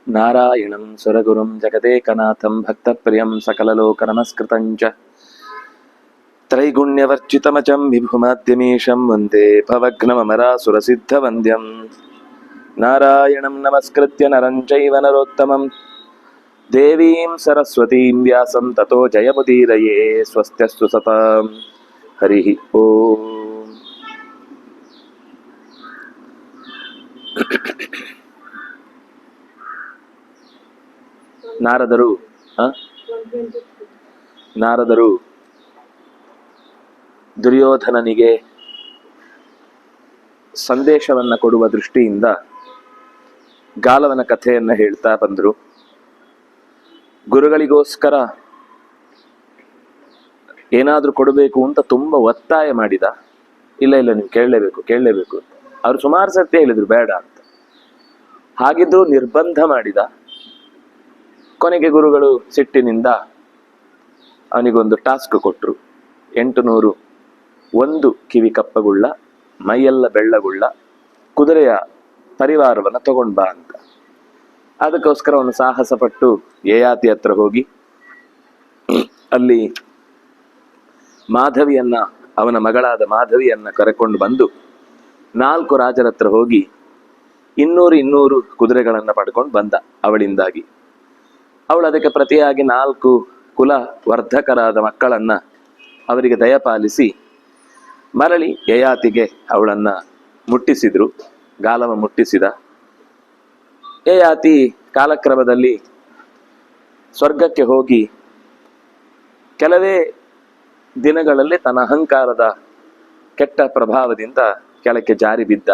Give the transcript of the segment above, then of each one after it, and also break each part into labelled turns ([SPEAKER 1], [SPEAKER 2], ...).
[SPEAKER 1] ನಾರಾಯಣಂ ಸುರಗುರುಂ ಜಗದೇಕನಾಥಂ ಭಕ್ತಪ್ರಿಯಂ ಸಕಲಲೋಕನಮಸ್ಕೃತಂಚ ತ್ರೈಗುಣ್ಯವರ್ಜಿತಮಚಂ ವಿಭುಮಾದ್ಯಮೀಶಂ ವಂದೇ ಭವಘ್ನಮರಾಸುರಸಿದ್ಧವಂದ್ಯಂ ನಾರಾಯಣಂ ನಮಸ್ಕೃತ್ಯ ನರಂ ಚೈವ ನರೋತ್ತಮಂ ದೇವೀಂ ಸರಸ್ವತೀಂ ವ್ಯಾಸಂ ತತೋ ಜಯಮುದೀರಯೇ. ಸ್ವಸ್ತ್ಯಸ್ತು ಸತಾಂ. ಹರಿ ಓಂ. ನಾರದರು ದುರ್ಯೋಧನನಿಗೆ ಸಂದೇಶವನ್ನ ಕೊಡುವ ದೃಷ್ಟಿಯಿಂದ ಗಾಲವನ ಕಥೆಯನ್ನ ಹೇಳ್ತಾ ಬಂದರು. ಗುರುಗಳಿಗೋಸ್ಕರ ಏನಾದ್ರೂ ಕೊಡಬೇಕು ಅಂತ ತುಂಬಾ ಒತ್ತಾಯ ಮಾಡಿದ. ಇಲ್ಲ ನೀವು ಕೇಳಲೇಬೇಕು ಅಂತ ಅವ್ರು ಸುಮಾರು ಸರ್ತಿ ಹೇಳಿದ್ರು ಬೇಡ ಅಂತ. ಹಾಗಿದ್ರು ನಿರ್ಬಂಧ ಮಾಡಿದ. ಕೊನೆಗೆ ಗುರುಗಳು ಸಿಟ್ಟಿನಿಂದ ಅವನಿಗೊಂದು ಟಾಸ್ಕ್ ಕೊಟ್ಟರು. 800 ಒಂದು ಕಿವಿ ಕಪ್ಪಗುಳ್ಳ, ಮೈಯೆಲ್ಲ ಬೆಳ್ಳಗುಳ್ಳ ಕುದುರೆಯ ಪರಿವಾರವನ್ನು ತಗೊಂಡ್ ಬಾ ಅಂತ. ಅದಕ್ಕೋಸ್ಕರ ಅವನು ಸಾಹಸ ಪಟ್ಟು ಯಯಾತಿ ಹತ್ರ ಹೋಗಿ ಅಲ್ಲಿ ಮಾಧವಿಯನ್ನ, ಅವನ ಮಗಳಾದ ಮಾಧವಿಯನ್ನ ಕರೆಕೊಂಡು ಬಂದು 4 ರಾಜರ ಹತ್ರ ಹೋಗಿ 200 ಕುದುರೆಗಳನ್ನ ಪಡ್ಕೊಂಡು ಬಂದ. ಅವಳಿಂದಾಗಿ ಅವಳು ಅದಕ್ಕೆ ಪ್ರತಿಯಾಗಿ 4 ಕುಲ ವರ್ಧಕರಾದ ಮಕ್ಕಳನ್ನ ಅವರಿಗೆ ದಯಪಾಲಿಸಿ ಮರಳಿ ಯಯಾತಿಗೆ ಅವಳನ್ನ ಮುಟ್ಟಿಸಿದ್ರು. ಗಾಲವ ಮುಟ್ಟಿಸಿದ. ಯಯಾತಿ ಕಾಲಕ್ರಮದಲ್ಲಿ ಸ್ವರ್ಗಕ್ಕೆ ಹೋಗಿ ಕೆಲವೇ ದಿನಗಳಲ್ಲಿ ತನ್ನ ಅಹಂಕಾರದ ಕೆಟ್ಟ ಪ್ರಭಾವದಿಂದ ಕೆಳಕ್ಕೆ ಜಾರಿ ಬಿದ್ದ.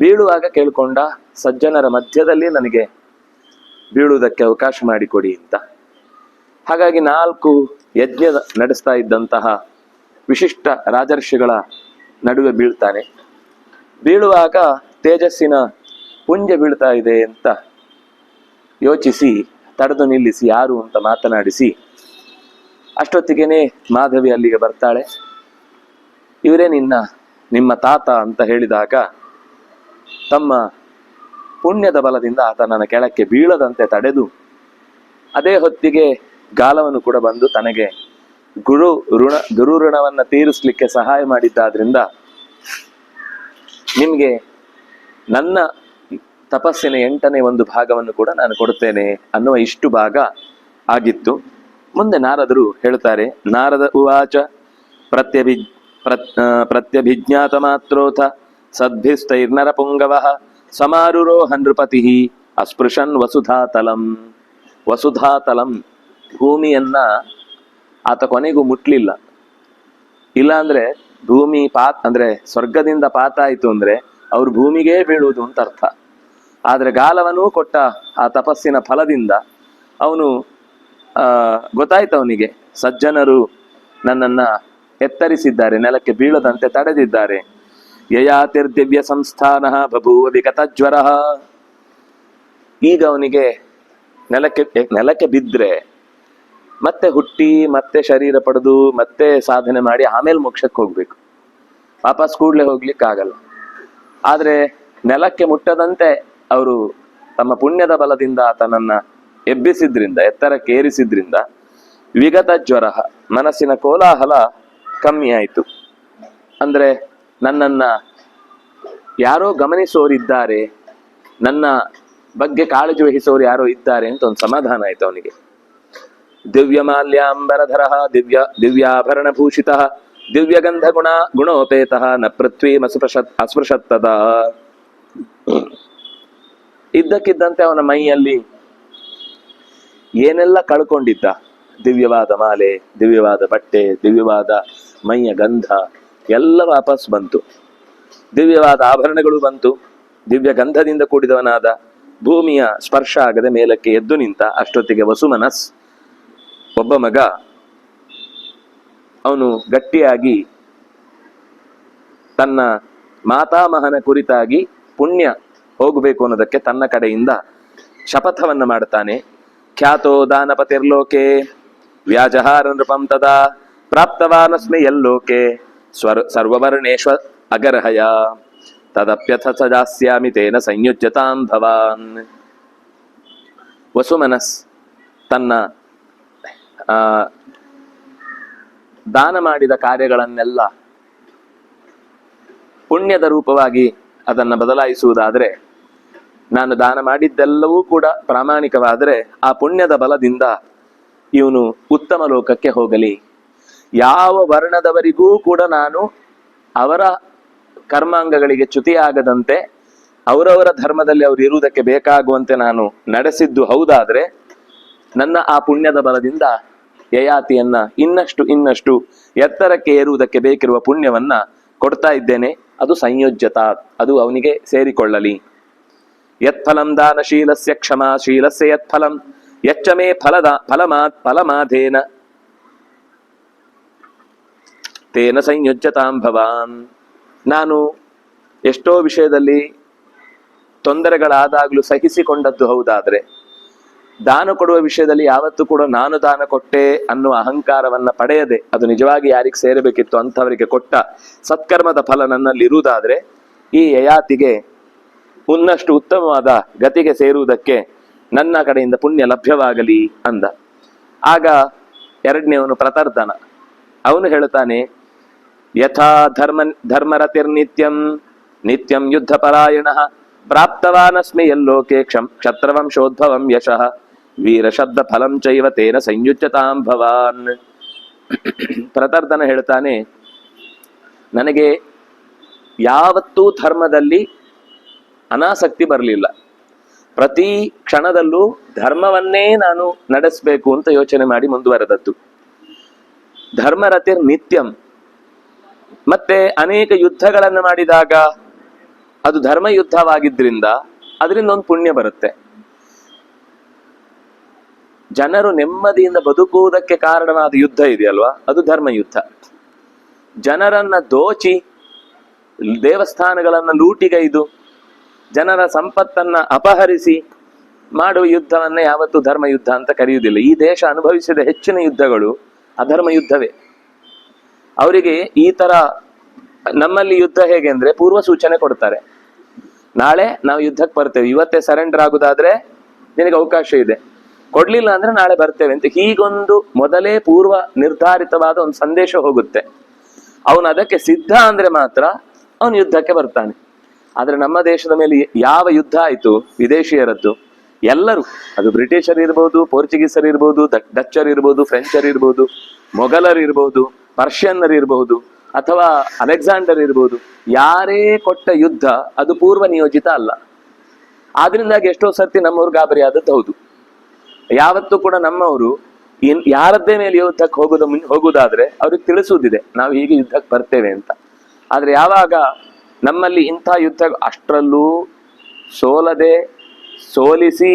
[SPEAKER 1] ಬೀಳುವಾಗ ಕೇಳ್ಕೊಂಡ, ಸಜ್ಜನರ ಮಧ್ಯದಲ್ಲಿ ನನಗೆ ಬೀಳುವುದಕ್ಕೆ ಅವಕಾಶ ಮಾಡಿಕೊಡಿ ಅಂತ. ಹಾಗಾಗಿ 4 ಯಜ್ಞ ನಡೆಸ್ತಾ ಇದ್ದಂತಹ ವಿಶಿಷ್ಟ ರಾಜರ್ಷಿಗಳ ನಡುವೆ ಬೀಳ್ತಾನೆ. ಬೀಳುವಾಗ ತೇಜಸ್ಸಿನ ಪುಂಜ ಬೀಳ್ತಾ ಇದೆ ಅಂತ ಯೋಚಿಸಿ ತಡೆದು ನಿಲ್ಲಿಸಿ ಯಾರು ಅಂತ ಮಾತನಾಡಿಸಿ ಅಷ್ಟೊತ್ತಿಗೆನೆ ಮಾಧವಿ ಅಲ್ಲಿಗೆ ಬರ್ತಾಳೆ. ಇವರೇ ನಿಮ್ಮ ತಾತ ಅಂತ ಹೇಳಿದಾಗ ತಮ್ಮ ಪುಣ್ಯದ ಬಲದಿಂದ ಆತನನ್ನ ಕೆಳಕ್ಕೆ ಬೀಳದಂತೆ ತಡೆದು, ಅದೇ ಹೊತ್ತಿಗೆ ಗಾಲವನು ಕೂಡ ಬಂದು ತನಗೆ ಗುರು ಋಣವನ್ನ ತೀರಿಸ್ಲಿಕ್ಕೆ ಸಹಾಯ ಮಾಡಿದ್ದಾದ್ರಿಂದ ನಿಮ್ಗೆ ನನ್ನ ತಪಸ್ಸಿನ 8ನೇ 1 ಭಾಗವನ್ನು ಕೂಡ ನಾನು ಕೊಡುತ್ತೇನೆ ಅನ್ನುವ ಇಷ್ಟು ಭಾಗ ಆಗಿತ್ತು. ಮುಂದೆ ನಾರದರು ಹೇಳ್ತಾರೆ. ನಾರದ ಉವಾಚ ಪ್ರತ್ಯಭಿಜ್ಞಾತ ಮಾತ್ರೋಥ ಸದ್ಭಿಸ್ತೈರ್ನರ ಪುಂಗವಃ ಸಮಾರುರೋಹ ನೃಪತಿ ಅಸ್ಪೃಶನ್ ವಸುಧಾತಲಂ. ವಸುಧಾತಲಂ ಭೂಮಿಯನ್ನ ಆತ ಕೊನೆಗೂ ಮುಟ್ಲಿಲ್ಲ. ಇಲ್ಲ ಅಂದ್ರೆ ಭೂಮಿ ಅಂದ್ರೆ ಸ್ವರ್ಗದಿಂದ ಪಾತ ಆಯ್ತು ಅಂದ್ರೆ ಅವ್ರು ಭೂಮಿಗೇ ಬೀಳುವುದು ಅಂತ ಅರ್ಥ. ಆದ್ರೆ ಗಾಲವನು ಕೊಟ್ಟ ಆ ತಪಸ್ಸಿನ ಫಲದಿಂದ ಅವನು ಗೊತ್ತಾಯ್ತು ಅವನಿಗೆ, ಸಜ್ಜನರು ನನ್ನನ್ನ ಎತ್ತರಿಸಿದ್ದಾರೆ, ನೆಲಕ್ಕೆ ಬೀಳದಂತೆ ತಡೆದಿದ್ದಾರೆ. ಯಯಾತಿರ್ದಿವ್ಯ ಸಂಸ್ಥಾನ ಬಭೂವ ವಿಗತ ಜ್ವರ. ಈಗ ಅವನಿಗೆ ನೆಲಕ್ಕೆ ಬಿದ್ರೆ ಮತ್ತೆ ಹುಟ್ಟಿ ಮತ್ತೆ ಶರೀರ ಪಡೆದು ಮತ್ತೆ ಸಾಧನೆ ಮಾಡಿ ಆಮೇಲೆ ಮೋಕ್ಷಕ್ಕೆ ಹೋಗ್ಬೇಕು. ವಾಪಸ್ ಕೂಡ್ಲೆ ಹೋಗ್ಲಿಕ್ಕಾಗಲ್ಲ. ಆದ್ರೆ ನೆಲಕ್ಕೆ ಮುಟ್ಟದಂತೆ ಅವರು ತಮ್ಮ ಪುಣ್ಯದ ಬಲದಿಂದ ಆತನನ್ನ ಎಬ್ಬಿಸಿದ್ರಿಂದ, ಎತ್ತರಕ್ಕೆ ಏರಿಸಿದ್ರಿಂದ ವಿಗತ ಜ್ವರ, ಮನಸ್ಸಿನ ಕೋಲಾಹಲ ಕಮ್ಮಿ ಆಯಿತು. ಅಂದ್ರೆ ನನ್ನನ್ನ ಯಾರೋ ಗಮನಿಸೋರಿದ್ದಾರೆ, ನನ್ನ ಬಗ್ಗೆ ಕಾಳಜಿ ವಹಿಸೋರು ಯಾರೋ ಇದ್ದಾರೆ ಅಂತ ಒಂದು ಸಮಾಧಾನ ಆಯ್ತು ಅವನಿಗೆ. ದಿವ್ಯಮಾಲ್ಯಾಂಬರಧರ ದಿವ್ಯಾಭರಣ ಭೂಷಿತ ದಿವ್ಯಗಂಧ ಗುಣೋಪೇತ ನ ಪೃಥ್ವೀಂ ಅಸ್ಪೃಶತ್ತದ. ಇದ್ದಕ್ಕಿದ್ದಂತೆ ಅವನ ಮೈಯಲ್ಲಿ ಏನೆಲ್ಲ ಕಳ್ಕೊಂಡಿದ್ದ, ದಿವ್ಯವಾದ ಮಾಲೆ, ದಿವ್ಯವಾದ ಬಟ್ಟೆ, ದಿವ್ಯವಾದ ಮೈಯ ಗಂಧ ಎಲ್ಲ ವಾಪಸ್ ಬಂತು. ದಿವ್ಯವಾದ ಆಭರಣಗಳು ಬಂತು. ದಿವ್ಯ ಗಂಧದಿಂದ ಕೂಡಿದವನಾದ, ಭೂಮಿಯ ಸ್ಪರ್ಶ ಆಗದೆ ಮೇಲಕ್ಕೆ ಎದ್ದು ನಿಂತ. ಅಷ್ಟೊತ್ತಿಗೆ ವಸುಮನಸ್ ಒಬ್ಬ ಮಗ, ಅವನು ಗಟ್ಟಿಯಾಗಿ ತನ್ನ ಮಾತಾಮಹನ ಕುರಿತಾಗಿ ಪುಣ್ಯ ಹೋಗಬೇಕು ಅನ್ನೋದಕ್ಕೆ ತನ್ನ ಕಡೆಯಿಂದ ಶಪಥವನ್ನ ಮಾಡ್ತಾನೆ. ಖ್ಯಾತೋ ದಾನಪತಿರ್ಲೋಕೆ ವ್ಯಾಜಹಾರ ನೃಪಂ ತದಾ ಪ್ರಾಪ್ತವಾನಸ್ಮಿ ಯಲ್ಲೋಕೆ ಸರ್ವವರ್ಣೇಶ್ವ ಅಗರ್ಹಯ ತದಪ್ಯಥ ಸಜಾಸ್ಯಾಮಿ ತೇನ ಸಂಯುಜ್ಯತಾಂ ಭವಾನ್. ವಸುಮನಸ್ ತನ್ನ ದಾನ ಮಾಡಿದ ಕಾರ್ಯಗಳನ್ನೆಲ್ಲ ಪುಣ್ಯದ ರೂಪವಾಗಿ ಅದನ್ನು ಬದಲಾಯಿಸುವುದಾದರೆ, ನಾನು ದಾನ ಮಾಡಿದ್ದೆಲ್ಲವೂ ಕೂಡ ಪ್ರಾಮಾಣಿಕವಾದರೆ ಆ ಪುಣ್ಯದ ಬಲದಿಂದ ಇವನು ಉತ್ತಮ ಲೋಕಕ್ಕೆ ಹೋಗಲಿ. ಯಾವ ವರ್ಣದವರಿಗೂ ಕೂಡ ನಾನು ಅವರ ಕರ್ಮಾಂಗಗಳಿಗೆ ಚ್ಯುತಿಯಾಗದಂತೆ ಅವರವರ ಧರ್ಮದಲ್ಲಿ ಅವರು ಇರುವುದಕ್ಕೆ ಬೇಕಾಗುವಂತೆ ನಾನು ನಡೆಸಿದ್ದು ಹೌದಾದ್ರೆ, ನನ್ನ ಆ ಪುಣ್ಯದ ಬಲದಿಂದ ಯಯಾತಿಯನ್ನ ಇನ್ನಷ್ಟು ಎತ್ತರಕ್ಕೆ ಏರುವುದಕ್ಕೆ ಬೇಕಿರುವ ಪುಣ್ಯವನ್ನ ಕೊಡ್ತಾ ಇದ್ದೇನೆ. ಅದು ಸಂಯೋಜ್ಯತ, ಅದು ಅವನಿಗೆ ಸೇರಿಕೊಳ್ಳಲಿ. ಯತ್ಫಲಂ ದಾನಶೀಲಸ್ಯ ಕ್ಷಮಾಶೀಲಸ್ಯ ಯತ್ಫಲಂ ಯಚ್ಚಮೇ ಫಲಮಾಧೇನ ತೇನ ಸಂಯೋಜ್ಯತಾಂ ಭವಾನ್. ನಾನು ಎಷ್ಟೋ ವಿಷಯದಲ್ಲಿ ತೊಂದರೆಗಳಾದಾಗ್ಲೂ ಸಹಿಸಿಕೊಂಡದ್ದು ಹೌದಾದ್ರೆ, ದಾನ ಕೊಡುವ ವಿಷಯದಲ್ಲಿ ಯಾವತ್ತೂ ಕೂಡ ನಾನು ದಾನ ಕೊಟ್ಟೆ ಅನ್ನುವ ಅಹಂಕಾರವನ್ನ ಪಡೆಯದೆ, ಅದು ನಿಜವಾಗಿ ಯಾರಿಗೆ ಸೇರಬೇಕಿತ್ತು ಅಂಥವರಿಗೆ ಕೊಟ್ಟ ಸತ್ಕರ್ಮದ ಫಲ ನನ್ನಲ್ಲಿ ಇರುವುದಾದ್ರೆ, ಈ ಯಯಾತಿಗೆ ಇನ್ನಷ್ಟು ಉತ್ತಮವಾದ ಗತಿಗೆ ಸೇರುವುದಕ್ಕೆ ನನ್ನ ಕಡೆಯಿಂದ ಪುಣ್ಯ ಲಭ್ಯವಾಗಲಿ ಅಂದ. ಆಗ ಎರಡನೇವನು ಪ್ರತರ್ಧನ, ಅವನು ಹೇಳ್ತಾನೆ, ಯಥಾ ಧರ್ಮರತಿರ್ನಿತ್ಯಂ ನಿತ್ಯಂ ಯುದ್ಧ ಪರಾಯಣ ಪ್ರಾಪ್ತವಾನಸ್ಮಿ ಯಲ್ಲೋಕೆ ಕ್ಷತ್ರವಂಶೋದ್ಭವಂ ಯಶಃ ವೀರಶಬ್ದ ಫಲಂ ಚೈವ ತೇನ ಸಂಯುಜ್ಯತಾಂ ಭವಾನ್. ಪ್ರತರ್ಧನ ಹೇಳ್ತಾನೆ, ನನಗೆ ಯಾವತ್ತೂ ಧರ್ಮದಲ್ಲಿ ಅನಾಸಕ್ತಿ ಬರಲಿಲ್ಲ. ಪ್ರತಿ ಕ್ಷಣದಲ್ಲೂ ಧರ್ಮವನ್ನೇ ನಾನು ನಡೆಸಬೇಕು ಅಂತ ಯೋಚನೆ ಮಾಡಿ ಮುಂದುವರೆದದ್ದು. ಧರ್ಮರತಿರ್ ನಿತ್ಯಂ, ಮತ್ತೆ ಅನೇಕ ಯುದ್ಧಗಳನ್ನು ಮಾಡಿದಾಗ ಅದು ಧರ್ಮ ಯುದ್ಧವಾಗಿದ್ರಿಂದ ಅದರಿಂದ ಒಂದು ಪುಣ್ಯ ಬರುತ್ತೆ. ಜನರು ನೆಮ್ಮದಿಯಿಂದ ಬದುಕುವುದಕ್ಕೆ ಕಾರಣವಾದ ಯುದ್ಧ ಇದೆಯಲ್ವಾ, ಅದು ಧರ್ಮ ಯುದ್ಧ. ಜನರನ್ನ ದೋಚಿ ದೇವಸ್ಥಾನಗಳನ್ನ ಲೂಟಿಗೈದು ಜನರ ಸಂಪತ್ತನ್ನ ಅಪಹರಿಸಿ ಮಾಡುವ ಯುದ್ಧವನ್ನ ಯಾವತ್ತೂ ಧರ್ಮ ಯುದ್ಧ ಅಂತ ಕರೆಯುವುದಿಲ್ಲ. ಈ ದೇಶ ಅನುಭವಿಸಿದ ಹೆಚ್ಚಿನ ಯುದ್ಧಗಳು ಅಧರ್ಮ ಯುದ್ಧವೇ. ಅವರಿಗೆ ಈ ತರ ನಮ್ಮಲ್ಲಿ ಯುದ್ಧ ಹೇಗೆ ಅಂದ್ರೆ ಪೂರ್ವ ಸೂಚನೆ ಕೊಡ್ತಾರೆ, ನಾಳೆ ನಾವು ಯುದ್ಧಕ್ಕೆ ಬರ್ತೇವೆ, ಇವತ್ತೇ ಸರೆಂಡರ್ ಆಗುದಾದ್ರೆ ನಿನಗೆ ಅವಕಾಶ ಇದೆ, ಕೊಡ್ಲಿಲ್ಲ ಅಂದ್ರೆ ನಾಳೆ ಬರ್ತೇವೆ ಅಂತ ಹೀಗೊಂದು ಮೊದಲೇ ಪೂರ್ವ ನಿರ್ಧಾರಿತವಾದ ಒಂದು ಸಂದೇಶ ಹೋಗುತ್ತೆ. ಅವನು ಅದಕ್ಕೆ ಸಿದ್ಧ ಅಂದ್ರೆ ಮಾತ್ರ ಅವನು ಯುದ್ಧಕ್ಕೆ ಬರ್ತಾನೆ. ಆದ್ರೆ ನಮ್ಮ ದೇಶದ ಮೇಲೆ ಯಾವ ಯುದ್ಧ ಆಯ್ತು ವಿದೇಶಿಯರದ್ದು, ಎಲ್ಲರೂ, ಅದು ಬ್ರಿಟಿಷರ್ ಇರ್ಬೋದು, ಪೋರ್ಚುಗೀಸರ್ ಇರ್ಬೋದು, ಡಚ್ಚರ್ ಇರ್ಬೋದು, ಫ್ರೆಂಚರ್ ಇರ್ಬೋದು, ಮೊಘಲರ್ ಇರ್ಬೋದು, ಪರ್ಷಿಯನ್ನರ್ ಇರ್ಬಹುದು, ಅಥವಾ ಅಲೆಕ್ಸಾಂಡರ್ ಇರ್ಬೋದು, ಯಾರೇ ಕೊಟ್ಟ ಯುದ್ಧ ಅದು ಪೂರ್ವ ನಿಯೋಜಿತ ಅಲ್ಲ. ಆದ್ರಿಂದಾಗಿ ಎಷ್ಟೋ ಸರ್ತಿ ನಮ್ಮವ್ರು ಗಾಬರಿ ಆದದ್ದು ಹೌದು. ಯಾವತ್ತೂ ಕೂಡ ನಮ್ಮವರು ಯಾರದ್ದೇ ಮೇಲೆ ಯುದ್ಧಕ್ಕೆ ಹೋಗುದಾದ್ರೆ ಅವ್ರಿಗೆ ತಿಳಿಸುವುದಿದೆ, ನಾವು ಹೀಗೆ ಯುದ್ಧಕ್ಕೆ ಬರ್ತೇವೆ ಅಂತ. ಆದ್ರೆ ಯಾವಾಗ ನಮ್ಮಲ್ಲಿ ಇಂಥ ಯುದ್ಧ, ಅಷ್ಟರಲ್ಲೂ ಸೋಲದೆ ಸೋಲಿಸಿ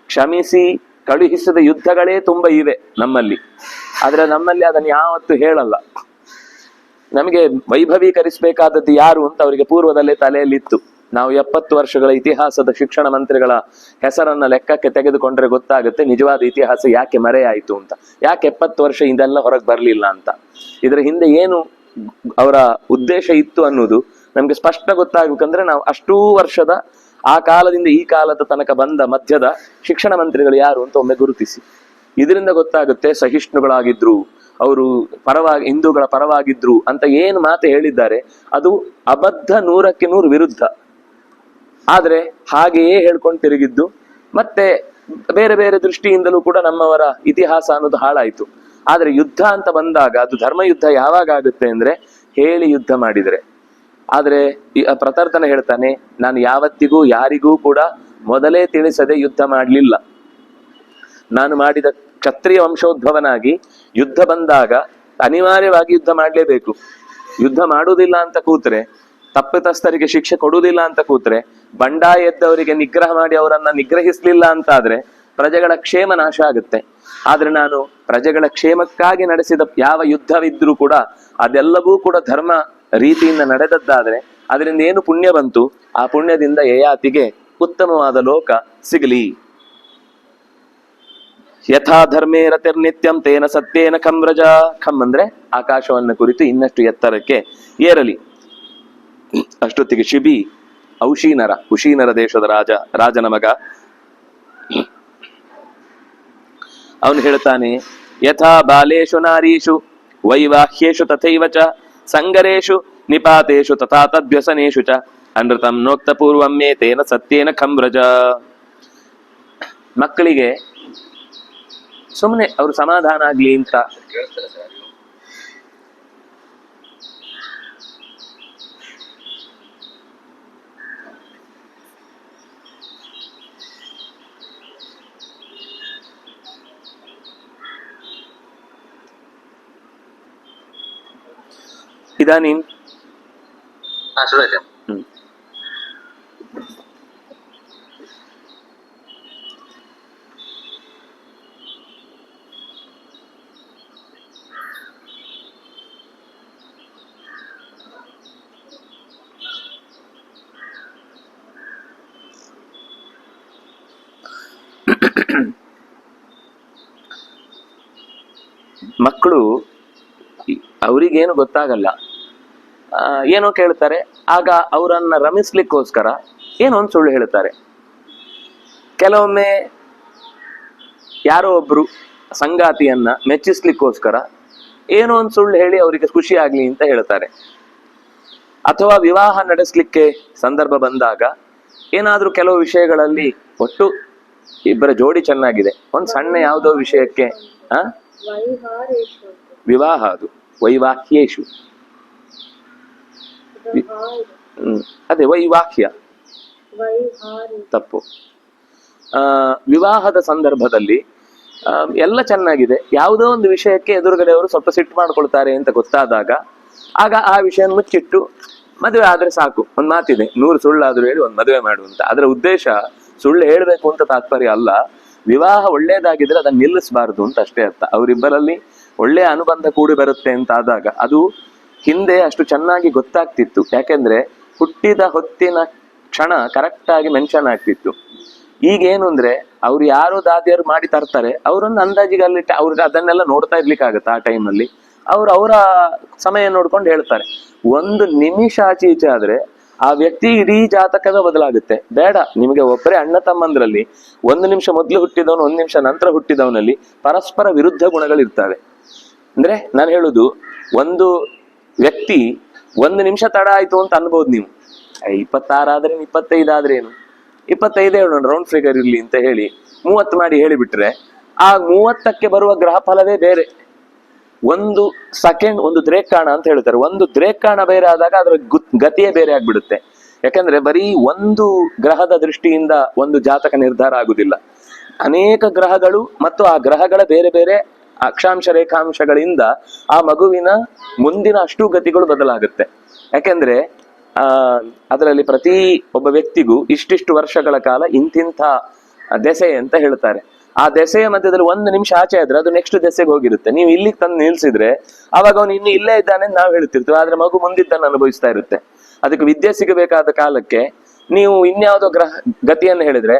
[SPEAKER 1] ಕ್ಷಮಿಸಿ ಕಳುಹಿಸಿದ ಯುದ್ಧಗಳೇ ತುಂಬ ಇವೆ ನಮ್ಮಲ್ಲಿ. ಆದ್ರೆ ನಮ್ಮಲ್ಲಿ ಅದನ್ನು ಯಾವತ್ತೂ ಹೇಳಲ್ಲ. ನಮಗೆ ವೈಭವೀಕರಿಸಬೇಕಾದದ್ದು ಯಾರು ಅಂತ ಅವರಿಗೆ ಪೂರ್ವದಲ್ಲೇ ತಲೆಯಲ್ಲಿತ್ತು. ನಾವು 70 ವರ್ಷಗಳ ಇತಿಹಾಸದ ಶಿಕ್ಷಣ ಮಂತ್ರಿಗಳ ಹೆಸರನ್ನ ಲೆಕ್ಕಕ್ಕೆ ತೆಗೆದುಕೊಂಡ್ರೆ ಗೊತ್ತಾಗುತ್ತೆ ನಿಜವಾದ ಇತಿಹಾಸ ಯಾಕೆ ಮರೆಯಾಯಿತು ಅಂತ, ಯಾಕೆ 70 ವರ್ಷ ಇದೆಲ್ಲ ಹೊರಗೆ ಬರಲಿಲ್ಲ ಅಂತ. ಇದರ ಹಿಂದೆ ಏನು ಅವರ ಉದ್ದೇಶ ಇತ್ತು ಅನ್ನೋದು ನಮ್ಗೆ ಸ್ಪಷ್ಟ ಗೊತ್ತಾಗ್ಬೇಕಂದ್ರೆ ನಾವು ಅಷ್ಟೂ ವರ್ಷದ ಆ ಕಾಲದಿಂದ ಈ ಕಾಲದ ತನಕ ಬಂದ ಮಧ್ಯದ ಶಿಕ್ಷಣ ಮಂತ್ರಿಗಳು ಯಾರು ಅಂತ ಒಮ್ಮೆ ಗುರುತಿಸಿ. ಇದರಿಂದ ಗೊತ್ತಾಗುತ್ತೆ ಸಹಿಷ್ಣುಗಳಾಗಿದ್ರು, ಅವರು ಹಿಂದೂಗಳ ಪರವಾಗಿದ್ರು ಅಂತ ಏನು ಮಾತು ಹೇಳಿದ್ದಾರೆ ಅದು ಅಬದ್ಧ, 100ಕ್ಕೆ 100 ವಿರುದ್ಧ. ಆದ್ರೆ ಹಾಗೆಯೇ ಹೇಳ್ಕೊಂಡು ತಿರುಗಿದ್ದು, ಮತ್ತೆ ಬೇರೆ ಬೇರೆ ದೃಷ್ಟಿಯಿಂದಲೂ ಕೂಡ ನಮ್ಮವರ ಇತಿಹಾಸ ಅನ್ನೋದು ಹಾಳಾಯ್ತು. ಆದ್ರೆ ಯುದ್ಧ ಅಂತ ಬಂದಾಗ ಅದು ಧರ್ಮ ಯುದ್ಧ ಯಾವಾಗ ಆಗುತ್ತೆ ಅಂದ್ರೆ ಹೇಳಿ ಯುದ್ಧ ಮಾಡಿದ್ರೆ. ಆದ್ರೆ ಪ್ರತರ್ಧನ ಹೇಳ್ತಾನೆ, ನಾನು ಯಾವತ್ತಿಗೂ ಯಾರಿಗೂ ಕೂಡ ಮೊದಲೇ ತಿಳಿಸದೆ ಯುದ್ಧ ಮಾಡಲಿಲ್ಲ. ನಾನು ಮಾಡಿದ ಕ್ಷತ್ರಿಯ ವಂಶೋದ್ಭವನಾಗಿ ಯುದ್ಧ ಬಂದಾಗ ಅನಿವಾರ್ಯವಾಗಿ ಯುದ್ಧ ಮಾಡಲೇಬೇಕು. ಯುದ್ಧ ಮಾಡುವುದಿಲ್ಲ ಅಂತ ಕೂತ್ರೆ, ತಪ್ಪಿತಸ್ಥರಿಗೆ ಶಿಕ್ಷೆ ಕೊಡುವುದಿಲ್ಲ ಅಂತ ಕೂತ್ರೆ, ಬಂಡಾಯ ಎದ್ದವರಿಗೆ ನಿಗ್ರಹ ಮಾಡಿ ಅವರನ್ನ ನಿಗ್ರಹಿಸಲಿಲ್ಲ ಅಂತಾದ್ರೆ ಪ್ರಜೆಗಳ ಕ್ಷೇಮ ನಾಶ ಆಗುತ್ತೆ. ಆದ್ರೆ ನಾನು ಪ್ರಜೆಗಳ ಕ್ಷೇಮಕ್ಕಾಗಿ ನಡೆಸಿದ ಯಾವ ಯುದ್ಧವಿದ್ರೂ ಕೂಡ ಅದೆಲ್ಲವೂ ಕೂಡ ಧರ್ಮ ರೀತಿಯಿಂದ ನಡೆದದ್ದಾದ್ರೆ ಅದರಿಂದ ಏನು ಪುಣ್ಯ ಬಂತು, ಆ ಪುಣ್ಯದಿಂದ ಯಯಾತಿಗೆ ಉತ್ತಮವಾದ ಲೋಕ ಸಿಗಲಿ. ಯಥಾ ಧರ್ಮೇ ರತಿರ್ನಿತ್ಯಂ ತೇನ ಸತ್ಯೇನ ಖಮ್ರಜ. ಖಮ್ ಅಂದ್ರೆ ಆಕಾಶವನ್ನು ಕುರಿತು ಇನ್ನಷ್ಟು ಎತ್ತರಕ್ಕೆ ಏರಲಿ. ಅಷ್ಟೊತ್ತಿಗೆ ಶಿಬಿ ಉಶೀನರ ದೇಶದ ರಾಜನ ಮಗ ಅವನು ಹೇಳ್ತಾನೆ, ಯಥಾ ಬಾಲೇಶು ನಾರೀಷು ವೈವಾಹ್ಯೇಷು ತಥೈವ ಚ ಸಂಗರೇಶು ನಿಪಾತೇಶು ತಥಾ ತದ್ವ್ಯಸನೇಶು ಚ ಅನೃತಂ ನೋಕ್ತ ಪೂರ್ವಂ ಮೇ ತೇನ ಸತ್ಯೇನ ಖಂಬ್ರಜ. ಮಕ್ಕಳಿಗೆ ಸುಮ್ಮನೆ ಅವ್ರು ಸಮಾಧಾನ ಆಗ್ಲಿ ಅಂತ ಇದಾನಿ ಮಕ್ಕಳು ಅವರಿಗೇನು ಗೊತ್ತಾಗಲ್ಲ, ಏನೋ ಕೇಳ್ತಾರೆ, ಆಗ ಅವರನ್ನ ರಮಿಸ್ಲಿಕ್ಕೋಸ್ಕರ ಏನೋ ಒಂದು ಸುಳ್ಳು ಹೇಳ್ತಾರೆ. ಕೆಲವೊಮ್ಮೆ ಯಾರೋ ಒಬ್ರು ಸಂಗಾತಿಯನ್ನ ಮೆಚ್ಚಿಸ್ಲಿಕ್ಕೋಸ್ಕರ ಏನೋ ಒಂದು ಸುಳ್ಳು ಹೇಳಿ ಅವರಿಗೆ ಖುಷಿ ಆಗ್ಲಿ ಅಂತ ಹೇಳ್ತಾರೆ. ಅಥವಾ ವಿವಾಹ ನಡೆಸ್ಲಿಕ್ಕೆ ಸಂದರ್ಭ ಬಂದಾಗ ಏನಾದ್ರೂ ಕೆಲವು ವಿಷಯಗಳಲ್ಲಿ ಒಟ್ಟು ಇಬ್ಬರ ಜೋಡಿ ಚೆನ್ನಾಗಿದೆ, ಒಂದ್ ಸಣ್ಣ ಯಾವುದೋ ವಿಷಯಕ್ಕೆ ವಿವಾಹ, ಅದು ವೈವಾಹ್ಯೇಶು, ಅದೇ ವೈವಾಹ್ಯ ತಪ್ಪು. ವಿವಾಹದ ಸಂದರ್ಭದಲ್ಲಿ ಎಲ್ಲ ಚೆನ್ನಾಗಿದೆ, ಯಾವುದೋ ಒಂದು ವಿಷಯಕ್ಕೆ ಎದುರುಗಡೆಯವರು ಸ್ವಲ್ಪ ಸಿಟ್ಟು ಮಾಡ್ಕೊಳ್ತಾರೆ ಅಂತ ಗೊತ್ತಾದಾಗ ಆಗ ಆ ವಿಷಯ ಮುಚ್ಚಿಟ್ಟು ಮದುವೆ ಆದ್ರೆ ಸಾಕು. ಒಂದ್ ಮಾತಿದೆ, 100 ಸುಳ್ಳಾದ್ರೂ ಹೇಳಿ ಒಂದ್ ಮದುವೆ ಮಾಡುವಂತ. ಅದರ ಉದ್ದೇಶ ಸುಳ್ಳು ಹೇಳ್ಬೇಕು ಅಂತ ತಾತ್ಪರ್ಯ ಅಲ್ಲ. ವಿವಾಹ ಒಳ್ಳೇದಾಗಿದ್ರೆ ಅದನ್ನ ನಿಲ್ಲಿಸಬಾರದು ಅಂತ ಅಷ್ಟೇ ಅರ್ಥ. ಅವರಿಬ್ಬರಲ್ಲಿ ಒಳ್ಳೆಯ ಅನುಬಂಧ ಕೂಡಿ ಬರುತ್ತೆ ಅಂತ ಆದಾಗ ಅದು ಹಿಂದೆ ಅಷ್ಟು ಚೆನ್ನಾಗಿ ಗೊತ್ತಾಗ್ತಿತ್ತು. ಯಾಕೆಂದ್ರೆ ಹುಟ್ಟಿದ ಹೊತ್ತಿನ ಕ್ಷಣ ಕರೆಕ್ಟ್ ಆಗಿ ಮೆನ್ಷನ್ ಆಗ್ತಿತ್ತು. ಈಗೇನು ಅಂದ್ರೆ ಅವ್ರು ಯಾರೋ ದಾದಿಯರು ಮಾಡಿ ತರ್ತಾರೆ, ಅವರೊಂದು ಅಂದಾಜಿಗೆ ಅಲ್ಲಿ ಅವ್ರಿಗೆ ಅದನ್ನೆಲ್ಲ ನೋಡ್ತಾ ಇರ್ಲಿಕ್ಕಾಗತ್ತೆ. ಆ ಟೈಮಲ್ಲಿ ಅವರ ಸಮಯ ನೋಡ್ಕೊಂಡು ಹೇಳ್ತಾರೆ. ಒಂದು ನಿಮಿಷ ಆಚೆ ಈಚೆ ಆದ್ರೆ ಆ ವ್ಯಕ್ತಿ ಇಡೀ ಜಾತಕದ ಬದಲಾಗುತ್ತೆ. ಬೇಡ, ನಿಮಗೆ ಒಬ್ಬರೇ ಅಣ್ಣ ತಮ್ಮಂದ್ರಲ್ಲಿ 1 ನಿಮಿಷ ಮೊದಲು ಹುಟ್ಟಿದವನು 1 ನಿಮಿಷ ನಂತರ ಹುಟ್ಟಿದವನಲ್ಲಿ ಪರಸ್ಪರ ವಿರುದ್ಧ ಗುಣಗಳಿರ್ತವೆ. ಅಂದ್ರೆ ನಾನು ಹೇಳುದು, ಒಂದು ವ್ಯಕ್ತಿ 1 ನಿಮಿಷ ತಡ ಆಯ್ತು ಅಂತ ಅನ್ಬೋದು ನೀವು. 26 ಆದ್ರೆ 25 ಆದ್ರೆ ಏನು, 25 ಹೇಳೋಣ ರೌಂಡ್ ಫಿಗರ್ ಇರ್ಲಿ ಅಂತ ಹೇಳಿ 30 ಮಾಡಿ ಹೇಳಿಬಿಟ್ರೆ ಆ 30ಕ್ಕೆ ಬರುವ ಗ್ರಹ ಫಲವೇ ಬೇರೆ. 1 ಸೆಕೆಂಡ್, 1 ದ್ರೇಕಾಣ ಅಂತ ಹೇಳ್ತಾರೆ. 1 ದ್ರೇಕಾಣ ಬೇರೆ ಆದಾಗ ಅದರ ಗತಿಯೇ ಬೇರೆ ಆಗ್ಬಿಡುತ್ತೆ. ಯಾಕಂದ್ರೆ ಬರೀ 1 ಗ್ರಹದ ದೃಷ್ಟಿಯಿಂದ ಒಂದು ಜಾತಕ ನಿರ್ಧಾರ ಆಗುದಿಲ್ಲ. ಅನೇಕ ಗ್ರಹಗಳು ಮತ್ತು ಆ ಗ್ರಹಗಳ ಬೇರೆ ಬೇರೆ ಅಕ್ಷಾಂಶ ರೇಖಾಂಶಗಳಿಂದ ಆ ಮಗುವಿನ ಮುಂದಿನ ಅಷ್ಟು ಗತಿಗಳು ಬದಲಾಗುತ್ತೆ. ಯಾಕೆಂದ್ರೆ ಅದರಲ್ಲಿ ಪ್ರತಿ ಒಬ್ಬ ವ್ಯಕ್ತಿಗೂ ಇಷ್ಟಿಷ್ಟು ವರ್ಷಗಳ ಕಾಲ ಇಂತಿಂಥ ದೆಸೆ ಅಂತ ಹೇಳ್ತಾರೆ. ಆ ದೆಸೆಯ ಮಧ್ಯದಲ್ಲಿ 1 ನಿಮಿಷ ಆಚೆ ಆದ್ರೆ ಅದು ನೆಕ್ಸ್ಟ್ ದೆಸೆಗೆ ಹೋಗಿರುತ್ತೆ. ನೀವು ಇಲ್ಲಿಗೆ ತಂದು ನಿಲ್ಸಿದ್ರೆ ಅವಾಗ ಅವನು ಇನ್ನು ಇಲ್ಲೇ ಇದ್ದಾನೆ ನಾವು ಹೇಳ್ತಿರ್ತೀವಿ, ಆದ್ರೆ ಮಗು ಮುಂದಿದ್ದನ್ನು ಅನುಭವಿಸ್ತಾ ಇರುತ್ತೆ. ಅದಕ್ಕೆ ವಿದ್ಯೆ ಸಿಗಬೇಕಾದ ಕಾಲಕ್ಕೆ ನೀವು ಇನ್ಯಾವುದೋ ಗತಿಯನ್ನು ಹೇಳಿದ್ರೆ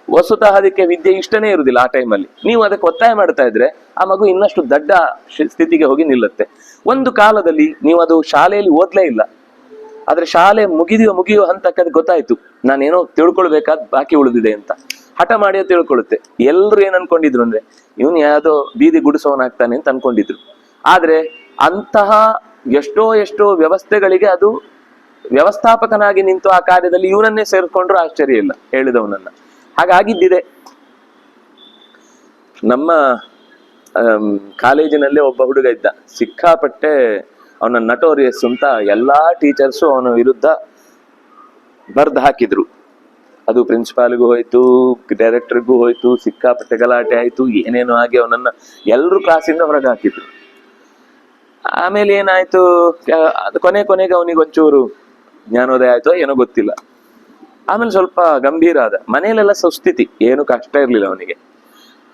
[SPEAKER 1] ವಸ್ತುತಃ ಅದಕ್ಕೆ ವಿದ್ಯೆ ಇಷ್ಟನೇ ಇರುವುದಿಲ್ಲ. ಆ ಟೈಮಲ್ಲಿ ನೀವು ಅದಕ್ಕೆ ಒತ್ತಾಯ ಮಾಡ್ತಾ ಇದ್ರೆ ಆ ಮಗು ಇನ್ನಷ್ಟು ದೊಡ್ಡ ಸ್ಥಿತಿಗೆ ಹೋಗಿ ನಿಲ್ಲುತ್ತೆ. ಒಂದು ಕಾಲದಲ್ಲಿ ನೀವು ಅದು ಶಾಲೆಯಲ್ಲಿ ಓದ್ಲೇ ಇಲ್ಲ, ಆದ್ರೆ ಶಾಲೆ ಮುಗಿಯುವ ಹಂತಕ್ಕೆ ಗೊತ್ತಾಯ್ತು ನಾನೇನೋ ತಿಳ್ಕೊಳ್ಬೇಕಾದ್ ಬಾಕಿ ಉಳಿದಿದೆ ಅಂತ. ಹಠ ಮಾಡಿ ತಿಳ್ಕೊಳ್ಳುತ್ತೆ. ಎಲ್ರು ಏನ್ ಅನ್ಕೊಂಡಿದ್ರು ಅಂದ್ರೆ ಇವನ್ ಯಾವ್ದೋ ಬೀದಿ ಗುಡಿಸೋನಾಗ್ತಾನೆ ಅಂತ ಅನ್ಕೊಂಡಿದ್ರು. ಆದ್ರೆ ಅಂತಹ ಎಷ್ಟೋ ವ್ಯವಸ್ಥೆಗಳಿಗೆ ಅದು ವ್ಯವಸ್ಥಾಪಕನಾಗಿ ನಿಂತು ಆ ಕಾರ್ಯದಲ್ಲಿ ಇವನನ್ನೇ ಸೇರಿಸ್ಕೊಂಡ್ರು ಆಶ್ಚರ್ಯ ಇಲ್ಲ, ಹೇಳಿದವನನ್ನ. ಹಾಗಾಗಿದ್ದಿದೆ. ನಮ್ಮ ಕಾಲೇಜಿನಲ್ಲೇ ಒಬ್ಬ ಹುಡುಗ ಇದ್ದ, ಸಿಕ್ಕಾಪಟ್ಟೆ ಅವನ ನಟೋರಿಯಸ್ ಅಂತ ಎಲ್ಲಾ ಟೀಚರ್ಸು ಅವನ ವಿರುದ್ಧ ಬರ್ದು ಹಾಕಿದ್ರು. ಅದು ಪ್ರಿನ್ಸಿಪಾಲ್ಗೂ ಹೋಯ್ತು, ಡೈರೆಕ್ಟರ್ಗೂ ಹೋಯ್ತು, ಸಿಕ್ಕಾಪಟ್ಟೆ ಗಲಾಟೆ ಆಯ್ತು, ಏನೇನೋ ಆಗಿ ಅವನನ್ನ ಎಲ್ರು ಕ್ಲಾಸಿಂದ ಹೊರಗೆ ಹಾಕಿದ್ರು. ಆಮೇಲೆ ಏನಾಯ್ತು, ಅದು ಕೊನೆಗೆ ಅವನಿಗೆ ಒಂಚೂರು ಜ್ಞಾನೋದಯ ಆಯ್ತು ಏನೋ ಗೊತ್ತಿಲ್ಲ. ಆಮೇಲೆ ಸ್ವಲ್ಪ ಗಂಭೀರ ಆದ. ಮನೆಯಲ್ಲೆಲ್ಲ ಸುಸ್ಥಿತಿ, ಏನು ಕಷ್ಟ ಇರ್ಲಿಲ್ಲ ಅವನಿಗೆ.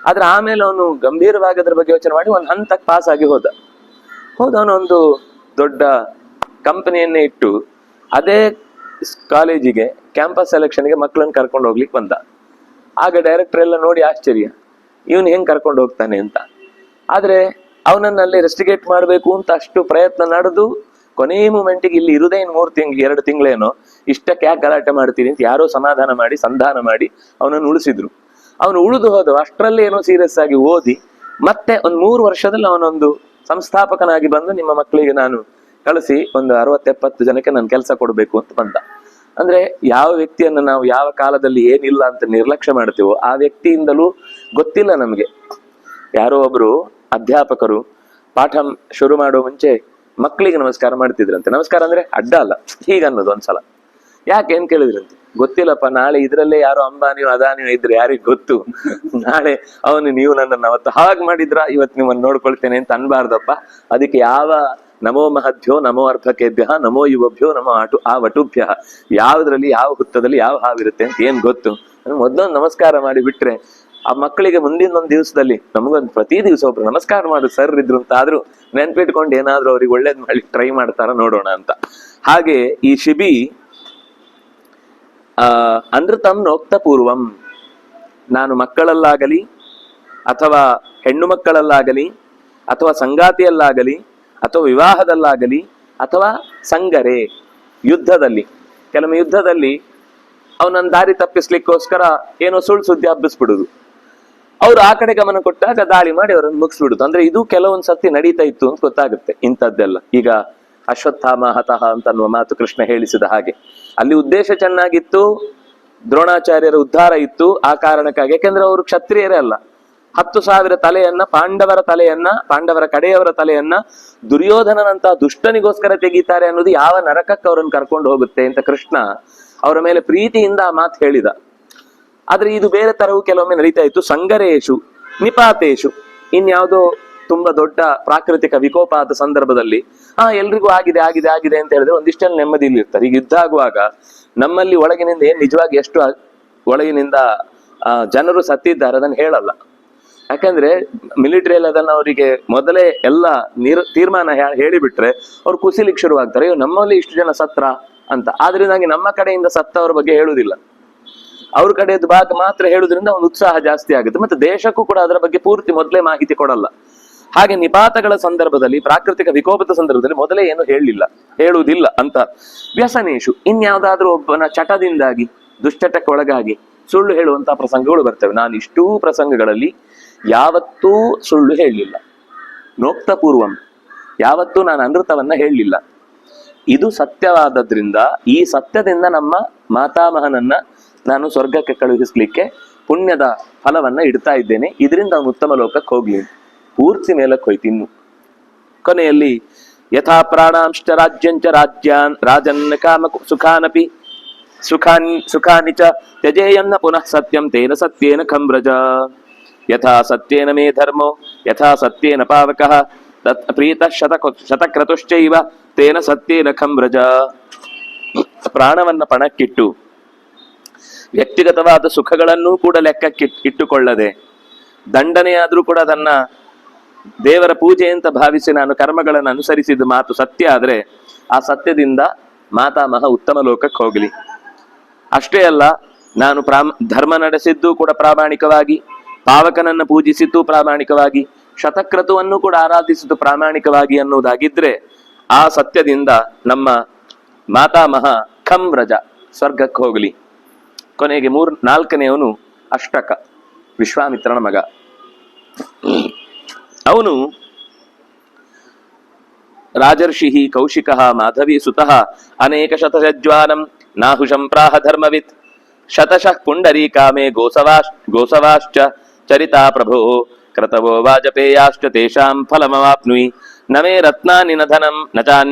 [SPEAKER 1] ಆದ್ರೆ ಆಮೇಲೆ ಅವನು ಗಂಭೀರವಾಗಿ ಅದ್ರ ಬಗ್ಗೆ ಯೋಚನೆ ಮಾಡಿ ಒಂದು ಹಂತಕ್ಕೆ ಪಾಸ್ ಆಗಿ ಹೋದವನು ಒಂದು ದೊಡ್ಡ ಕಂಪನಿಯನ್ನೇ ಇಟ್ಟು ಅದೇ ಕಾಲೇಜಿಗೆ ಕ್ಯಾಂಪಸ್ ಸೆಲೆಕ್ಷನ್ಗೆ ಮಕ್ಕಳನ್ನ ಕರ್ಕೊಂಡು ಹೋಗ್ಲಿಕ್ಕೆ ಬಂದ. ಆಗ ಡೈರೆಕ್ಟರ್ ಎಲ್ಲ ನೋಡಿ ಆಶ್ಚರ್ಯ, ಇವನು ಹೆಂಗ್ ಕರ್ಕೊಂಡು ಹೋಗ್ತಾನೆ ಅಂತ. ಆದ್ರೆ ಅವನನ್ನಲ್ಲಿ ರೆಸ್ಟಿಗೇಟ್ ಮಾಡ್ಬೇಕು ಅಂತ ಅಷ್ಟು ಪ್ರಯತ್ನ ನಡೆದು ಕೊನೆಯ ಮೂಮೆಂಟಿಗೆ ಇಲ್ಲಿ ಇರುದೇ ಇನ್ನು 2 ತಿಂಗಳೇನೋ, ಇಷ್ಟಕ್ಕೆ ಯಾಕೆ ಗಲಾಟೆ ಮಾಡ್ತೀರಿ ಅಂತ ಯಾರೋ ಸಮಾಧಾನ ಮಾಡಿ ಸಂಧಾನ ಮಾಡಿ ಅವನನ್ನು ಉಳಿಸಿದ್ರು. ಅವನು ಉಳಿದು ಹೋದವ ಅಷ್ಟರಲ್ಲಿ ಏನೋ ಸೀರಿಯಸ್ ಆಗಿ ಓದಿ ಮತ್ತೆ ಒಂದು 3 ವರ್ಷದಲ್ಲಿ ಅವನೊಂದು ಸಂಸ್ಥಾಪಕನಾಗಿ ಬಂದು ನಿಮ್ಮ ಮಕ್ಕಳಿಗೆ ನಾನು ಕಳಿಸಿ ಒಂದು 60-70 ಜನಕ್ಕೆ ನಾನು ಕೆಲಸ ಕೊಡಬೇಕು ಅಂತ ಬಂದ. ಅಂದ್ರೆ ಯಾವ ವ್ಯಕ್ತಿಯನ್ನು ನಾವು ಯಾವ ಕಾಲದಲ್ಲಿ ಏನಿಲ್ಲ ಅಂತ ನಿರ್ಲಕ್ಷ್ಯ ಮಾಡ್ತೀವೋ ಆ ವ್ಯಕ್ತಿಯಿಂದಲೂ ಗೊತ್ತಿಲ್ಲ ನಮ್ಗೆ. ಯಾರೋ ಒಬ್ರು ಅಧ್ಯಾಪಕರು ಪಾಠ ಶುರು ಮಾಡೋ ಮುಂಚೆ ಮಕ್ಕಳಿಗೆ ನಮಸ್ಕಾರ ಮಾಡ್ತಿದ್ರಂತೆ. ನಮಸ್ಕಾರ ಅಂದ್ರೆ ಅಡ್ಡ ಅಲ್ಲ, ಹೀಗನ್ನೋದು ಒಂದ್ಸಲ. ಯಾಕೆ ಏನ್ ಕೇಳಿದ್ರಂತೆ, ಗೊತ್ತಿಲ್ಲಪ್ಪ, ನಾಳೆ ಇದ್ರಲ್ಲೇ ಯಾರೋ ಅಂಬಾನಿಯೋ ಅದಾನಿಯೋ ಇದ್ರೆ ಯಾರಿಗ್ ಗೊತ್ತು, ನಾಳೆ ಅವನು ನೀವು ನನ್ನನ್ನು ಅವತ್ತು ಹಾಗೆ ಮಾಡಿದ್ರ ಇವತ್ತು ನಿಮ್ಮನ್ನು ನೋಡ್ಕೊಳ್ತೇನೆ ಅಂತ ಅನ್ಬಾರ್ದಪ್ಪ. ಅದಕ್ಕೆ ಯಾವ ನಮೋ ಮಹದ್ಭ್ಯೋ ನಮೋ ಅರ್ಧಕೇಭ್ಯ ನಮೋ ಯುವಭ್ಯೋ ನಮೋ ಆ ವಟುಭ್ಯ, ಯಾವ್ದ್ರಲ್ಲಿ ಯಾವ ಹುತ್ತದಲ್ಲಿ ಯಾವ ಹಾವಿರುತ್ತೆ ಅಂತ ಏನ್ ಗೊತ್ತು. ಮೊದಲೊಂದು ನಮಸ್ಕಾರ ಮಾಡಿ ಬಿಟ್ರೆ ಆ ಮಕ್ಕಳಿಗೆ ಮುಂದಿನ ಒಂದು ದಿವಸದಲ್ಲಿ ನಮಗೊಂದು ಪ್ರತಿ ದಿವಸ ಒಬ್ರು ನಮಸ್ಕಾರ ಮಾಡು ಸರ್ ಇದ್ರು ಅಂತ ಆದ್ರೂ ನೆನ್ಪಿಟ್ಕೊಂಡು ಏನಾದ್ರೂ ಅವ್ರಿಗೆ ಒಳ್ಳೇದ್ ಮಾಡಿ ಟ್ರೈ ಮಾಡ್ತಾರ ನೋಡೋಣ ಅಂತ. ಹಾಗೆ ಈ ಶಿಬಿ ಅನೃತಂ ನೋಕ್ತ ಪೂರ್ವಂ, ನಾನು ಮಕ್ಕಳಲ್ಲಾಗಲಿ ಅಥವಾ ಹೆಣ್ಣು ಮಕ್ಕಳಲ್ಲಾಗಲಿ ಅಥವಾ ಸಂಗಾತಿಯಲ್ಲಾಗಲಿ ಅಥವಾ ವಿವಾಹದಲ್ಲಾಗಲಿ ಅಥವಾ ಸಂಗರೆ ಯುದ್ಧದಲ್ಲಿ, ಕೆಲವೊಮ್ಮೆ ಯುದ್ಧದಲ್ಲಿ ಅವನನ್ನ ದಾರಿ ತಪ್ಪಿಸ್ಲಿಕ್ಕೋಸ್ಕರ ಏನೋ ಸುಳ್ಳು ಸುದ್ದಿ ಹಬ್ಬಿಸ್ಬಿಡುದು, ಅವ್ರು ಆ ಕಡೆ ಗಮನ ಕೊಟ್ಟಾಗ ದಾಳಿ ಮಾಡಿ ಅವರನ್ನು ಮುಗಿಸ್ಬಿಡುದು. ಅಂದ್ರೆ ಇದು ಕೆಲವೊಂದ್ ಸರ್ತಿ ನಡೀತಾ ಇತ್ತು ಅಂತ ಗೊತ್ತಾಗುತ್ತೆ ಇಂಥದ್ದೆಲ್ಲ. ಈಗ ಅಶ್ವತ್ಥಾಮ ಹತಃ ಅಂತ ಅನ್ನುವ ಮಾತು ಕೃಷ್ಣ ಹೇಳಿಸಿದ ಹಾಗೆ ಅಲ್ಲಿ ಉದ್ದೇಶ ಚೆನ್ನಾಗಿತ್ತು, ದ್ರೋಣಾಚಾರ್ಯರ ಉದ್ಧಾರ ಇತ್ತು ಆ ಕಾರಣಕ್ಕಾಗಿ. ಯಾಕೆಂದ್ರೆ ಅವರು ಕ್ಷತ್ರಿಯರೇ ಅಲ್ಲ, 10,000 ತಲೆಯನ್ನ ಪಾಂಡವರ ಕಡೆಯವರ ತಲೆಯನ್ನ ದುರ್ಯೋಧನನಂತಹ ದುಷ್ಟನಿಗೋಸ್ಕರ ತೆಗೀತಾರೆ ಅನ್ನೋದು ಯಾವ ನರಕಕ್ಕೆ ಅವರನ್ನು ಕರ್ಕೊಂಡು ಹೋಗುತ್ತೆ ಅಂತ ಕೃಷ್ಣ ಅವರ ಮೇಲೆ ಪ್ರೀತಿಯಿಂದ ಆ ಮಾತು ಹೇಳಿದ. ಆದ್ರೆ ಇದು ಬೇರೆ ತರವು ಕೆಲವೊಮ್ಮೆ ನಡೀತಾ ಇತ್ತು. ಸಂಗರೇಶು ನಿಪಾತೇಶು, ಇನ್ಯಾವುದೋ ತುಂಬಾ ದೊಡ್ಡ ಪ್ರಾಕೃತಿಕ ವಿಕೋಪ ಆದ ಸಂದರ್ಭದಲ್ಲಿ ಎಲ್ರಿಗೂ ಆಗಿದೆ ಆಗಿದೆ ಆಗಿದೆ ಅಂತ ಹೇಳಿದ್ರೆ ಒಂದಿಷ್ಟಲ್ಲಿ ನೆಮ್ಮದಿಯಲ್ಲಿ ಇರ್ತಾರೆ. ಈಗ ಯುದ್ಧ ಆಗುವಾಗ ನಮ್ಮಲ್ಲಿ ಒಳಗಿನಿಂದ ಏನ್ ನಿಜವಾಗಿ ಎಷ್ಟು ಒಳಗಿನಿಂದ ಜನರು ಸತ್ತಿದ್ದಾರೆ ಅದನ್ನು ಹೇಳಲ್ಲ. ಯಾಕಂದ್ರೆ ಮಿಲಿಟರಿಯಲ್ಲಿ ಅದನ್ನ ಅವರಿಗೆ ಮೊದಲೇ ಎಲ್ಲ ತೀರ್ಮಾನ ಹೇಳಿಬಿಟ್ರೆ ಅವ್ರು ಕುಸಿಲಿಕ್ಕೆ ಶುರುವಾಗ್ತಾರೆ, ಅಯ್ಯೋ ನಮ್ಮಲ್ಲಿ ಇಷ್ಟು ಜನ ಸತ್ರ ಅಂತ. ಆದ್ರಿಂದಾಗಿ ನಮ್ಮ ಕಡೆಯಿಂದ ಸತ್ತವರ ಬಗ್ಗೆ ಹೇಳುವುದಿಲ್ಲ, ಅವ್ರ ಕಡೆಯದ್ದು ಭಾಗ ಮಾತ್ರ ಹೇಳುದ್ರಿಂದ ಒಂದು ಉತ್ಸಾಹ ಜಾಸ್ತಿ ಆಗುತ್ತೆ. ಮತ್ತೆ ದೇಶಕ್ಕೂ ಕೂಡ ಅದರ ಬಗ್ಗೆ ಪೂರ್ತಿ ಮೊದಲೇ ಮಾಹಿತಿ ಕೊಡಲ್ಲ. ಹಾಗೆ ನಿಪಾತಗಳ ಸಂದರ್ಭದಲ್ಲಿ, ಪ್ರಾಕೃತಿಕ ವಿಕೋಪದ ಸಂದರ್ಭದಲ್ಲಿ ಮೊದಲೇ ಏನು ಹೇಳುವುದಿಲ್ಲ ಅಂತ. ವ್ಯಸನೇಶು, ಇನ್ಯಾವುದಾದ್ರೂ ಒಬ್ಬನ ಚಟದಿಂದಾಗಿ ದುಶ್ಚಟಕ್ಕೆ ಒಳಗಾಗಿ ಸುಳ್ಳು ಹೇಳುವಂತಹ ಪ್ರಸಂಗಗಳು ಬರ್ತವೆ. ನಾನು ಇಷ್ಟೂ ಪ್ರಸಂಗಗಳಲ್ಲಿ ಯಾವತ್ತೂ ಸುಳ್ಳು ಹೇಳಲಿಲ್ಲ. ನೋಕ್ತ ಪೂರ್ವಂ, ಯಾವತ್ತೂ ನಾನು ಅನೃತವನ್ನ ಹೇಳಲಿಲ್ಲ. ಇದು ಸತ್ಯವಾದದ್ರಿಂದ ಈ ಸತ್ಯದಿಂದ ನಮ್ಮ ಮಾತಾಮಹನನ್ನ ನಾನು ಸ್ವರ್ಗಕ್ಕೆ ಕಳುಹಿಸ್ಲಿಕ್ಕೆ ಪುಣ್ಯದ ಫಲವನ್ನ ಇಡ್ತಾ ಇದ್ದೇನೆ. ಇದರಿಂದ ಅವನು ಉತ್ತಮ ಲೋಕಕ್ಕೆ ಹೋಗ್ಲಿ, ಪೂರ್ತಿ ಮೇಲಕ್ಕೆ ಹೋಯ್ತಿನ್ನು. ಕೊನೆಯಲ್ಲಿ ಯಥಾ ಪ್ರಾಣಾಂಶ್ಚ ರಾಜ್ಯಂಚ ರಾಜನ್ ಕಾಮ ಸುಖಾನಪಿ ಸುಖಾನಿ ಚ ತ್ಯಜೇಯನ್ನ ಪುನಃ ಸತ್ಯಂ ತೇನ ಸತ್ಯೇನ ಖಂಬ್ರಜ. ಯಥಾ ಸತ್ಯೇನ ಮೇ ಧರ್ಮೋ ಯಥಾ ಸತ್ಯೇನ ಪಾವಕಃ ಪ್ರೀತ ಶತಕ್ರತುಶ್ಚೈವ ತೇನ ಸತ್ಯೇನ ಖಂಬ್ರಜ. ಪ್ರಾಣವನ್ನ ಪಣಕ್ಕಿಟ್ಟು ವ್ಯಕ್ತಿಗತವಾದ ಸುಖಗಳನ್ನೂ ಕೂಡ ಲೆಕ್ಕಕ್ಕೆ ಇಟ್ಟುಕೊಳ್ಳದೆ, ದಂಡನೆಯಾದ್ರೂ ಕೂಡ ಅದನ್ನ ದೇವರ ಪೂಜೆ ಅಂತ ಭಾವಿಸಿ ನಾನು ಕರ್ಮಗಳನ್ನು ಅನುಸರಿಸಿದ ಮಾತು ಸತ್ಯ ಆದ್ರೆ ಆ ಸತ್ಯದಿಂದ ಮಾತಾಮಹ ಉತ್ತಮ ಲೋಕಕ್ಕೆ ಹೋಗಲಿ. ಅಷ್ಟೇ ಅಲ್ಲ, ನಾನು ಧರ್ಮ ನಡೆಸಿದ್ದು ಕೂಡ ಪ್ರಾಮಾಣಿಕವಾಗಿ, ಪಾವಕನನ್ನು ಪೂಜಿಸಿದ್ದು ಪ್ರಾಮಾಣಿಕವಾಗಿ, ಶತಕ್ರತುವನ್ನು ಕೂಡ ಆರಾಧಿಸಿದ್ದು ಪ್ರಾಮಾಣಿಕವಾಗಿ ಅನ್ನುವುದಾಗಿದ್ರೆ ಆ ಸತ್ಯದಿಂದ ನಮ್ಮ ಮಾತಾಮಹ ಖಂವ್ರಜ ಸ್ವರ್ಗಕ್ಕೆ ಹೋಗಲಿ. ಕೊನೆಗೆ 4ನೆಯವನು ಅಷ್ಟಕ, ವಿಶ್ವಾಮಿತ್ರನ ಮಗ. ಅವನು ರಾಜರ್ಷಿ ಕೌಶಿಕ ಮಾಧವಿ ಸುತಃ ಅನೇಕ ಶತಜ್ವಾನಂ ನಾಹುಷಂ ಪ್ರಾಹ ಧರ್ಮವಿತ್ ಶತಶಃ ಪುಂಡರೀಕಾಮೇ ಗೋಸವಾಶ್ಚ ಚರಿತಾ ಪ್ರಭೋ ಕ್ರತವೋ ವಾಜಪೇಯಾಶ್ಚ ತೇಷಾಂ ಫಲಮವಾಪ್ನುಯಿ ನಮೇ ರತ್ನಾನಿ ನ ಧನಂ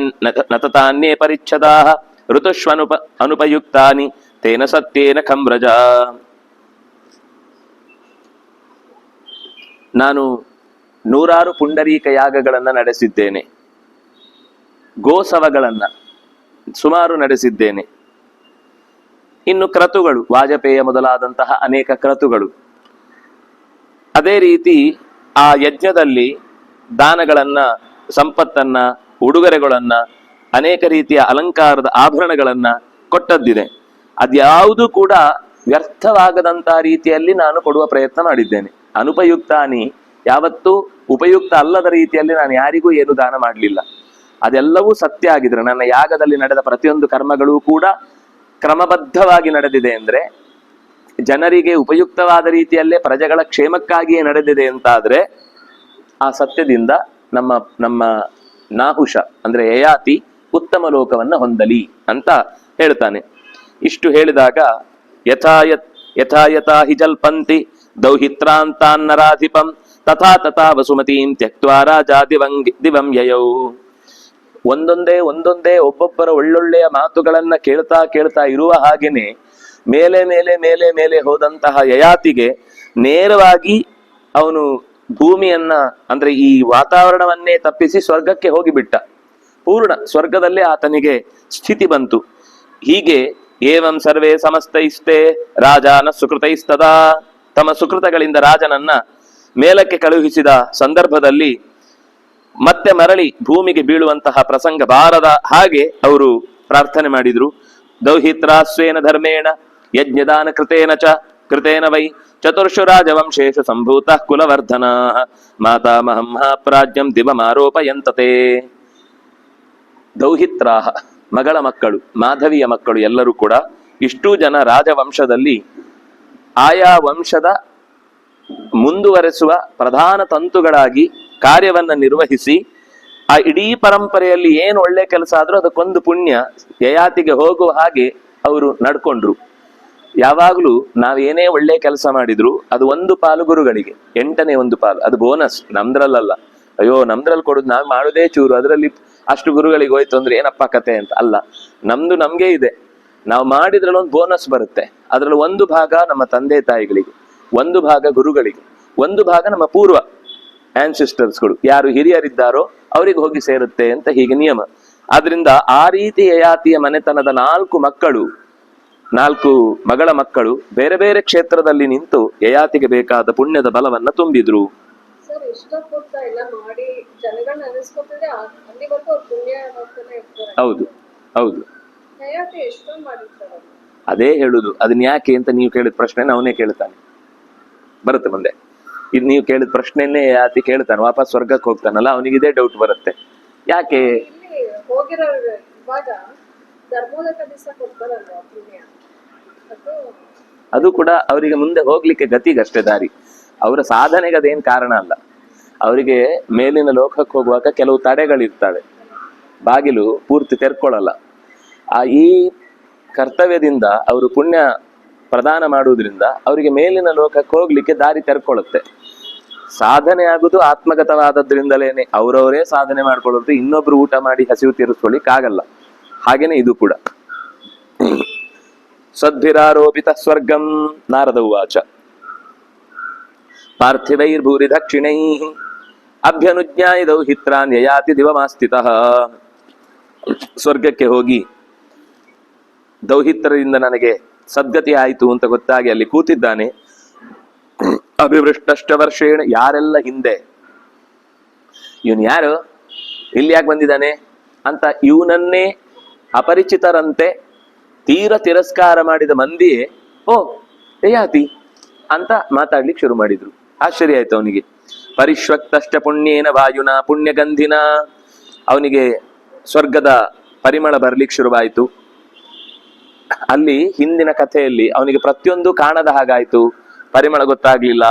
[SPEAKER 1] ನತಾನ್ಯೇ ಪರಿಚ್ಛದಾಃ ಋತುಷ್ವನುಪ ಅನುಪಯುಕ್ತಾನಿ ತೇನ ಸತ್ಯೇನ ಖಂಬ್ರಜ. ನಾನು 100 ಪುಂಡರೀಕ ಯಾಗಗಳನ್ನ ನಡೆಸಿದ್ದೇನೆ, ಗೋಸವಗಳನ್ನ ಸುಮಾರು ನಡೆಸಿದ್ದೇನೆ. ಇನ್ನು ಕ್ರತುಗಳು, ವಾಜಪೇಯ ಮೊದಲಾದಂತಹ ಅನೇಕ ಕ್ರತುಗಳು. ಅದೇ ರೀತಿ ಆ ಯಜ್ಞದಲ್ಲಿ ದಾನಗಳನ್ನ, ಸಂಪತ್ತನ್ನ, ಉಡುಗೊರೆಗಳನ್ನ, ಅನೇಕ ರೀತಿಯ ಅಲಂಕಾರದ ಆಭರಣಗಳನ್ನ ಕೊಟ್ಟದ್ದಿದೆ. ಅದ್ಯಾವುದೂ ಕೂಡ ವ್ಯರ್ಥವಾಗದಂತಹ ರೀತಿಯಲ್ಲಿ ನಾನು ಕೊಡುವ ಪ್ರಯತ್ನ ಮಾಡಿದ್ದೇನೆ. ಅನುಪಯುಕ್ತಾನಿ, ಯಾವತ್ತೂ ಉಪಯುಕ್ತ ಅಲ್ಲದ ರೀತಿಯಲ್ಲಿ ನಾನು ಯಾರಿಗೂ ಏನು ದಾನ ಮಾಡಲಿಲ್ಲ. ಅದೆಲ್ಲವೂ ಸತ್ಯ ಆಗಿದ್ರೆ, ನನ್ನ ಯಾಗದಲ್ಲಿ ನಡೆದ ಪ್ರತಿಯೊಂದು ಕರ್ಮಗಳೂ ಕೂಡ ಕ್ರಮಬದ್ಧವಾಗಿ ನಡೆದಿದೆ ಅಂದ್ರೆ ಜನರಿಗೆ ಉಪಯುಕ್ತವಾದ ರೀತಿಯಲ್ಲೇ ಪ್ರಜೆಗಳ ಕ್ಷೇಮಕ್ಕಾಗಿಯೇ ನಡೆದಿದೆ ಅಂತಾದ್ರೆ ಆ ಸತ್ಯದಿಂದ ನಮ್ಮ ನಮ್ಮ ನಾಹುಷ ಅಂದ್ರೆ ಯಯಾತಿ ಉತ್ತಮ ಲೋಕವನ್ನ ಹೊಂದಲಿ ಅಂತ ಹೇಳ್ತಾನೆ. ಇಷ್ಟು ಹೇಳಿದಾಗ ಯಥಾ ಹಿ ಜಲ್ಪಂತಿ ದೌಹಿತ್ರಾಂತಾನ್ನರಾಧಿಪಂ ತಥಾ ತಥಾ ವಸುಮತೀಂ ತ್ಯಕ್ತ್ವಾ ರಾಜಾ ದಿವಂ ಯಯೌ. ಒಂದೊಂದೇ ಒಬ್ಬೊಬ್ಬರ ಒಳ್ಳೊಳ್ಳೆಯ ಮಾತುಗಳನ್ನ ಕೇಳ್ತಾ ಇರುವ ಹಾಗೇನೆ ಮೇಲೆ ಮೇಲೆ ಮೇಲೆ ಮೇಲೆ ಹೋದಂತಹ ಯಯಾತಿಗೆ ನೇರವಾಗಿ ಅವನು ಭೂಮಿಯನ್ನ ಅಂದ್ರೆ ಈ ವಾತಾವರಣವನ್ನೇ ತಪ್ಪಿಸಿ ಸ್ವರ್ಗಕ್ಕೆ ಹೋಗಿಬಿಟ್ಟ. ಪೂರ್ಣ ಸ್ವರ್ಗದಲ್ಲೇ ಆತನಿಗೆ ಸ್ಥಿತಿ ಬಂತು. ಹೀಗೆ ಏವಂ ಸರ್ವೇ ಸಮಸ್ತೈಸ್ತೆ ರಾಜಾನ ಸುಕೃತೈಸ್ತದಾ, ತಮ್ಮ ಸುಕೃತಗಳಿಂದ ರಾಜನನ್ನ ಮೇಲಕ್ಕೆ ಕಳುಹಿಸಿದ ಸಂದರ್ಭದಲ್ಲಿ ಮತ್ತೆ ಮರಳಿ ಭೂಮಿಗೆ ಬೀಳುವಂತಹ ಪ್ರಸಂಗ ಬಾರದ ಹಾಗೆ ಅವರು ಪ್ರಾರ್ಥನೆ ಮಾಡಿದ್ರು. ದೌಹಿತ್ರಾಸ್ವೇನ ಧರ್ಮೇಣ ಯಜ್ಞದಾನ ಕೃತೇನ ವೈ ಚತುರ್ಷು ರಾಜವಂಶೇಷು ಸಂಭೂತ ಕುಲವರ್ಧನ ಮಾತಾಮಹಂ ಪ್ರಾಜ್ಞಂ ದಿವಮಾರೋಪಯಂತತೆ. ದೌಹಿತ್ರಾಹ ಮಗಳ ಮಕ್ಕಳು, ಮಾಧವಿಯ ಮಕ್ಕಳು ಎಲ್ಲರೂ ಕೂಡ ಇಷ್ಟೂ ಜನ ರಾಜವಂಶದಲ್ಲಿ ಆಯಾ ವಂಶದ ಮುಂದುವರೆಸುವ ಪ್ರಧಾನ ತಂತುಗಳಾಗಿ ಕಾರ್ಯವನ್ನ ನಿರ್ವಹಿಸಿ ಆ ಇಡೀ ಪರಂಪರೆಯಲ್ಲಿ ಏನು ಒಳ್ಳೆ ಕೆಲಸ ಆದ್ರೂ ಅದಕ್ಕೊಂದು ಪುಣ್ಯ ಯಯಾತಿಗೆ ಹೋಗುವ ಹಾಗೆ ಅವರು ನಡ್ಕೊಂಡ್ರು. ಯಾವಾಗ್ಲೂ ನಾವೇನೇ ಒಳ್ಳೆ ಕೆಲಸ ಮಾಡಿದ್ರು ಅದು ಒಂದು ಪಾಲು ಗುರುಗಳಿಗೆ, 8ನೇ ಒಂದು ಪಾಲು, ಅದು ಬೋನಸ್, ನಮ್ದ್ರಲ್ಲ. ಅಯ್ಯೋ ನಮ್ದ್ರಲ್ಲಿ ಕೊಡುದು ನಾವ್ ಮಾಡುದೇ ಚೂರು, ಅದರಲ್ಲಿ ಅಷ್ಟು ಗುರುಗಳಿಗೆ ಹೋಯ್ತು ಅಂದ್ರೆ ಏನಪ್ಪ ಕತೆ ಅಂತ ಅಲ್ಲ. ನಮ್ದು ನಮ್ಗೆ ಇದೆ, ನಾವು ಮಾಡಿದ್ರಲ್ಲಿ ಒಂದು ಬೋನಸ್ ಬರುತ್ತೆ. ಅದ್ರಲ್ಲಿ ಒಂದು ಭಾಗ ನಮ್ಮ ತಂದೆ ತಾಯಿಗಳಿಗೆ, ಒಂದು ಭಾಗ ಗುರುಗಳಿಗೆ, ಒಂದು ಭಾಗ ನಮ್ಮ ಪೂರ್ವ ಆನ್ಸಿಸ್ಟರ್ಸ್ಗಳು ಯಾರು ಹಿರಿಯರಿದ್ದಾರೋ ಅವರಿಗೆ ಹೋಗಿ ಸೇರುತ್ತೆ ಅಂತ ಹೀಗೆ ನಿಯಮ. ಆದ್ರಿಂದ ಆ ರೀತಿ ಯಯಾತಿಯ ಮನೆತನದ 4 ಮಗಳ ಮಕ್ಕಳು ಬೇರೆ ಬೇರೆ ಕ್ಷೇತ್ರದಲ್ಲಿ ನಿಂತು ಯಯಾತಿಗೆ ಬೇಕಾದ ಪುಣ್ಯದ ಬಲವನ್ನ ತುಂಬಿದ್ರು. ಹೌದು ಹೌದು, ಅದೇ ಹೇಳುದು. ಅದನ್ನ ಯಾಕೆ ಅಂತ ನೀವು ಕೇಳಿದ ಪ್ರಶ್ನೆ ಅವನೇ ಕೇಳ್ತಾನೆ, ಬರುತ್ತೆ ಮುಂದೆ. ಇದು ನೀವು ಕೇಳಿದ ಪ್ರಶ್ನೆಯನ್ನೇ ಯಯಾತಿ ಕೇಳ್ತಾನೆ, ವಾಪಸ್ ಸ್ವರ್ಗಕ್ಕೆ ಹೋಗ್ತಾನಲ್ಲ, ಅವನಿಗೆ ಇದೇ ಡೌಟ್ ಬರುತ್ತೆ. ಯಾಕೆ ಅದು ಕೂಡ ಅವರಿಗೆ ಮುಂದೆ ಹೋಗ್ಲಿಕ್ಕೆ ಗತಿಗಷ್ಟೇ ದಾರಿ, ಅವರ ಸಾಧನೆಗೆ ಅದೇನ್ ಕಾರಣ ಅಲ್ಲ. ಅವರಿಗೆ ಮೇಲಿನ ಲೋಕಕ್ಕೆ ಹೋಗುವಾಗ ಕೆಲವು ತಡೆಗಳಿರ್ತವೆ, ಬಾಗಿಲು ಪೂರ್ತಿ ತೆರ್ಕೊಳ್ಳಲ್ಲ. ಈ ಕರ್ತವ್ಯದಿಂದ ಅವರು ಪುಣ್ಯ ಪ್ರದಾನ ಮಾಡುವುದರಿಂದ ಅವರಿಗೆ ಮೇಲಿನ ಲೋಕಕ್ಕೆ ಹೋಗ್ಲಿಕ್ಕೆ ದಾರಿ ತೆರ್ಕೊಳ್ಳುತ್ತೆ. ಸಾಧನೆ ಆಗುದು ಆತ್ಮಗತವಾದದ್ರಿಂದಲೇನೆ, ಅವರವರೇ ಸಾಧನೆ ಮಾಡ್ಕೊಳ್ಳೋದು, ಇನ್ನೊಬ್ರು ಊಟ ಮಾಡಿ ಹಸಿವು ತೀರಿಸ್ಕೊಳ್ಳಿಕ್ ಆಗಲ್ಲ. ಹಾಗೇನೆ ಇದು ಕೂಡ. ಸದ್ಭಿರಾರೋಪಿತ ಸ್ವರ್ಗಂ ನಾರದ ಉವಾಚ ಪಾರ್ಥಿವೈರ್ಭೂರಿ ದಕ್ಷಿಣೈ ಅಭ್ಯನುಜ್ಞಾಯ ದೌಹಿತ್ರಾನ್ ಯಯಾತಿ ದಿವಮಾಸ್ಥಿತಃ. ಸ್ವರ್ಗಕ್ಕೆ ಹೋಗಿ ದೌಹಿತ್ರರಿಂದ ನನಗೆ ಸದ್ಗತಿ ಆಯಿತು ಅಂತ ಗೊತ್ತಾಗಿ ಅಲ್ಲಿ ಕೂತಿದ್ದಾನೆ. ಅಭಿವೃಷ್ಟಷ್ಟ ವರ್ಷೇಣ, ಯಾರೆಲ್ಲ ಹಿಂದೆ ಇವನು ಯಾರು, ಇಲ್ಲಿ ಯಾಕೆ ಬಂದಿದ್ದಾನೆ ಅಂತ ಇವನನ್ನೇ ಅಪರಿಚಿತರಂತೆ ತೀರ ತಿರಸ್ಕಾರ ಮಾಡಿದ ಮಂದಿಯೇ ಓ ಯಯಾತಿ ಅಂತ ಮಾತಾಡ್ಲಿಕ್ಕೆ ಶುರು ಮಾಡಿದ್ರು. ಆಶ್ಚರ್ಯ ಆಯ್ತು ಅವನಿಗೆ. ಪರಿಶ್ವಕ್ತಷ್ಟ ಪುಣ್ಯೇನ ವಾಯುನ ಪುಣ್ಯಗಂಧಿನ, ಅವನಿಗೆ ಸ್ವರ್ಗದ ಪರಿಮಳ ಬರ್ಲಿಕ್ಕೆ ಶುರುವಾಯಿತು. ಅಲ್ಲಿ ಹಿಂದಿನ ಕಥೆಯಲ್ಲಿ ಅವನಿಗೆ ಪ್ರತಿಯೊಂದು ಕಾಣದ ಹಾಗಾಯ್ತು, ಪರಿಮಳ ಗೊತ್ತಾಗ್ಲಿಲ್ಲ,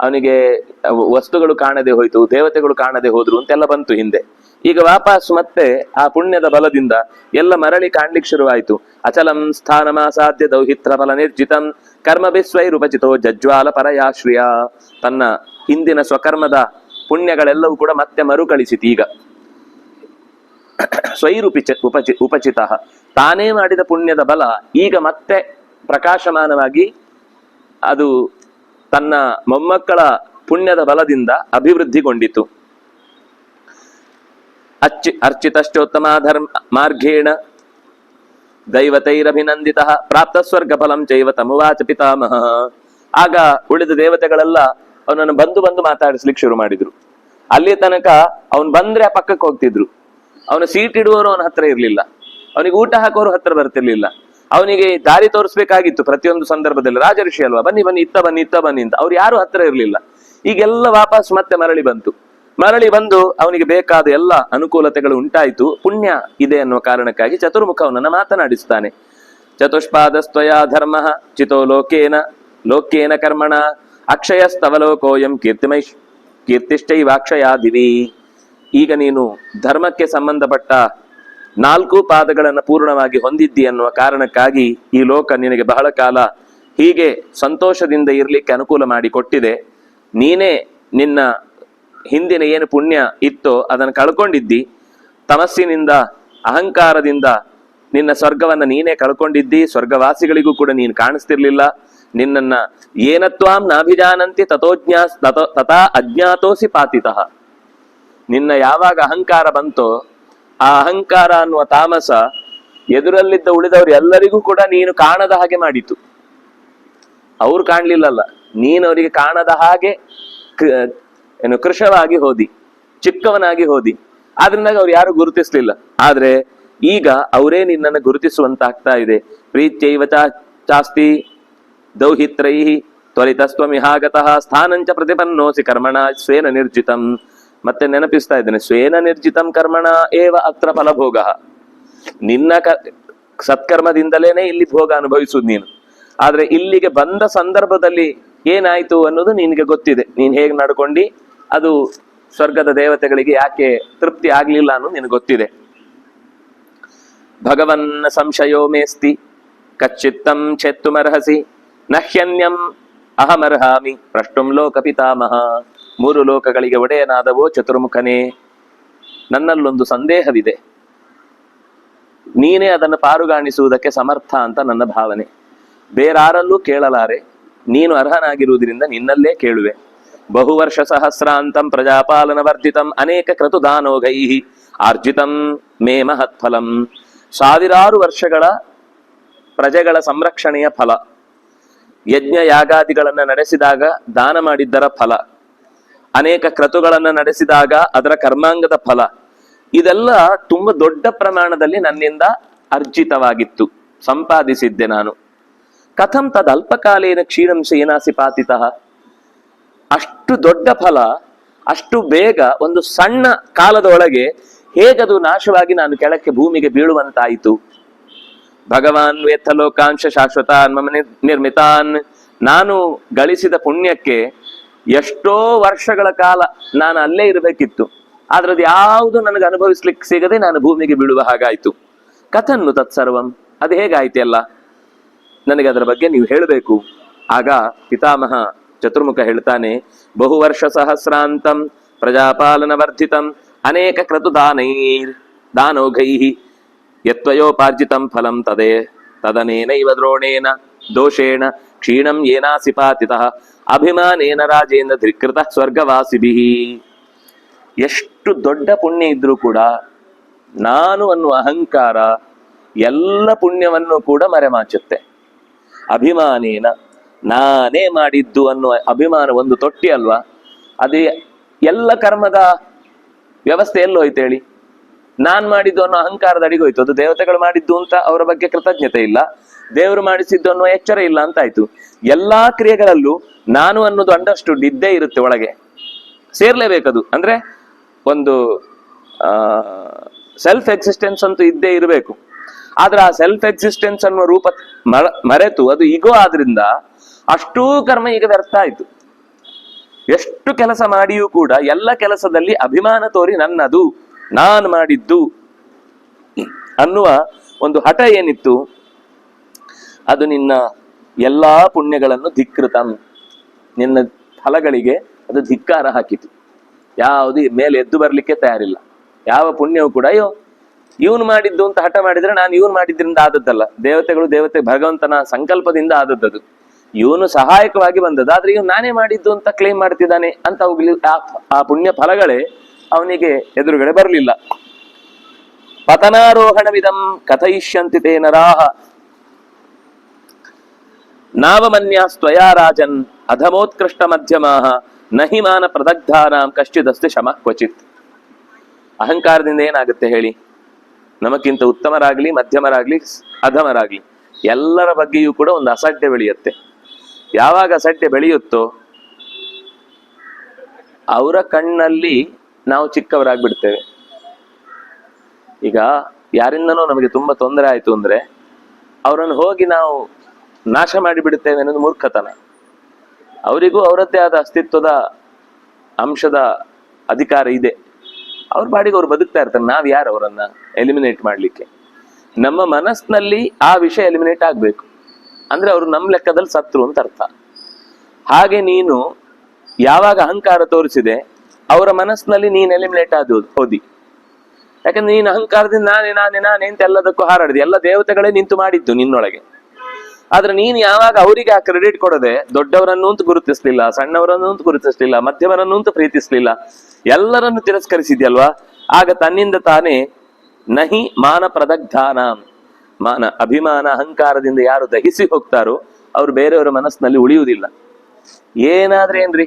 [SPEAKER 1] ಅವನಿಗೆ ವಸ್ತುಗಳು ಕಾಣದೆ ಹೋಯ್ತು, ದೇವತೆಗಳು ಕಾಣದೆ ಹೋದ್ರು ಅಂತೆಲ್ಲ ಬಂತು ಹಿಂದೆ. ಈಗ ವಾಪಸ್ ಮತ್ತೆ ಆ ಪುಣ್ಯದ ಬಲದಿಂದ ಎಲ್ಲ ಮರಳಿ ಕಾಣ್ಲಿಕ್ಕೆ ಶುರುವಾಯಿತು. ಅಚಲಂ ಸ್ಥಾನಮಾಸಾಧ್ಯ ದೌಹಿತ್ರ ಫಲ ನಿರ್ಜಿತಂ ಕರ್ಮಭಿಸ್ವೈರುಪಚಿತೋ ಜಜ್ವಾಲ ಪರಯಾಶ್ರಿಯ. ತನ್ನ ಹಿಂದಿನ ಸ್ವಕರ್ಮದ ಪುಣ್ಯಗಳೆಲ್ಲವೂ ಕೂಡ ಮತ್ತೆ ಮರುಕಳಿಸಿತು. ಈಗ ಉಪಚಿತ, ತಾನೇ ಮಾಡಿದ ಪುಣ್ಯದ ಬಲ ಈಗ ಮತ್ತೆ ಪ್ರಕಾಶಮಾನವಾಗಿ ಅದು ತನ್ನ ಮೊಮ್ಮಕ್ಕಳ ಪುಣ್ಯದ ಬಲದಿಂದ ಅಭಿವೃದ್ಧಿಗೊಂಡಿತು. ಅರ್ಚಿತಶ್ಚೋತ್ತಮ ಧರ್ಮ ಮಾರ್ಗೇಣ ದೈವತೈರಭಿನಂದಿತ ಪ್ರಾಪ್ತ ಸ್ವರ್ಗ ಫಲಂ ಚೈವ ತಮುವಾಚ ಪಿತಾಮಹ. ಆಗ ಉಳಿದ ದೇವತೆಗಳೆಲ್ಲ ಅವನನ್ನು ಬಂದು ಮಾತಾಡಿಸ್ಲಿಕ್ಕೆ ಶುರು ಮಾಡಿದ್ರು. ಅಲ್ಲಿ ತನಕ ಅವನು ಬಂದ್ರೆ ಆ ಪಕ್ಕಕ್ಕೆ ಹೋಗ್ತಿದ್ರು. ಅವನ ಸೀಟ್ ಇಡುವವರು ಅವನ ಹತ್ರ ಇರ್ಲಿಲ್ಲ, ಅವನಿಗೆ ಊಟ ಹಾಕೋರು ಹತ್ರ ಬರ್ತಿರ್ಲಿಲ್ಲ, ಅವನಿಗೆ ದಾರಿ ತೋರಿಸ್ಬೇಕಾಗಿತ್ತು ಪ್ರತಿಯೊಂದು ಸಂದರ್ಭದಲ್ಲಿ. ರಾಜಋಷಿ ಅಲ್ವಾ, ಬನ್ನಿ ಇತ್ತ ಬನ್ನಿ ಅಂತ ಅವ್ರು ಯಾರು ಹತ್ರ ಇರ್ಲಿಲ್ಲ. ಈಗೆಲ್ಲ ವಾಪಸ್ ಮತ್ತೆ ಮರಳಿ ಬಂದು ಅವನಿಗೆ ಬೇಕಾದ ಎಲ್ಲ ಅನುಕೂಲತೆಗಳು ಉಂಟಾಯಿತು. ಪುಣ್ಯ ಇದೆ ಅನ್ನುವ ಕಾರಣಕ್ಕಾಗಿ ಚತುರ್ಮುಖ ಅವನನ್ನ ಮಾತನಾಡಿಸ್ತಾನೆ. ಚತುಷ್ಪಾದಸ್ತ್ವಯಾ ಧರ್ಮ ಚಿತೋ ಲೋಕೇನ ಲೋಕ್ಯೇನ ಕರ್ಮಣ ಅಕ್ಷಯಸ್ತವಲೋಕೋಯಂ ಕೀರ್ತಿಶ್ಚೈವಾಕ್ಷಯಾದಿವಿ. ಈಗ ನೀನು ಧರ್ಮಕ್ಕೆ ಸಂಬಂಧಪಟ್ಟ 4 ಪಾದಗಳನ್ನು ಪೂರ್ಣವಾಗಿ ಹೊಂದಿದ್ದಿ ಅನ್ನುವ ಕಾರಣಕ್ಕಾಗಿ ಈ ಲೋಕ ನಿನಗೆ ಬಹಳ ಕಾಲ ಹೀಗೆ ಸಂತೋಷದಿಂದ ಇರಲಿಕ್ಕೆ ಅನುಕೂಲ ಮಾಡಿ ಕೊಟ್ಟಿದೆ. ನೀನೇ ನಿನ್ನ ಹಿಂದಿನ ಏನು ಪುಣ್ಯ ಇತ್ತೋ ಅದನ್ನು ಕಳ್ಕೊಂಡಿದ್ದಿ. ತಮಸ್ಸಿನಿಂದ ಅಹಂಕಾರದಿಂದ ನಿನ್ನ ಸ್ವರ್ಗವನ್ನ ನೀನೇ ಕಳ್ಕೊಂಡಿದ್ದಿ. ಸ್ವರ್ಗವಾಸಿಗಳಿಗೂ ಕೂಡ ನೀನು ಕಾಣಿಸ್ತಿರ್ಲಿಲ್ಲ. ನಿನ್ನನ್ನ ಏನತ್ವಾಂ ನಾಭಿಜಾನಂತಿ ತಥಾ ಅಜ್ಞಾತೋಸಿ ಪಾತಿತಃ. ನಿನ್ನ ಯಾವಾಗ ಅಹಂಕಾರ ಬಂತೋ ಆ ಅಹಂಕಾರ ಅನ್ನುವ ತಾಮಸ ಎದುರಲ್ಲಿದ್ದ ಉಳಿದವರು ಎಲ್ಲರಿಗೂ ಕೂಡ ನೀನು ಕಾಣದ ಹಾಗೆ ಮಾಡಿತು. ಅವ್ರು ಕಾಣ್ಲಿಲ್ಲಲ್ಲ, ನೀನು ಅವರಿಗೆ ಕಾಣದ ಹಾಗೆ ಕೃಶವಾಗಿ ಹೋದಿ, ಚಿಕ್ಕವನಾಗಿ ಹೋದಿ. ಆದ್ರಿಂದ ಅವ್ರು ಯಾರು ಗುರುತಿಸ್ಲಿಲ್ಲ. ಆದ್ರೆ ಈಗ ಅವರೇ ನಿನ್ನನ್ನು ಗುರುತಿಸುವಂತಾಗ್ತಾ ಇದೆ. ಪ್ರೀತ್ಯೈವ ಚಾಸ್ತಿ ದೌಹಿತ್ರೈ ತ್ವರಿತಸ್ತ್ವಮಿಹಾಗತಃ ಸ್ಥಾನಂಚ ಪ್ರತಿಪನ್ನೋಸಿ ಕರ್ಮಣ ಸ್ವೇನ ನಿರ್ಜಿತಂ. ಮತ್ತೆ ನೆನಪಿಸ್ತಾ ಇದ್ದೇನೆ, ಸ್ವೇನ ನಿರ್ಜಿತಂ ಕರ್ಮಣ ಏವ ಅತ್ರ ಫಲಭೋಗ. ನಿನ್ನ ಸತ್ಕರ್ಮದಿಂದಲೇನೆ ಇಲ್ಲಿ ಭೋಗ ಅನುಭವಿಸುದು ನೀನು. ಆದ್ರೆ ಇಲ್ಲಿಗೆ ಬಂದ ಸಂದರ್ಭದಲ್ಲಿ ಏನಾಯ್ತು ಅನ್ನೋದು ನಿನಗೆ ಗೊತ್ತಿದೆ. ನೀನ್ ಹೇಗೆ ನಡ್ಕೊಂಡಿ, ಅದು ಸ್ವರ್ಗದ ದೇವತೆಗಳಿಗೆ ಯಾಕೆ ತೃಪ್ತಿ ಆಗ್ಲಿಲ್ಲ ಅನ್ನೋದು ನಿನಗೆ ಗೊತ್ತಿದೆ. ಭಗವನ್ ಸಂಶಯೋ ಮೇಸ್ತಿ ಕಚ್ಚಿತ್ತಂ ಚೆತ್ತುಮರ್ಹಸಿ ನಹ್ಯನ್ಯಂ ಅಹಮರ್ಹಾಮಿ ಪ್ರಷ್ಟುಂ ಲೋಕ ಪಿತಾಮಹ. 3 ಲೋಕಗಳಿಗೆ ಒಡೆಯನಾದವೋ ಚತುರ್ಮುಖನೇ, ನನ್ನಲ್ಲೊಂದು ಸಂದೇಹವಿದೆ. ನೀನೇ ಅದನ್ನು ಪಾರುಗಾಣಿಸುವುದಕ್ಕೆ ಸಮರ್ಥ ಅಂತ ನನ್ನ ಭಾವನೆ. ಬೇರಾರಲ್ಲೂ ಕೇಳಲಾರೆ, ನೀನು ಅರ್ಹನಾಗಿರುವುದರಿಂದ ನಿನ್ನಲ್ಲೇ ಕೇಳುವೆ. ಬಹುವರ್ಷ ಸಹಸ್ರಾಂತಂ ಪ್ರಜಾಪಾಲನ ವರ್ಧಿತಂ ಅನೇಕ ಕ್ರತುದಾನೋಗೈ ಆರ್ಜಿತಂ ಮೇ ಮಹತ್ಫಲಂ. 1000 ವರ್ಷಗಳ ಪ್ರಜೆಗಳ ಸಂರಕ್ಷಣೆಯ ಫಲ, ಯಜ್ಞ ಯಾಗಾದಿಗಳನ್ನ ನಡೆಸಿದಾಗ ದಾನ ಮಾಡಿದ್ದರ ಫಲ, ಅನೇಕ ಕ್ರತುಗಳನ್ನ ನಡೆಸಿದಾಗ ಅದರ ಕರ್ಮಾಂಗದ ಫಲ, ಇದೆಲ್ಲ ತುಂಬಾ ದೊಡ್ಡ ಪ್ರಮಾಣದಲ್ಲಿ ನನ್ನಿಂದ ಅರ್ಜಿತವಾಗಿತ್ತು, ಸಂಪಾದಿಸಿದ್ದೆ ನಾನು. ಕಥಂ ತದಲ್ಪಕಾಲೇನ ಕ್ಷೀಣಂ ಸೇನಾಸಿ ಪಾತಿತಃ. ಅಷ್ಟು ದೊಡ್ಡ ಫಲ ಅಷ್ಟು ಬೇಗ ಒಂದು ಸಣ್ಣ ಕಾಲದ ಒಳಗೆ ಹೇಗದು ನಾಶವಾಗಿ ನಾನು ಕೆಳಕ್ಕೆ ಭೂಮಿಗೆ ಬೀಳುವಂತಾಯಿತು. ಭಗವಾನ್ ವೇತ್ತ ಲೋಕಾಂಶ ಶಾಶ್ವತಾನ್ ಮಮ ನಿರ್ಮಿತಾನ್. ನಾನು ಗಳಿಸಿದ ಪುಣ್ಯಕ್ಕೆ ಎಷ್ಟೋ ವರ್ಷಗಳ ಕಾಲ ನಾನು ಅಲ್ಲೇ ಇರಬೇಕಿತ್ತು. ಆದ್ರೆ ಅದು ಯಾವುದು ನನಗೆ ಅನುಭವಿಸ್ಲಿಕ್ಕೆ ಸಿಗದೆ ನಾನು ಭೂಮಿಗೆ ಬೀಳುವ ಹಾಗಾಯ್ತು. ಕಥನ್ನು ತತ್ಸರ್ವಂ, ಅದು ಹೇಗಾಯ್ತು ಎಲ್ಲ, ನನಗೆ ಅದರ ಬಗ್ಗೆ ನೀವು ಹೇಳಬೇಕು. ಆಗ ಪಿತಾಮಹ ಚತುರ್ಮುಖ ಹೇಳ್ತಾನೆ, ಬಹುವರ್ಷ ಸಹಸ್ರಾಂತಂ ಪ್ರಜಾಪಾಲನ ವರ್ಧಿತಂ ಅನೇಕ ಕ್ರತು ದಾನೋಘೈ ಯತ್ವಯೋಪಾರ್ಜಿತಂ ಫಲಂ ತದನೇನೈವ ದ್ರೋಣೇನ ದೋಷೇಣ ಕ್ಷೀಣಂ ಏನಾಸಿ ಪಾತಿತಃ ಅಭಿಮಾನೇನ ರಾಜೇಂದ್ರ ಧಿಕೃತ ಸ್ವರ್ಗವಾಸಿಭಿಃ. ಎಷ್ಟು ದೊಡ್ಡ ಪುಣ್ಯ ಇದ್ರೂ ಕೂಡ ನಾನು ಅನ್ನುವ ಅಹಂಕಾರ ಎಲ್ಲ ಪುಣ್ಯವನ್ನು ಕೂಡ ಮರೆಮಾಚುತ್ತೆ. ಅಭಿಮಾನೇನ, ನಾನೇ ಮಾಡಿದ್ದು ಅನ್ನುವ ಅಭಿಮಾನ ಒಂದು ತೊಟ್ಟಿ ಅಲ್ವಾ, ಅದೇ ಎಲ್ಲ ಕರ್ಮದ ವ್ಯವಸ್ಥೆ ಎಲ್ಲೋಯ್ತು ಹೇಳಿ. ನಾನ್ ಮಾಡಿದ್ದು ಅನ್ನೋ ಅಹಂಕಾರದ ಅಡಿಗೋಯ್ತು. ಅದು ದೇವತೆಗಳು ಮಾಡಿದ್ದು ಅಂತ ಅವರ ಬಗ್ಗೆ ಕೃತಜ್ಞತೆ ಇಲ್ಲ, ದೇವರು ಮಾಡಿಸಿದ್ದು ಅನ್ನೋ ಎಚ್ಚರ ಇಲ್ಲ ಅಂತಾಯ್ತು. ಎಲ್ಲಾ ಕ್ರಿಯೆಗಳಲ್ಲೂ ನಾನು ಅನ್ನೋದು ಅಂಡರ್ಸ್ಟುಡ್ ಇದ್ದೇ ಇರುತ್ತೆ, ಒಳಗೆ ಸೇರ್ಲೇಬೇಕದು. ಅಂದ್ರೆ ಒಂದು ಸೆಲ್ಫ್ ಎಕ್ಸಿಸ್ಟೆನ್ಸ್ ಅಂತೂ ಇದ್ದೇ ಇರಬೇಕು. ಆದ್ರೆ ಆ ಸೆಲ್ಫ್ ಎಕ್ಸಿಸ್ಟೆನ್ಸ್ ಅನ್ನುವ ರೂಪ ಮರೆತು ಅದು ಈಗೋ ಆದ್ರಿಂದ ಅಷ್ಟೂ ಕರ್ಮ ಈಗ ವ್ಯರ್ಥ ಆಯ್ತು. ಎಷ್ಟು ಕೆಲಸ ಮಾಡಿಯೂ ಕೂಡ ಎಲ್ಲ ಕೆಲಸದಲ್ಲಿ ಅಭಿಮಾನ ತೋರಿ ನನ್ನದು, ನಾನು ಮಾಡಿದ್ದು ಅನ್ನುವ ಒಂದು ಹಠ ಏನಿತ್ತು, ಅದು ನಿನ್ನ ಎಲ್ಲಾ ಪುಣ್ಯಗಳನ್ನು ಧಿಕ್ಕೃತಂ, ನಿನ್ನ ಫಲಗಳಿಗೆ ಅದು ಧಿಕ್ಕಾರ ಹಾಕಿತು. ಯಾವುದು ಮೇಲೆ ಎದ್ದು ಬರ್ಲಿಕ್ಕೆ ತಯಾರಿಲ್ಲ. ಯಾವ ಪುಣ್ಯವು ಕೂಡ ಅಯ್ಯೋ ಇವನು ಮಾಡಿದ್ದು ಅಂತ ಹಠ ಮಾಡಿದ್ರೆ ನಾನು ಇವನು ಮಾಡಿದ್ರಿಂದ ಆದದ್ದಲ್ಲ, ದೇವತೆ ಭಗವಂತನ ಸಂಕಲ್ಪದಿಂದ ಆದದ್ದದು. ಇವನು ಸಹಾಯಕವಾಗಿ ಬಂದದ್ದು, ಆದ್ರೆ ಇವನು ನಾನೇ ಮಾಡಿದ್ದು ಅಂತ ಕ್ಲೇಮ್ ಮಾಡ್ತಿದ್ದಾನೆ ಅಂತ ಹೋಗ್ಲಿ. ಆ ಪುಣ್ಯ ಫಲಗಳೇ ಅವನಿಗೆ ಎದುರುಗಡೆ ಬರಲಿಲ್ಲ. ಪತನಾರೋಹಣವಿದಂ ಕಥಯಿಷ್ಯಂತಿ ತೇ ನರಾಹ ನಾವಮನ್ಯಾಸ್ತ್ವಯಾ ರಾಜನ್ ಅಧಮೋತ್ಕೃಷ್ಟ ಮಧ್ಯಮಾಹ ನಹಿಮಾನ ಪ್ರದಗ್ಧಾನಾಂ ಕಶ್ಚಿದಸ್ತಿ ಶಮ ಕ್ವಚಿತ್. ಅಹಂಕಾರದಿಂದ ಏನಾಗುತ್ತೆ ಹೇಳಿ, ನಮಕ್ಕಿಂತ ಉತ್ತಮರಾಗ್ಲಿ, ಮಧ್ಯಮರಾಗ್ಲಿ, ಅಧಮರಾಗ್ಲಿ ಎಲ್ಲರ ಬಗ್ಗೆಯೂ ಕೂಡ ಒಂದು ಅಸಡ್ಡೆ ಬೆಳೆಯುತ್ತೆ. ಯಾವಾಗ ಅಸಡ್ಡೆ ಬೆಳೆಯುತ್ತೋ ಅವರ ಕಣ್ಣಲ್ಲಿ ನಾವು ಚಿಕ್ಕವರಾಗ್ಬಿಡ್ತೇವೆ. ಈಗ ಯಾರಿಂದನೋ ನಮಗೆ ತುಂಬಾ ತೊಂದರೆ ಆಯ್ತು ಅಂದ್ರೆ ಅವರನ್ನು ಹೋಗಿ ನಾವು ನಾಶ ಮಾಡಿ ಬಿಡುತ್ತೇವೆ ಅನ್ನೋದು ಮೂರ್ಖತನ. ಅವರಿಗೂ ಅವರದ್ದೇ ಆದ ಅಸ್ತಿತ್ವದ ಅಂಶದ ಅಧಿಕಾರ ಇದೆ. ಅವ್ರ ಬಾಡಿಗೆ ಅವ್ರು ಬದುಕ್ತಾ ಇರ್ತಾರೆ. ನಾವ್ ಯಾರು ಅವರನ್ನ ಎಲಿಮಿನೇಟ್ ಮಾಡ್ಲಿಕ್ಕೆ? ನಮ್ಮ ಮನಸ್ಸಿನಲ್ಲಿ ಆ ವಿಷಯ ಎಲಿಮಿನೇಟ್ ಆಗ್ಬೇಕು, ಅಂದ್ರೆ ಅವರು ನಮ್ಮ ಲೆಕ್ಕದಲ್ಲಿ ಸತ್ರು ಅಂತ ಅರ್ಥ. ಹಾಗೆ ನೀನು ಯಾವಾಗ ಅಹಂಕಾರ ತೋರಿಸಿದೆ, ಅವರ ಮನಸ್ಸಿನಲ್ಲಿ ನೀನ್ ಎಲಿಮಿನೇಟ್ ಆದ ಹೋದಿ. ಯಾಕಂದ್ರೆ ನೀನು ಅಹಂಕಾರದಿಂದ ನಾನೇ ನಾನೇ ನಾನೇ ಅಂತ ಎಲ್ಲದಕ್ಕೂ ಹಾರಾಡಿದೆ. ಎಲ್ಲ ದೇವತೆಗಳೇ ನಿಂತು ಮಾಡಿದ್ದು ನಿನ್ನೊಳಗೆ. ಆದ್ರೆ ನೀನು ಯಾವಾಗ ಅವರಿಗೆ ಆ ಕ್ರೆಡಿಟ್ ಕೊಡದೆ, ದೊಡ್ಡವರನ್ನು ಅಂತ ಗುರುತಿಸ್ಲಿಲ್ಲ, ಸಣ್ಣವರನ್ನು ಅಂತ ಗುರುತಿಸ್ಲಿಲ್ಲ, ಮಧ್ಯಮರನ್ನು ಅಂತ ಪ್ರೀತಿಸ್ಲಿಲ್ಲ, ಎಲ್ಲರನ್ನು ತಿರಸ್ಕರಿಸಿದ್ಯಲ್ವಾ, ಆಗ ತನ್ನಿಂದ ತಾನೇ ನಹಿ ಮಾನ ಪ್ರದಗ್ಧಾನ, ಮಾನ ಅಭಿಮಾನ ಅಹಂಕಾರದಿಂದ ಯಾರು ದಹಿಸಿ ಹೋಗ್ತಾರೋ ಅವ್ರು ಬೇರೆಯವರ ಮನಸ್ಸಿನಲ್ಲಿ ಉಳಿಯುವುದಿಲ್ಲ. ಏನಾದ್ರೆ ಏನ್ರಿ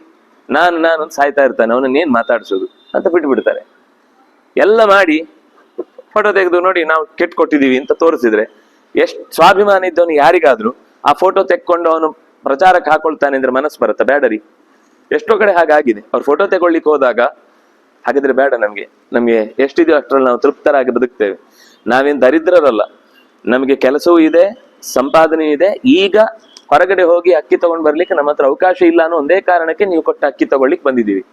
[SPEAKER 1] ನಾನು ನಾನು ಸಾಯ್ತಾ ಇರ್ತಾನೆ, ಅವನನ್ನೇನ್ ಮಾತಾಡ್ಸೋದು ಅಂತ ಬಿಟ್ಬಿಡ್ತಾರೆ. ಎಲ್ಲ ಮಾಡಿ ಫೋಟೋ ತೆಗೆದು ನೋಡಿ ನಾವು ಕೆಟ್ಟು ಕೊಟ್ಟಿದೀವಿ ಅಂತ ತೋರಿಸಿದ್ರೆ ಎಷ್ಟು ಸ್ವಾಭಿಮಾನ ಇದ್ದವನು ಯಾರಿಗಾದ್ರೂ ಆ ಫೋಟೋ ತೆಕ್ಕೊಂಡು ಅವನು ಪ್ರಚಾರಕ್ಕೆ ಹಾಕೊಳ್ತಾನೆ ಅಂದ್ರೆ ಮನಸ್ಸು ಬರುತ್ತೆ? ಬೇಡರಿ. ಎಷ್ಟೋ ಕಡೆ ಹಾಗಾಗಿದೆ. ಅವ್ರು ಫೋಟೋ ತಗೊಳ್ಳಿಕ್ಕೆ ಹೋದಾಗ ಹಾಗಿದ್ರೆ ಬೇಡ, ನಮ್ಗೆ ಎಷ್ಟಿದೆಯೋ ಅಷ್ಟರಲ್ಲಿ ನಾವು ತೃಪ್ತರಾಗಿ ಬದುಕ್ತೇವೆ, ನಾವೇನ್ ದರಿದ್ರರಲ್ಲ, ನಮಗೆ ಕೆಲಸವೂ ಇದೆ, ಸಂಪಾದನೆ ಇದೆ, ಈಗ ಹೊರಗಡೆ ಹೋಗಿ ಅಕ್ಕಿ ತಗೊಂಡ್ ಬರ್ಲಿಕ್ಕೆ ನಮ್ಮ ಹತ್ರ ಅವಕಾಶ ಇಲ್ಲ ಅನ್ನೋ ಒಂದೇ ಕಾರಣಕ್ಕೆ ನೀವು ಕೊಟ್ಟ ಅಕ್ಕಿ ತಗೊಳ್ಳಿಕ್ ಬಂದಿದ್ದೀವಿ.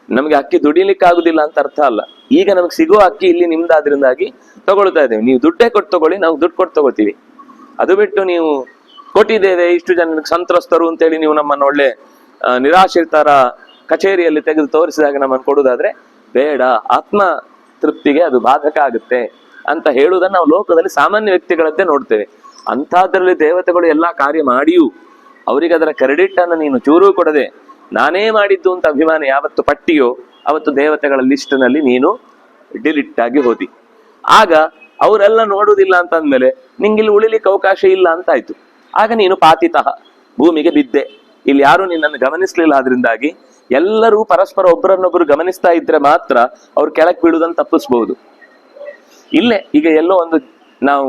[SPEAKER 1] ನಮ್ಗೆ ಅಕ್ಕಿ ದುಡಿಲಿಕ್ಕೆ ಆಗುದಿಲ್ಲ ಅಂತ ಅರ್ಥ ಅಲ್ಲ. ಈಗ ನಮ್ಗೆ ಸಿಗೋ ಅಕ್ಕಿ ಇಲ್ಲಿ ನಿಮ್ದಾದ್ರಿಂದಾಗಿ ತಗೊಳ್ತಾ ಇದ್ದೇವೆ. ನೀವು ದುಡ್ಡೇ ಕೊಟ್ಟು ತಗೊಳ್ಳಿ, ನಾವು ದುಡ್ಡು ಕೊಟ್ಟು ತಗೋತೀವಿ. ಅದು ಬಿಟ್ಟು ನೀವು ಕೊಟ್ಟಿದ್ದೇವೆ ಇಷ್ಟು ಜನಕ್ಕೆ ಸಂತ್ರಸ್ತರು ಅಂತೇಳಿ ನೀವು ನಮ್ಮನ್ನು ಒಳ್ಳೆ ನಿರಾಶ್ರಿತರ ಕಚೇರಿಯಲ್ಲಿ ತೆಗೆದು ತೋರಿಸಿದಾಗ ನಮ್ಮನ್ನು ಕೊಡುವುದಾದ್ರೆ ಬೇಡ. ಆತ್ಮ ತೃಪ್ತಿಗೆ ಅದು ಬಾಧಕ ಆಗುತ್ತೆ ಅಂತ ಹೇಳುವುದನ್ನು ನಾವು ಲೋಕದಲ್ಲಿ ಸಾಮಾನ್ಯ ವ್ಯಕ್ತಿಗಳದ್ದೇ ನೋಡ್ತೇವೆ. ಅಂಥದ್ರಲ್ಲಿ ದೇವತೆಗಳು ಎಲ್ಲಾ ಕಾರ್ಯ ಮಾಡಿಯೂ ಅವರಿಗೆ ಅದರ ಕ್ರೆಡಿಟ್ ಅನ್ನು ನೀನು ಚೂರು ಕೊಡದೆ ನಾನೇ ಮಾಡಿದ್ದು ಅಂತ ಅಭಿಮಾನ ಯಾವತ್ತು ಪಟ್ಟಿಯೋ ಅವತ್ತು ದೇವತೆಗಳ ಲಿಸ್ಟ್ ನಲ್ಲಿ ನೀನು ಡಿಲಿಟ್ ಆಗಿ ಹೋದಿ. ಆಗ ಅವರೆಲ್ಲ ನೋಡುವುದಿಲ್ಲ ಅಂತ ಅಂದ್ಮೇಲೆ ನಿಂಗಿಲ್ಲಿ ಉಳಿಲಿಕ್ಕೆ ಅವಕಾಶ ಇಲ್ಲ ಅಂತ ಆಯ್ತು. ಆಗ ನೀನು ಪಾತಿತಃ ಭೂಮಿಗೆ ಬಿದ್ದೆ. ಇಲ್ಲಿ ಯಾರು ನಿನ್ನನ್ನು ಗಮನಿಸ್ಲಿಲ್ಲ. ಆದ್ರಿಂದಾಗಿ ಎಲ್ಲರೂ ಪರಸ್ಪರ ಒಬ್ಬರನ್ನೊಬ್ಬರು ಗಮನಿಸ್ತಾ ಇದ್ರೆ ಮಾತ್ರ ಅವ್ರು ಕೆಳಕ್ ಬೀಳುವುದನ್ನು ತಪ್ಪಿಸ್ಬಹುದು. ಇಲ್ಲೇ ಈಗ ಎಲ್ಲೋ ಒಂದು ನಾವು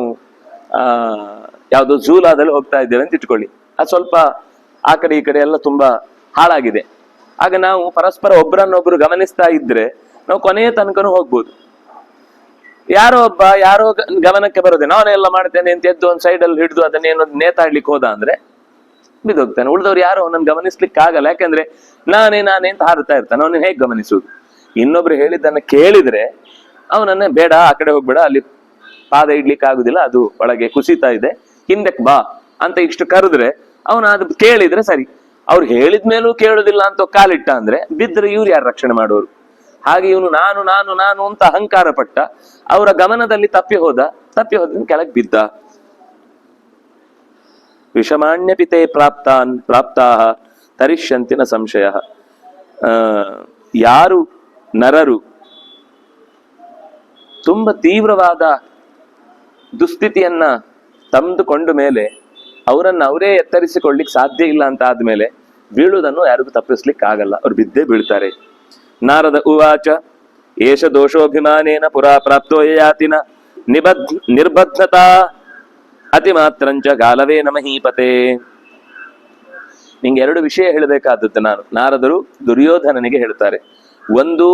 [SPEAKER 1] ಯಾವ್ದೋ ಝೂಲಾದಲ್ಲಿ ಹೋಗ್ತಾ ಇದ್ದೇವೆ ಅಂತ ಇಟ್ಕೊಳ್ಳಿ, ಅದು ಸ್ವಲ್ಪ ಆ ಕಡೆ ಈ ಕಡೆ ಎಲ್ಲ ತುಂಬಾ ಹಾಳಾಗಿದೆ. ಆಗ ನಾವು ಪರಸ್ಪರ ಒಬ್ಬರನ್ನೊಬ್ರು ಗಮನಿಸ್ತಾ ಇದ್ರೆ ನಾವು ಕೊನೆಯ ತನಕನೂ ಹೋಗ್ಬೋದು. ಯಾರೋ ಗಮನಕ್ಕೆ ಬರೋದೆ ನಾನೆಲ್ಲ ಮಾಡ್ತೇನೆ ಅಂತ ಎದ್ದು ಒಂದು ಸೈಡಲ್ಲಿ ಹಿಡಿದು ಅದನ್ನೇನೋ ನೇತಾಡ್ಲಿಕ್ಕೆ ಹೋದ ಅಂದ್ರೆ ಬಿದ್ದೋಗ್ತಾನೆ. ಉಳಿದವ್ರು ಯಾರು ಅವನನ್ನು ಗಮನಿಸ್ಲಿಕ್ಕೆ ಆಗಲ್ಲ. ಯಾಕಂದ್ರೆ ನಾನೇ ಅಂತ ಹಾರುತ್ತಾ ಇರ್ತಾನೆ. ಅವನನ್ನ ಹೇಗೆ ಗಮನಿಸುವುದು? ಇನ್ನೊಬ್ರು ಹೇಳಿದ್ದನ್ನ ಕೇಳಿದ್ರೆ ಅವನನ್ನ ಬೇಡ, ಆ ಕಡೆ ಹೋಗ್ಬೇಡ, ಅಲ್ಲಿ ಪಾದ ಇಡ್ಲಿಕ್ಕೆ ಆಗುದಿಲ್ಲ, ಅದು ಒಳಗೆ ಕುಸಿತಾ ಇದೆ, ಹಿಂದಕ್ಕೆ ಬಾ ಅಂತ ಇಷ್ಟು ಕರೆದ್ರೆ ಅವನ ಅದು ಕೇಳಿದ್ರೆ ಸರಿ. ಅವ್ರು ಹೇಳಿದ್ಮೇಲೂ ಕೇಳುದಿಲ್ಲ ಅಂತ ಕಾಲಿಟ್ಟ ಅಂದ್ರೆ ಬಿದ್ದರೆ ಇವ್ರು ಯಾರು ರಕ್ಷಣೆ ಮಾಡೋರು? ಹಾಗೆ ಇವನು ನಾನು ನಾನು ನಾನು ಅಂತ ಅಹಂಕಾರ ಪಟ್ಟ, ಅವರ ಗಮನದಲ್ಲಿ ತಪ್ಪಿ ಹೋದ ಕೆಳಗೆ ಬಿದ್ದ. ವಿಷಮಾಣ್ಯ ಪಿತೆ ಪ್ರಾಪ್ತಾ ತರಿಷ್ಯಂತಿನ ಸಂಶಯ. ಯಾರು ನರರು ತುಂಬಾ ತೀವ್ರವಾದ ದುಸ್ಥಿತಿಯನ್ನ ತಂದುಕೊಂಡ ಮೇಲೆ ಅವರನ್ನ ಅವರೇ ಎತ್ತರಿಸಿಕೊಳ್ಳಿಕ್ ಸಾಧ್ಯ ಇಲ್ಲ ಅಂತ ಆದ್ಮೇಲೆ ಬೀಳುವುದನ್ನು ಯಾರಿಗೂ ತಪ್ಪಿಸ್ಲಿಕ್ಕೆ ಆಗಲ್ಲ. ಅವ್ರು ಬಿದ್ದೇ ಬೀಳ್ತಾರೆ. ನಾರದ ಉವಾಚ ಏಷ ದೋಷೋಭಿಮಾನೇನ ಪುರಾ ಪ್ರಾಪ್ತೋ ಯಾತಿನ ನಿರ್ಬದ್ಧತಾ ಅತಿ ಮಾತ್ರಂಚ ಗಾಲವೇ ನಮಹೀಪತೆ. ನಿಂಗೆ ಎರಡು ವಿಷಯ ಹೇಳಬೇಕಾದದ್ದು ನಾನು. ನಾರದರು ದುರ್ಯೋಧನನಿಗೆ ಹೇಳ್ತಾರೆ. ಒಂದು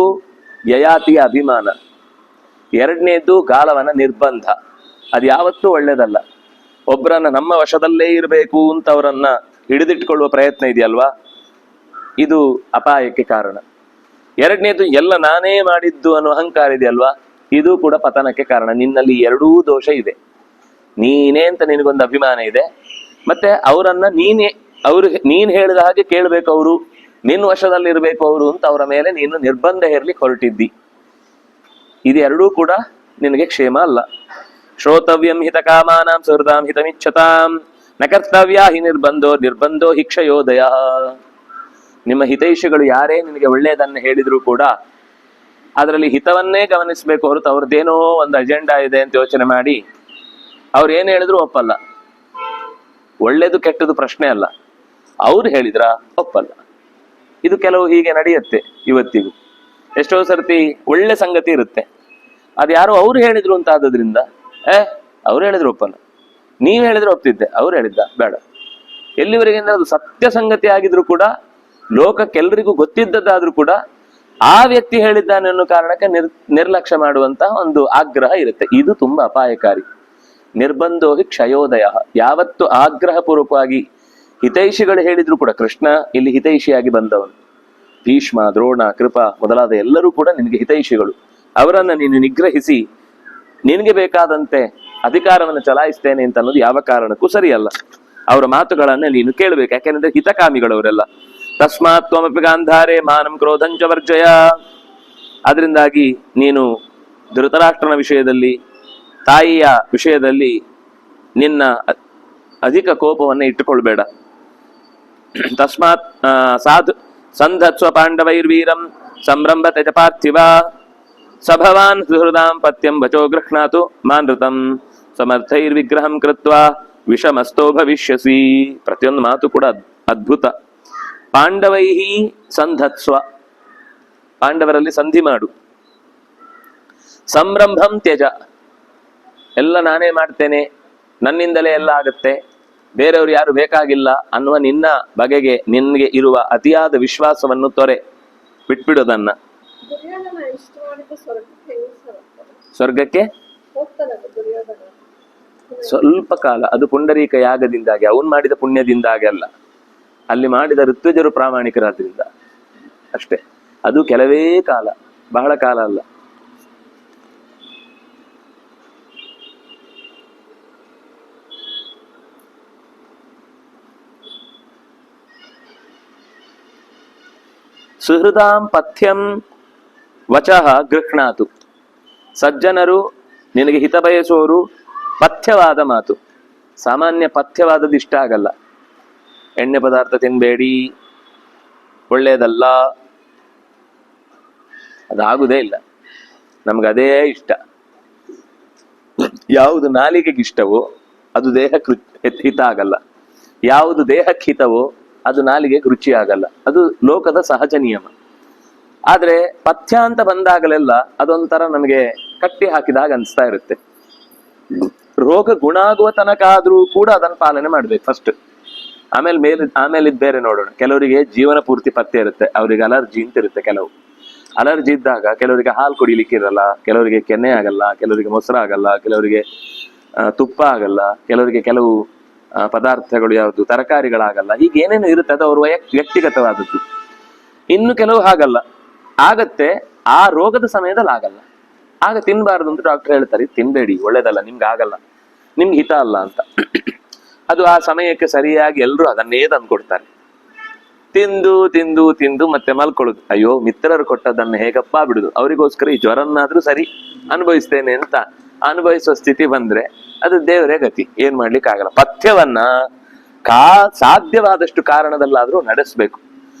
[SPEAKER 1] ಯಯಾತಿಯ ಅಭಿಮಾನ, ಎರಡನೇದ್ದು ಗಾಲವನ ನಿರ್ಬಂಧ. ಅದು ಯಾವತ್ತೂ ಒಳ್ಳೇದಲ್ಲ. ಒಬ್ಬರನ್ನ ನಮ್ಮ ವಶದಲ್ಲೇ ಇರಬೇಕು ಅಂತ ಅವರನ್ನ ಹಿಡಿದಿಟ್ಕೊಳ್ಳುವ ಪ್ರಯತ್ನ ಇದೆಯಲ್ವಾ, ಇದು ಅಪಾಯಕ್ಕೆ ಕಾರಣ. ಎರಡನೇದು ಎಲ್ಲ ನಾನೇ ಮಾಡಿದ್ದು ಅನ್ನೋ ಅಹಂಕಾರ ಇದೆಯಲ್ವಾ, ಇದು ಕೂಡ ಪತನಕ್ಕೆ ಕಾರಣ. ನಿನ್ನಲ್ಲಿ ಎರಡೂ ದೋಷ ಇದೆ. ನೀನೇ ಅಂತ ನಿನಗೊಂದು ಅಭಿಮಾನ ಇದೆ, ಮತ್ತೆ ಅವರನ್ನ ನೀನ್ ಹೇಳಿದ ಹಾಗೆ ಕೇಳ್ಬೇಕು ಅವರು, ನಿನ್ನ ವಶದಲ್ಲಿ ಇರ್ಬೇಕು ಅವರು ಅಂತ ಅವರ ಮೇಲೆ ನೀನು ನಿರ್ಬಂಧ ಹೇರ್ಲಿಕ್ಕೆ ಹೊರಟಿದ್ದಿ. ಇದು ಎರಡೂ ಕೂಡ ನಿನಗೆ ಕ್ಷೇಮ ಅಲ್ಲ. ಶ್ರೋತವ್ಯಂ ಹಿತ ಕಾಮಾನಾಂ ಸುಹೃದಾಂ ಹಿತಮಿಚ್ಛತಾಂ ನ ಕರ್ತವ್ಯ ಹಿ ನಿರ್ಬಂಧೋ ಹಿ ಕ್ಷಯೋದಯ. ನಿಮ್ಮ ಹಿತೈಷಿಗಳು ಯಾರೇ ನಿನಗೆ ಒಳ್ಳೆಯದನ್ನ ಹೇಳಿದ್ರು ಕೂಡ ಅದರಲ್ಲಿ ಹಿತವನ್ನೇ ಗಮನಿಸ್ಬೇಕು ಹೊರತು ಅವ್ರದ್ದೇನೋ ಒಂದು ಅಜೆಂಡಾ ಇದೆ ಅಂತ ಯೋಚನೆ ಮಾಡಿ ಅವ್ರು ಏನ್ ಹೇಳಿದ್ರು ಒಪ್ಪಲ್ಲ. ಒಳ್ಳೇದು ಕೆಟ್ಟದು ಪ್ರಶ್ನೆ ಅಲ್ಲ, ಅವ್ರು ಹೇಳಿದ್ರ ಒಪ್ಪಲ್ಲ. ಇದು ಕೆಲವು ಹೀಗೆ ನಡೆಯುತ್ತೆ ಇವತ್ತಿಗೂ. ಎಷ್ಟೋ ಸರ್ತಿ ಒಳ್ಳೆ ಸಂಗತಿ ಇರುತ್ತೆ, ಅದು ಯಾರೋ ಅವ್ರು ಹೇಳಿದ್ರು ಅಂತ ಆದ್ರಿಂದ ಅವ್ರು ಹೇಳಿದ್ರು ಒಪ್ಪಲ್ಲ, ನೀವ್ ಹೇಳಿದ್ರೆ ಒಪ್ತಿದ್ದೆ, ಅವ್ರು ಹೇಳಿದ್ದ ಬೇಡ. ಎಲ್ಲಿವರೆಗೆ ಅಂದ್ರೆ ಅದು ಸತ್ಯ ಸಂಗತಿ ಆಗಿದ್ರು ಕೂಡ, ಲೋಕಕ್ಕೆಲ್ರಿಗೂ ಗೊತ್ತಿದ್ದದ್ದಾದ್ರೂ ಕೂಡ ಆ ವ್ಯಕ್ತಿ ಹೇಳಿದ್ದಾನೆ ಅನ್ನೋ ಕಾರಣಕ್ಕೆ ನಿರ್ಲಕ್ಷ್ಯ ಮಾಡುವಂತ ಒಂದು ಆಗ್ರಹ ಇರುತ್ತೆ. ಇದು ತುಂಬಾ ಅಪಾಯಕಾರಿ. ನಿರ್ಬಂಧೋ ಹಿ ಕ್ಷಯೋದಯ. ಯಾವತ್ತು ಆಗ್ರಹ ಪೂರ್ವಕವಾಗಿ ಹಿತೈಷಿಗಳು ಹೇಳಿದ್ರು ಕೂಡ ಕೃಷ್ಣ ಇಲ್ಲಿ ಹಿತೈಷಿಯಾಗಿ ಬಂದವನು. ಭೀಷ್ಮ, ದ್ರೋಣ, ಕೃಪ ಮೊದಲಾದ ಎಲ್ಲರೂ ಕೂಡ ನಿನಗೆ ಹಿತೈಷಿಗಳು. ಅವರನ್ನ ನೀನು ನಿಗ್ರಹಿಸಿ ನಿನಗೆ ಬೇಕಾದಂತೆ ಅಧಿಕಾರವನ್ನು ಚಲಾಯಿಸ್ತೇನೆ ಅಂತ ಅನ್ನೋದು ಯಾವ ಕಾರಣಕ್ಕೂ ಸರಿಯಲ್ಲ. ಅವರ ಮಾತುಗಳನ್ನ ನೀನು ಕೇಳಬೇಕು, ಯಾಕೆಂದ್ರೆ ಹಿತಕಾಮಿಗಳವರೆಲ್ಲ. ತಸ್ಮಾತ್ ತ್ವಮಪಿ ಗಾಂಧಾರೆ ಮಾನಂ ಕ್ರೋಧಂಚ ವರ್ಜಯ. ಅದರಿಂದಾಗಿ ನೀನು ಧೃತರಾಷ್ಟ್ರನ ವಿಷಯದಲ್ಲಿ, ತಾಯಿಯ ವಿಷಯದಲ್ಲಿ ನಿನ್ನ ಅಧಿಕ ಕೋಪವನ್ನು ಇಟ್ಟುಕೊಳ್ಬೇಡ. ತಸ್ಮಾತ್ ಸಾಧು ಸಂಧತ್ಸ್ವ ಪಾಂಡವೈರ್ವೀರಂ ಸಂಭ್ರಂಭತೆ ಚ ಪಾರ್ಥಿವ ಸಭವಾನ್ ಸುಹೃದಾಂ ಪತ್ಯಂ ವಚೋ ಗೃಹ್ಣಾತು ಮಾನೃತಂ ಸಮರ್ಥೈರ್ವಿಗ್ರಹಂ ಕೃತ್ವಾ ವಿಷಮಸ್ತೋ ಭವಿಷ್ಯಸಿ. ಪ್ರತಿಯೊಂದು ಮಾತು ಕೂಡ ಅದ್ಭುತ. ಪಾಂಡವೈಹಿ ಸಂಧತ್ಸ್ವ, ಪಾಂಡವರಲ್ಲಿ ಸಂಧಿ ಮಾಡು. ಸಂಭ್ರಂಭಂ ತ್ಯಜ, ಎಲ್ಲ ನಾನೇ ಮಾಡ್ತೇನೆ, ನನ್ನಿಂದಲೇ ಎಲ್ಲ ಆಗುತ್ತೆ, ಬೇರೆಯವರು ಯಾರು ಬೇಕಾಗಿಲ್ಲ ಅನ್ನುವ ನಿನ್ನ ಬಗೆಗೆ ನಿನ್ಗೆ ಇರುವ ಅತಿಯಾದ ವಿಶ್ವಾಸವನ್ನು ತೊರೆ, ಬಿಟ್ಬಿಡೋದನ್ನ. ಸ್ವರ್ಗಕ್ಕೆ ಸ್ವಲ್ಪ ಕಾಲ, ಅದು ಪುಂಡರೀಕ ಯಾಗದಿಂದಾಗಿ, ಅವನು ಮಾಡಿದ ಪುಣ್ಯದಿಂದಾಗಿ ಅಲ್ಲ, ಅಲ್ಲಿ ಮಾಡಿದ ಋತ್ವಿಜರು ಪ್ರಾಮಾಣಿಕರಾದ್ರಿಂದ ಅಷ್ಟೇ. ಅದು ಕೆಲವೇ ಕಾಲ, ಬಹಳ ಕಾಲ ಅಲ್ಲ. ಸುಹೃದಾಂ ಪಥ್ಯಂ ವಚಃ ಗೃಹ್ಣಾತು. ಸಜ್ಜನರು, ನಿನಗೆ ಹಿತ ಬಯಸುವವರು ಪಥ್ಯವಾದ ಮಾತು, ಸಾಮಾನ್ಯ ಪಥ್ಯವಾದದ್ದು ಇಷ್ಟ ಆಗಲ್ಲ. ಎಣ್ಣೆ ಪದಾರ್ಥ ತಿನ್ಬೇಡಿ, ಒಳ್ಳೆಯದಲ್ಲ, ಅದಾಗುದೇ ಇಲ್ಲ. ನಮ್ಗೆ ಅದೇ ಇಷ್ಟ. ಯಾವುದು ನಾಲಿಗೆಗೆ ಇಷ್ಟವೋ ಅದು ದೇಹಕ್ಕೆ ಹಿತ ಆಗಲ್ಲ, ಯಾವುದು ದೇಹಕ್ಕೆ ಹಿತವೋ ಅದು ನಾಲಿಗೆಗೆ ರುಚಿ ಆಗಲ್ಲ. ಅದು ಲೋಕದ ಸಹಜ ನಿಯಮ. ಆದ್ರೆ ಪಥ್ಯ ಅಂತ ಬಂದಾಗಲೆಲ್ಲ ಅದೊಂಥರ ನಮಗೆ ಕಟ್ಟಿ ಹಾಕಿದಾಗ ಅನಿಸ್ತಾ ಇರುತ್ತೆ. ರೋಗ ಗುಣ ಆಗುವ ತನಕ ಆದ್ರೂ ಕೂಡ ಅದನ್ನ ಪಾಲನೆ ಮಾಡ್ಬೇಕು ಫಸ್ಟ್. ಆಮೇಲೆ ಇದು ಬೇರೆ ನೋಡೋಣ. ಕೆಲವರಿಗೆ ಜೀವನ ಪೂರ್ತಿ ಪಥ್ಯ ಇರುತ್ತೆ, ಅವರಿಗೆ ಅಲರ್ಜಿ ಅಂತ ಇರುತ್ತೆ. ಕೆಲವು ಅಲರ್ಜಿ ಇದ್ದಾಗ ಕೆಲವರಿಗೆ ಹಾಲು ಕುಡಿಲಿಕ್ಕೆ ಇರಲ್ಲ, ಕೆಲವರಿಗೆ ಕೆನೆ ಆಗಲ್ಲ, ಕೆಲವರಿಗೆ ಮೊಸರು ಆಗಲ್ಲ, ಕೆಲವರಿಗೆ ತುಪ್ಪ ಆಗಲ್ಲ, ಕೆಲವರಿಗೆ ಕೆಲವು ಪದಾರ್ಥಗಳು ಯಾವುದು ತರಕಾರಿಗಳಾಗಲ್ಲ. ಹೀಗೆ ಏನೇನು ಇರುತ್ತೆ ಅದು ಅವ್ರ ವ್ಯಕ್ತಿಗತವಾದದ್ದು. ಇನ್ನು ಕೆಲವು ಹಾಗಲ್ಲ, ಆಗತ್ತೆ, ಆ ರೋಗದ ಸಮಯದಲ್ಲಿ ಆಗಲ್ಲ, ಆಗ ತಿನ್ಬಾರ್ದು ಅಂತ ಡಾಕ್ಟರ್ ಹೇಳ್ತಾರೆ. ತಿನ್ಬೇಡಿ, ಒಳ್ಳೇದಲ್ಲ, ನಿಮ್ಗೆ ಆಗಲ್ಲ, ನಿಮ್ಗೆ ಹಿತ ಅಲ್ಲ ಅಂತ. ಅದು ಆ ಸಮಯಕ್ಕೆ ಸರಿಯಾಗಿ ಎಲ್ಲರೂ ಅದನ್ನೇ ತಂದ್ಕೊಡ್ತಾರೆ. ತಿಂದು ತಿಂದು ತಿಂದು ಮತ್ತೆ ಮಲ್ಕೊಳ್ಳುದು. ಅಯ್ಯೋ, ಮಿತ್ರರು ಕೊಟ್ಟದನ್ನು ಹೇಗಪ್ಪ ಬಿಡುದು, ಅವರಿಗೋಸ್ಕರ ಈ ಜ್ವರನ್ನಾದ್ರೂ ಸರಿ ಅನುಭವಿಸ್ತೇನೆ ಅಂತ ಅನುಭವಿಸುವ ಸ್ಥಿತಿ ಬಂದ್ರೆ ಅದು ದೇವರೇ ಗತಿ, ಏನ್ ಮಾಡ್ಲಿಕ್ಕೆ ಆಗಲ್ಲ. ಪಥ್ಯವನ್ನ ಸಾಧ್ಯವಾದಷ್ಟು ಕಾರಣದಲ್ಲಾದ್ರೂ ನಡೆಸ್ಬೇಕು.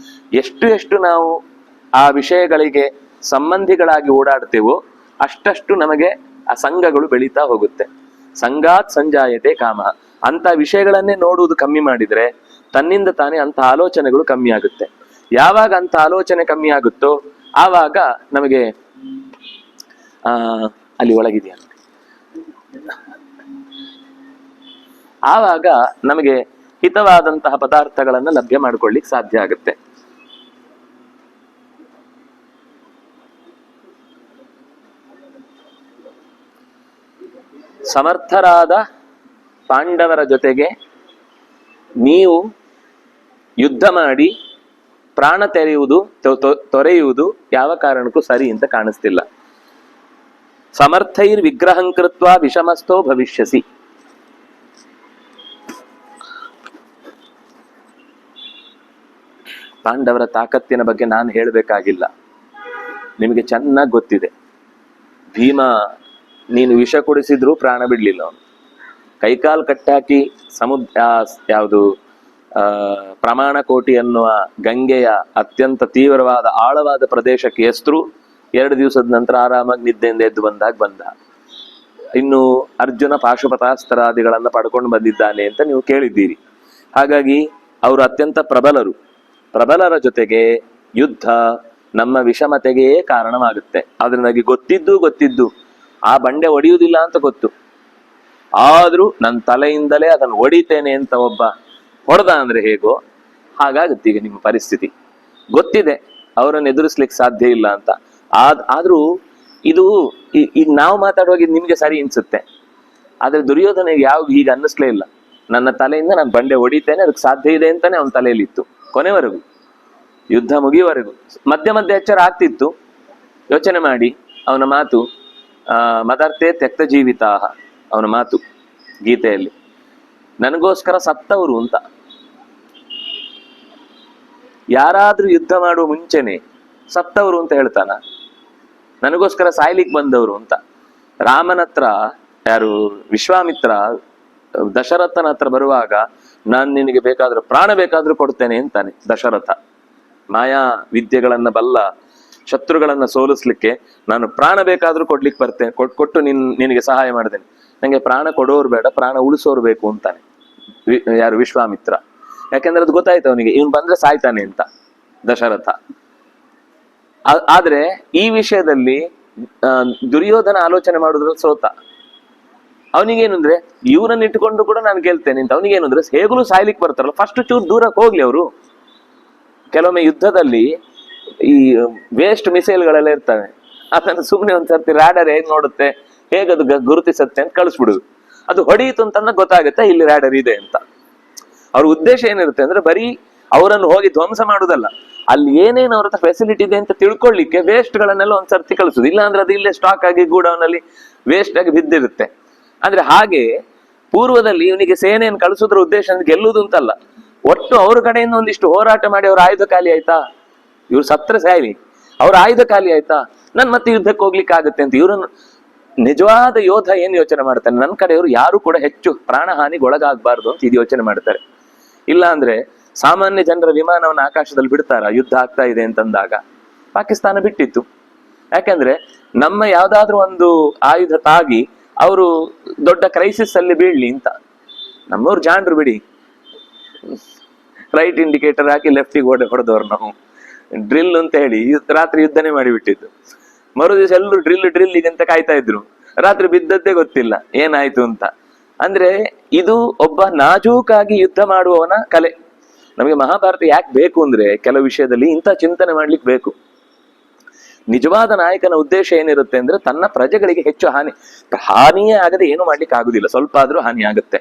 [SPEAKER 1] ಎಷ್ಟು ನಾವು ಆ ವಿಷಯಗಳಿಗೆ ಸಂಬಂಧಿಗಳಾಗಿ ಓಡಾಡ್ತೇವೋ ಅಷ್ಟಷ್ಟು ನಮಗೆ ಆ ಸಂಘಗಳು ಬೆಳೀತಾ ಹೋಗುತ್ತೆ. ಸಂಗಾತ್ ಸಂಜಾಯತೆ ಕಾಮ. ಅಂತ ವಿಷಯಗಳನ್ನೇ ನೋಡುವುದು ಕಮ್ಮಿ ಮಾಡಿದ್ರೆ ತನ್ನಿಂದ ತಾನೇ ಅಂತ ಆಲೋಚನೆಗಳು ಕಮ್ಮಿ ಆಗುತ್ತೆ. ಯಾವಾಗ ಅಂತ ಆಲೋಚನೆ ಕಮ್ಮಿ ಆಗುತ್ತೋ ಆವಾಗ ನಮಗೆ ಅಲ್ಲಿ ಒಳಗಿದೆಯಾ, ಆವಾಗ ನಮಗೆ ಹಿತವಾದಂತಹ ಪದಾರ್ಥಗಳನ್ನ ಲಭ್ಯ ಮಾಡ್ಕೊಳ್ಳಿಕ್ ಸಾಧ್ಯ ಆಗುತ್ತೆ. ಸಮರ್ಥರಾದ ಪಾಂಡವರ ಜೊತೆಗೆ ನೀವು ಯುದ್ಧ ಮಾಡಿ ಪ್ರಾಣ ತೊರೆಯುವುದು ಯಾವ ಕಾರಣಕ್ಕೂ ಸರಿ ಅಂತ ಕಾಣಿಸ್ತಿಲ್ಲ. ಸಮರ್ಥೈರ್ ವಿಗ್ರಹಂ ಕೃತ್ವಾ ವಿಷಮಸ್ತೋ ಭವಿಷ್ಯಸಿ. ಪಾಂಡವರ ತಾಕತ್ತಿನ ಬಗ್ಗೆ ನಾನು ಹೇಳಬೇಕಾಗಿಲ್ಲ, ನಿಮಗೆ ಚೆನ್ನಾಗಿ ಗೊತ್ತಿದೆ. ಭೀಮ ನೀನು ವಿಷ ಕುಡಿಸಿದ್ರು ಪ್ರಾಣ ಬಿಡ್ಲಿಲ್ಲ ಅವನು. ಕೈಕಾಲು ಕಟ್ಟಾಕಿ ಯಾವುದು ಪ್ರಮಾಣ ಕೋಟಿ ಅನ್ನುವ ಗಂಗೆಯ ಅತ್ಯಂತ ತೀವ್ರವಾದ ಆಳವಾದ ಪ್ರದೇಶಕ್ಕೆ ಎಸ್ತರು 2 ದಿವಸದ ನಂತರ ಆರಾಮಾಗಿ ನಿದ್ದೆಯಿಂದ ಎದ್ದು ಬಂದ. ಇನ್ನು ಅರ್ಜುನ ಪಾಶುಪತಾಸ್ತ್ರಾದಿಗಳನ್ನ ಪಡ್ಕೊಂಡು ಬಂದಿದ್ದಾನೆ ಅಂತ ನೀವು ಕೇಳಿದ್ದೀರಿ. ಹಾಗಾಗಿ ಅವರು ಅತ್ಯಂತ ಪ್ರಬಲರ ಜೊತೆಗೆ ಯುದ್ಧ ನಮ್ಮ ವಿಷಮತೆಗೆ ಕಾರಣವಾಗುತ್ತೆ. ಅದರಿಂದಾಗಿ ಗೊತ್ತಿದ್ದು ಆ ಬಂಡೆ ಒಡೆಯುವುದಿಲ್ಲ ಅಂತ ಗೊತ್ತು, ಆದ್ರೂ ನನ್ನ ತಲೆಯಿಂದಲೇ ಅದನ್ನು ಒಡಿತೇನೆ ಅಂತ ಒಬ್ಬ ಹೊಡೆದ ಅಂದ್ರೆ ಹೇಗೋ ಹಾಗಾಗುತ್ತೆ ಈಗ ನಿಮ್ಮ ಪರಿಸ್ಥಿತಿ. ಗೊತ್ತಿದೆ ಅವರನ್ನು ಎದುರಿಸ್ಲಿಕ್ಕೆ ಸಾಧ್ಯ ಇಲ್ಲ ಅಂತ. ಆದ್ರೂ ಇದು ಈಗ ನಾವು ಮಾತಾಡುವಾಗ ನಿಮ್ಗೆ ಸರಿ ಅನ್ಸುತ್ತೆ, ಆದ್ರೆ ದುರ್ಯೋಧನಿಗೆ ಯಾವ ಹೀಗೆ ಅನ್ನಿಸ್ಲೇ ಇಲ್ಲ. ನನ್ನ ತಲೆಯಿಂದ ನಾನು ಬಂಡೆ ಹೊಡಿತೇನೆ, ಅದಕ್ಕೆ ಸಾಧ್ಯ ಇದೆ ಅಂತಾನೆ ಅವನ ತಲೆಯಲ್ಲಿತ್ತು ಕೊನೆವರೆಗೂ, ಯುದ್ಧ ಮುಗಿಯುವವರೆಗೂ. ಮಧ್ಯೆ ಮಧ್ಯೆ ಎಚ್ಚರ ಆಗ್ತಿತ್ತು. ಯೋಚನೆ ಮಾಡಿ ಅವನ ಮಾತು, ಮದರ್ತೆ ತ್ಯಕ್ತ ಜೀವಿತಾ, ಅವನ ಮಾತು ಗೀತೆಯಲ್ಲಿ, ನನಗೋಸ್ಕರ ಸತ್ತವರು ಅಂತ. ಯಾರಾದ್ರೂ ಯುದ್ಧ ಮಾಡುವ ಮುಂಚೆನೆ ಸತ್ತವರು ಅಂತ ಹೇಳ್ತಾನ? ನನಗೋಸ್ಕರ ಸಾಯ್ಲಿಕ್ಕೆ ಬಂದವರು ಅಂತ. ರಾಮನ ಹತ್ರ, ಯಾರು ವಿಶ್ವಾಮಿತ್ರ ದಶರಥನ ಹತ್ರ ಬರುವಾಗ, ನಾನು ನಿನಗೆ ಬೇಕಾದ್ರೂ ಪ್ರಾಣ ಬೇಕಾದ್ರೂ ಕೊಡ್ತೇನೆ ಅಂತಾನೆ ದಶರಥ. ಮಾಯಾ ವಿದ್ಯೆಗಳನ್ನ ಬಲ್ಲ, ಶತ್ರುಗಳನ್ನ ಸೋಲಿಸ್ಲಿಕ್ಕೆ ನಾನು ಪ್ರಾಣ ಬೇಕಾದ್ರೂ ಕೊಡ್ಲಿಕ್ಕೆ ಬರ್ತೇನೆ, ಕೊಟ್ಟು ನಿನಗೆ ಸಹಾಯ ಮಾಡ್ತೇನೆ, ನಂಗೆ ಪ್ರಾಣ ಕೊಡೋರು ಬೇಡ, ಪ್ರಾಣ ಉಳಿಸೋರು ಬೇಕು ಅಂತಾನೆ ಯಾರು ವಿಶ್ವಾಮಿತ್ರ. ಯಾಕೆಂದ್ರೆ ಅದು ಗೊತ್ತಾಯ್ತು ಅವನಿಗೆ, ಇವನ್ ಬಂದ್ರೆ ಸಾಯ್ತಾನೆ ಅಂತ ದಶರಥ. ಆದ್ರೆ ಈ ವಿಷಯದಲ್ಲಿ ದುರ್ಯೋಧನ ಆಲೋಚನೆ ಮಾಡುದ್ರಲ್ಲಿ ಸೋತ. ಅವನಿಗೇನು ಅಂದ್ರೆ, ಇವ್ರನ್ನ ಇಟ್ಟುಕೊಂಡು ಕೂಡ ನಾನು ಗೆಲ್ತೇನೆ ಅಂತ. ಅವನಿಗೇನು ಅಂದ್ರೆ, ಹೇಗಲೂ ಸಾಯ್ಲಿಕ್ಕೆ ಬರ್ತಾರಲ್ಲ, ಫಸ್ಟ್ ಚೂರು ದೂರಕ್ಕೆ ಹೋಗ್ಲಿ ಅವರು. ಕೆಲವೊಮ್ಮೆ ಯುದ್ಧದಲ್ಲಿ ಈ ವೇಸ್ಟ್ ಮಿಸೈಲ್ಗಳೆಲ್ಲ ಇರ್ತವೆ, ಅದನ್ನು ಸುಮ್ಮನೆ ಒಂದ್ಸರ್ತಿ ರ್ಯಾಡರ್ ಹೇಗ್ ನೋಡುತ್ತೆ, ಹೇಗದು ಗುರುತಿಸುತ್ತೆ ಅಂತ ಕಳಿಸ್ಬಿಡುದು. ಅದು ಹೊಡೆಯಿತು ಅಂತಂದ್ರೆ ಗೊತ್ತಾಗುತ್ತೆ ಇಲ್ಲಿ ರ್ಯಾಡರ್ ಇದೆ ಅಂತ. ಅವ್ರ ಉದ್ದೇಶ ಏನಿರುತ್ತೆ ಅಂದ್ರೆ, ಬರೀ ಅವರನ್ನು ಹೋಗಿ ಧ್ವಂಸ ಮಾಡುದಲ್ಲ, ಅಲ್ಲಿ ಏನೇನು ಅವ್ರ ಹತ್ರ ಫೆಸಿಲಿಟಿ ಇದೆ ಅಂತ ತಿಳ್ಕೊಳ್ಳಿಕ್ಕೆ ವೇಸ್ಟ್ ಗಳನ್ನೆಲ್ಲ ಒಂದ್ಸರ್ತಿ ಕಳಿಸುದು. ಇಲ್ಲ ಅಂದ್ರೆ ಅದು ಇಲ್ಲೇ ಸ್ಟಾಕ್ ಆಗಿ ಗೂಡೌನಲ್ಲಿ ವೇಸ್ಟ್ ಆಗಿ ಬಿದ್ದಿರುತ್ತೆ. ಅಂದ್ರೆ ಹಾಗೆ ಪೂರ್ವದಲ್ಲಿ ಇವನಿಗೆ ಸೇನೆಯನ್ನು ಕಳಿಸೋದ್ರ ಉದ್ದೇಶ ಅಂದ್ರೆ ಗೆಲ್ಲುವುದು ಅಂತಲ್ಲ, ಒಟ್ಟು ಅವ್ರ ಕಡೆಯಿಂದ ಒಂದಿಷ್ಟು ಹೋರಾಟ ಮಾಡಿ ಅವ್ರ ಆಯುಧ ಖಾಲಿ ಆಯ್ತಾ, ಇವ್ರು ಸತ್ರ ಸಾಯ್ಲಿ, ಅವ್ರ ಆಯುಧ ಖಾಲಿ ಆಯ್ತಾ, ನನ್ ಮತ್ತೆ ಯುದ್ಧಕ್ಕೆ ಹೋಗ್ಲಿಕ್ಕೆ ಆಗುತ್ತೆ ಅಂತ. ಇವ್ರನ್ನು ನಿಜವಾದ ಯೋಧ ಏನ್ ಯೋಚನೆ ಮಾಡ್ತಾನೆ, ನನ್ನ ಕಡೆಯವರು ಯಾರು ಕೂಡ ಹೆಚ್ಚು ಪ್ರಾಣಹಾನಿಗೆ ಒಳಗಾಗಬಾರ್ದು ಅಂತ ಇದು ಯೋಚನೆ ಮಾಡ್ತಾರೆ. ಇಲ್ಲ ಅಂದ್ರೆ ಸಾಮಾನ್ಯ ಜನರ ವಿಮಾನವನ್ನು ಆಕಾಶದಲ್ಲಿ ಬಿಡ್ತಾರ ಯುದ್ಧ ಆಗ್ತಾ ಇದೆ ಅಂತಂದಾಗ? ಪಾಕಿಸ್ತಾನ ಬಿಟ್ಟಿತ್ತು. ಯಾಕಂದ್ರೆ ನಮ್ಮ ಯಾವ್ದಾದ್ರು ಒಂದು ಆಯುಧ ತಾಗಿ ಅವರು ದೊಡ್ಡ ಕ್ರೈಸಿಸ್ ಅಲ್ಲಿ ಬೀಳ್ಲಿ ಅಂತ. ನಮ್ಮವ್ರು ಜಾಂಡ್ರು ಬಿಡಿ, ರೈಟ್ ಇಂಡಿಕೇಟರ್ ಹಾಕಿ ಲೆಫ್ಟಿಗೆ ಹೊಡೆದವ್ರು ನಾವು, ಡ್ರಿಲ್ ಅಂತ ಹೇಳಿ ರಾತ್ರಿ ಯುದ್ಧನೇ ಮಾಡಿಬಿಟ್ಟಿದ್ದು. ಮರು ದಿವಸ ಎಲ್ಲರೂ ಡ್ರಿಲ್ ಅಂತ ಕಾಯ್ತಾ ಇದ್ರು, ರಾತ್ರಿ ಬಿದ್ದದ್ದೇ ಗೊತ್ತಿಲ್ಲ ಏನಾಯ್ತು ಅಂತ. ಅಂದ್ರೆ ಇದು ಒಬ್ಬ ನಾಜೂಕಾಗಿ ಯುದ್ಧ ಮಾಡುವವನ ಕಲೆ. ನಮಗೆ ಮಹಾಭಾರತ ಯಾಕೆ ಬೇಕು ಅಂದ್ರೆ, ಕೆಲವು ವಿಷಯದಲ್ಲಿ ಇಂಥ ಚಿಂತನೆ ಮಾಡ್ಲಿಕ್ಕೆ ಬೇಕು. ನಿಜವಾದ ನಾಯಕನ ಉದ್ದೇಶ ಏನಿರುತ್ತೆ ಅಂದ್ರೆ, ತನ್ನ ಪ್ರಜೆಗಳಿಗೆ ಹೆಚ್ಚು ಹಾನಿಯೇ ಆಗದೆ ಏನು ಮಾಡ್ಲಿಕ್ಕೆ ಆಗುದಿಲ್ಲ, ಸ್ವಲ್ಪ ಆದ್ರೂ ಹಾನಿ ಆಗುತ್ತೆ,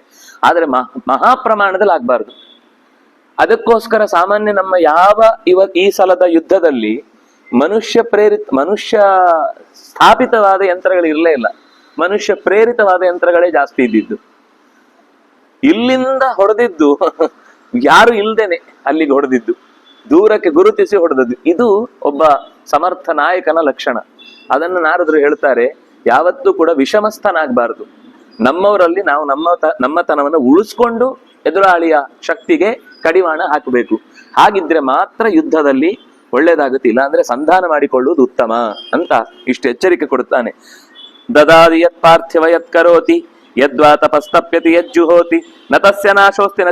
[SPEAKER 1] ಆದ್ರೆ ಮಹಾಪ್ರಮಾಣದಲ್ಲಿ ಆಗ್ಬಾರ್ದು. ಅದಕ್ಕೋಸ್ಕರ ಸಾಮಾನ್ಯ ನಮ್ಮ ಈ ಸಲದ ಯುದ್ಧದಲ್ಲಿ ಮನುಷ್ಯ ಸ್ಥಾಪಿತವಾದ ಯಂತ್ರಗಳು ಇರಲೇ ಇಲ್ಲ, ಮನುಷ್ಯ ಪ್ರೇರಿತವಾದ ಯಂತ್ರಗಳೇ ಜಾಸ್ತಿ ಇದ್ದಿದ್ದು. ಇಲ್ಲಿಂದ ಹೊಡೆದಿದ್ದು ಯಾರು ಇಲ್ದೇನೆ ಅಲ್ಲಿಗೆ ಹೊಡೆದಿದ್ದು, ದೂರಕ್ಕೆ ಗುರುತಿಸಿ ಹೊಡೆದದ್ದು. ಇದು ಒಬ್ಬ ಸಮರ್ಥ ನಾಯಕನ ಲಕ್ಷಣ. ಅದನ್ನು ನಾರದರು ಹೇಳ್ತಾರೆ, ಯಾವತ್ತೂ ಕೂಡ ವಿಷಮಸ್ಥನಾಗಬಾರದು. ನಮ್ಮವರಲ್ಲಿ ನಾವು ನಮ್ಮತನವನ್ನು ಉಳಿಸ್ಕೊಂಡು ಎದುರಾಳಿಯ ಶಕ್ತಿಗೆ ಕಡಿವಾಣ ಹಾಕಬೇಕು. ಹಾಗಿದ್ರೆ ಮಾತ್ರ ಯುದ್ಧದಲ್ಲಿ ಒಳ್ಳೇದಾಗುತ್ತೆ. ಇಲ್ಲ ಅಂದ್ರೆ ಸಂಧಾನ ಮಾಡಿಕೊಳ್ಳುವುದು ಉತ್ತಮ ಅಂತ ಇಷ್ಟು ಎಚ್ಚರಿಕೆ ಕೊಡುತ್ತಾನೆ. ದದಾದಿ ಯತ್ ಪಾರ್ಥಿವ ಯತ್ ಕರೋತಿ ಯದ್ವಾ ತಪಸ್ತಪ್ಯತಿ ಯಜ್ಜುಹೋತಿ ನ ತಸ್ಯ ನಾಶೋಸ್ತಿ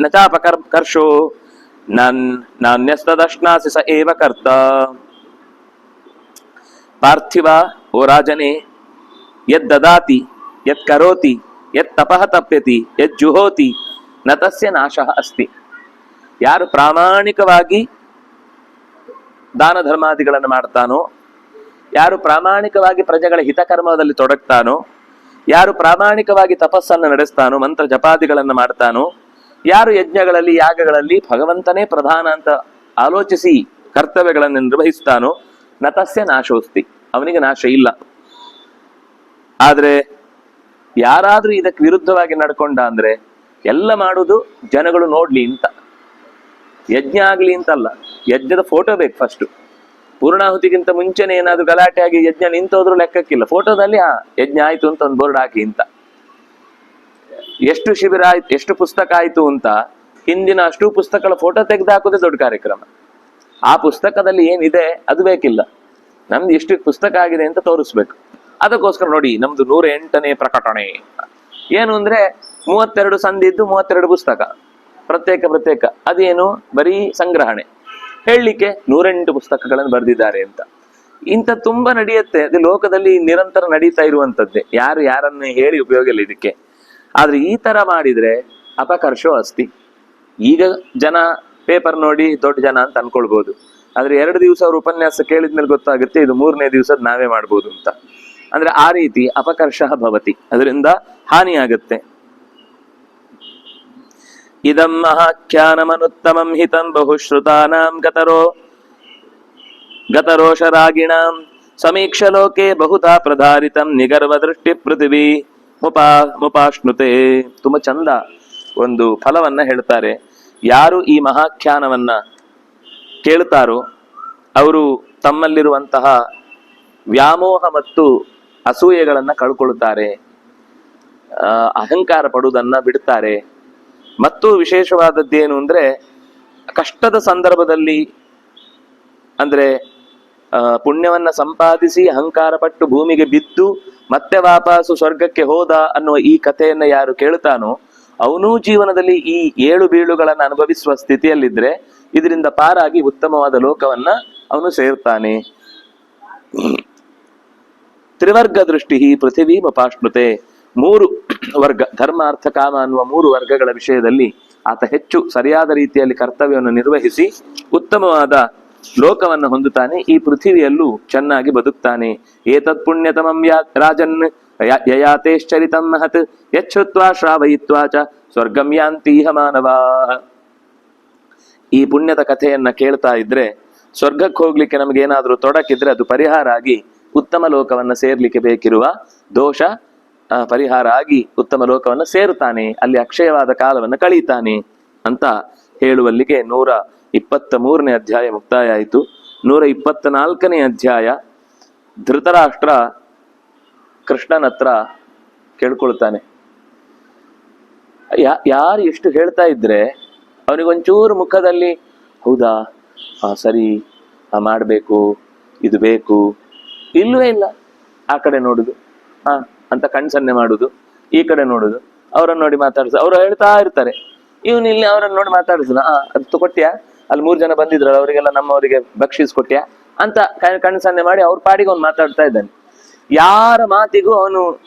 [SPEAKER 1] ನ ಚಾಪ ಕರ್ಷೋ ನಾನ್ಯಸ್ತದಶ್ನಾಸಿ ಸ ಏವ ಕರ್ತ. ಪಾರ್ಥಿವ, ಓ ರಾಜನೇ, ಯದ್ ದದಾತಿ ಯತ್ ಕರೋತಿ ಯತ್ ತಪಃ ತಪ್ಯತಿ ಯಜ್ಜುಹೋತಿ ನ ತಸ್ಯ ನಾಶಃ ಅಸ್ತಿ. ಯಾರು ಪ್ರಾಮಾಣಿಕವಾಗಿ ದಾನ ಧರ್ಮಾದಿಗಳನ್ನು ಮಾಡ್ತಾನೋ, ಯಾರು ಪ್ರಾಮಾಣಿಕವಾಗಿ ಪ್ರಜೆಗಳ ಹಿತಕರ್ಮದಲ್ಲಿ ತೊಡಗ್ತಾನೋ, ಯಾರು ಪ್ರಾಮಾಣಿಕವಾಗಿ ತಪಸ್ಸನ್ನು ನಡೆಸ್ತಾನೋ, ಮಂತ್ರ ಜಪಾದಿಗಳನ್ನು ಮಾಡ್ತಾನೋ, ಯಾರು ಯಜ್ಞಗಳಲ್ಲಿ ಯಾಗಗಳಲ್ಲಿ ಭಗವಂತನೇ ಪ್ರಧಾನ ಅಂತ ಆಲೋಚಿಸಿ ಕರ್ತವ್ಯಗಳನ್ನು ನಿರ್ವಹಿಸ್ತಾನೋ, ನತಸ್ಯ ನಾಶೋಸ್ತಿ, ಅವನಿಗೆ ನಾಶ ಇಲ್ಲ. ಆದ್ರೆ ಯಾರಾದ್ರೂ ಇದಕ್ಕೆ ವಿರುದ್ಧವಾಗಿ ನಡ್ಕೊಂಡ ಅಂದ್ರೆ, ಎಲ್ಲ ಮಾಡುದು ಜನಗಳು ನೋಡ್ಲಿ ಅಂತ, ಯಜ್ಞ ಆಗ್ಲಿ ಅಂತಲ್ಲ, ಯಜ್ಞದ ಫೋಟೋ ಬೇಕು ಫಸ್ಟ್. ಪೂರ್ಣಾಹುತಿಗಿಂತ ಮುಂಚೆನೆ ಏನಾದ್ರು ಗಲಾಟೆ ಆಗಿ ಯಜ್ಞ ನಿಂತೋದ್ರೂ ಲೆಕ್ಕಕ್ಕಿಲ್ಲ, ಫೋಟೋದಲ್ಲಿ ಯಜ್ಞ ಆಯ್ತು ಅಂತ ಒಂದು ಬೋರ್ಡ್ ಹಾಕಿ ಅಂತ. ಎಷ್ಟು ಶಿಬಿರ ಆಯ್ತು, ಎಷ್ಟು ಪುಸ್ತಕ ಆಯ್ತು ಅಂತ ಹಿಂದಿನ ಅಷ್ಟು ಪುಸ್ತಕಗಳ ಫೋಟೋ ತೆಗೆದು ಹಾಕೋದೇ ದೊಡ್ಡ ಕಾರ್ಯಕ್ರಮ. ಆ ಪುಸ್ತಕದಲ್ಲಿ ಏನಿದೆ ಅದು ಬೇಕಿಲ್ಲ, ನಮ್ದು ಎಷ್ಟು ಪುಸ್ತಕ ಆಗಿದೆ ಅಂತ ತೋರಿಸ್ಬೇಕು. ಅದಕ್ಕೋಸ್ಕರ ನೋಡಿ, ನಮ್ದು 108ನೇ ಪ್ರಕಟಣೆ ಏನು ಅಂದ್ರೆ 32 ಸಂಧಿದ್ದು 32 ಪುಸ್ತಕ ಪ್ರತ್ಯೇಕ. ಅದೇನು ಬರೀ ಸಂಗ್ರಹಣೆ ಹೇಳಲಿಕ್ಕೆ 108 ಪುಸ್ತಕಗಳನ್ನು ಬರೆದಿದ್ದಾರೆ ಅಂತ. ಇಂಥ ತುಂಬಾ ನಡೆಯುತ್ತೆ, ಅದು ಲೋಕದಲ್ಲಿ ನಿರಂತರ ನಡೀತಾ ಇರುವಂತದ್ದೇ, ಯಾರನ್ನು ಹೇಳಿ ಉಪಯೋಗ ಇಲ್ಲ ಇದಕ್ಕೆ. ಆದ್ರೆ ಈ ತರ ಮಾಡಿದ್ರೆ ಅಪಕರ್ಷೋ ಅಸ್ತಿ. ಈಗ ಜನ ಪೇಪರ್ ನೋಡಿ ದೊಡ್ಡ ಜನ ಅಂತ ಅನ್ಕೊಳ್ಬಹುದು, ಆದ್ರೆ 2 ದಿವಸ ಅವ್ರ ಉಪನ್ಯಾಸ ಕೇಳಿದ್ಮೇಲೆ ಗೊತ್ತಾಗುತ್ತೆ ಇದು 3ನೇ ದಿವಸದ ನಾವೇ ಮಾಡ್ಬೋದು ಅಂತ. ಅಂದ್ರೆ ಆ ರೀತಿ ಅಪಕರ್ಷ ಭವತಿ, ಅದರಿಂದ ಹಾನಿ ಆಗುತ್ತೆ. ಇದಂ ಮಹಾಖ್ಯಾನಮನುತ್ತಮಂ ಹಿತಂ ಬಹುಶ್ರುತಾನಾಂ ಗತರೋಷರಾಗಿಣಾಂ ಸಮೀಕ್ಷ ಲೋಕೆ ಬಹುಧಾ ಪ್ರಧಾರಿತಂ ನಿಗರ್ವ ದೃಷ್ಟಿ ಪೃಥಿವಿ ಮುಪಾಶ್ನುತೆ. ತುಂಬಾ ಚಂದ ಒಂದು ಫಲವನ್ನ ಹೇಳ್ತಾರೆ. ಯಾರು ಈ ಮಹಾಖ್ಯಾನವನ್ನ ಕೇಳ್ತಾರೋ ಅವರು ತಮ್ಮಲ್ಲಿರುವಂತಹ ವ್ಯಾಮೋಹ ಮತ್ತು ಅಸೂಯೆಗಳನ್ನ ಕಳ್ಕೊಳ್ತಾರೆ, ಅಹಂಕಾರ ಪಡುವುದನ್ನ ಬಿಡ್ತಾರೆ. ಮತ್ತು ವಿಶೇಷವಾದದ್ದೇನು ಅಂದ್ರೆ ಕಷ್ಟದ ಸಂದರ್ಭದಲ್ಲಿ ಅಂದ್ರೆ ಪುಣ್ಯವನ್ನ ಸಂಪಾದಿಸಿ ಅಹಂಕಾರ ಪಟ್ಟು ಭೂಮಿಗೆ ಬಿದ್ದು ಮತ್ತೆ ವಾಪಸ್ಸು ಸ್ವರ್ಗಕ್ಕೆ ಹೋದ ಅನ್ನುವ ಈ ಕಥೆಯನ್ನ ಯಾರು ಕೇಳ್ತಾನೋ ಅವನೂ ಜೀವನದಲ್ಲಿ ಈ ಏಳು ಬೀಳುಗಳನ್ನು ಅನುಭವಿಸುವ ಸ್ಥಿತಿಯಲ್ಲಿದ್ರೆ ಇದರಿಂದ ಪಾರಾಗಿ ಉತ್ತಮವಾದ ಲೋಕವನ್ನ ಅವನು ಸೇರ್ತಾನೆ. ತ್ರಿವರ್ಗ ದೃಷ್ಟಿ ಪೃಥಿವೀ ಮಪಾಶ್ನುತೆ. ಮೂರು ವರ್ಗ, ಧರ್ಮ ಅರ್ಥ ಕಾಮ ಅನ್ನುವ ಮೂರು ವರ್ಗಗಳ ವಿಷಯದಲ್ಲಿ ಆತ ಹೆಚ್ಚು ಸರಿಯಾದ ರೀತಿಯಲ್ಲಿ ಕರ್ತವ್ಯವನ್ನು ನಿರ್ವಹಿಸಿ ಉತ್ತಮವಾದ ಲೋಕವನ್ನು ಹೊಂದುತ್ತಾನೆ. ಈ ಪೃಥಿವಿಯಲ್ಲೂ ಚೆನ್ನಾಗಿ ಬದುಕ್ತಾನೆ. ಏತತ್ ಪುಣ್ಯತಮಂ ರಾಜನ್ ಯಯಾತೇಶ್ಚರಿತಂ ಮಹತ್ ಯಚ್ಛ್ರುತ್ವಾ ಶ್ರಾವಯಿತ್ವಾ ಚ ಸ್ವರ್ಗಂ ಯಾಂತೀಹ ಮಾನವಾ. ಈ ಪುಣ್ಯದ ಕಥೆಯನ್ನ ಕೇಳ್ತಾ ಇದ್ರೆ ಸ್ವರ್ಗಕ್ಕೆ ಹೋಗ್ಲಿಕ್ಕೆ ನಮಗೇನಾದ್ರೂ ತೊಡಕಿದ್ರೆ ಅದು ಪರಿಹಾರ ಆಗಿ ಉತ್ತಮ ಲೋಕವನ್ನ ಸೇರ್ಲಿಕ್ಕೆ ಬೇಕಿರುವ ದೋಷ ಪರಿಹಾರ ಆಗಿ ಉತ್ತಮ ಲೋಕವನ್ನ ಸೇರುತ್ತಾನೆ, ಅಲ್ಲಿ ಅಕ್ಷಯವಾದ ಕಾಲವನ್ನು ಕಳೀತಾನೆ ಅಂತ ಹೇಳುವಲ್ಲಿಗೆ 123ನೇ ಅಧ್ಯಾಯ ಮುಕ್ತಾಯ ಆಯಿತು. 124ನೇ ಅಧ್ಯಾಯ ಧೃತರಾಷ್ಟ್ರ ಕೃಷ್ಣನ ಹತ್ರ ಕೇಳ್ಕೊಳ್ತಾನೆ. ಯಾರು ಎಷ್ಟು ಹೇಳ್ತಾ ಇದ್ರೆ ಅವನಿಗೊಂಚೂರು ಮುಖದಲ್ಲಿ ಹೌದಾ ಸರಿ ಮಾಡ್ಬೇಕು, ಇದು ಬೇಕು, ಇಲ್ಲವೇ ಇಲ್ಲ. ಆ ಕಡೆ ನೋಡುದು ಅಂತ ಕಣ್ಸನ್ನೆ ಮಾಡುದು, ಈ ಕಡೆ ನೋಡುದು, ಅವರನ್ನು ನೋಡಿ ಮಾತಾಡಿಸ. ಅವ್ರು ಹೇಳ್ತಾ ಇರ್ತಾರೆ, ಇವನು ಇಲ್ಲಿ ಅವರನ್ನು ನೋಡಿ ಮಾತಾಡಿಸಿದ, ಅದು ಕೊಟ್ಟ್ಯಾ, ಅಲ್ಲಿ 3 ಜನ ಬಂದಿದ್ರಲ್ಲ ಅವರಿಗೆಲ್ಲ ನಮ್ಮವರಿಗೆ ಬಕ್ಷೀಸ್ ಕೊಟ್ಟ್ಯಾ ಅಂತ ಕಣ್ಸನ್ನೆ ಮಾಡಿ ಅವ್ರ ಪಾಡಿಗೆ ಅವ್ನು ಮಾತಾಡ್ತಾ ಇದ್ದಾನೆ. ಯಾರ ಮಾತಿಗೂ ಅವನು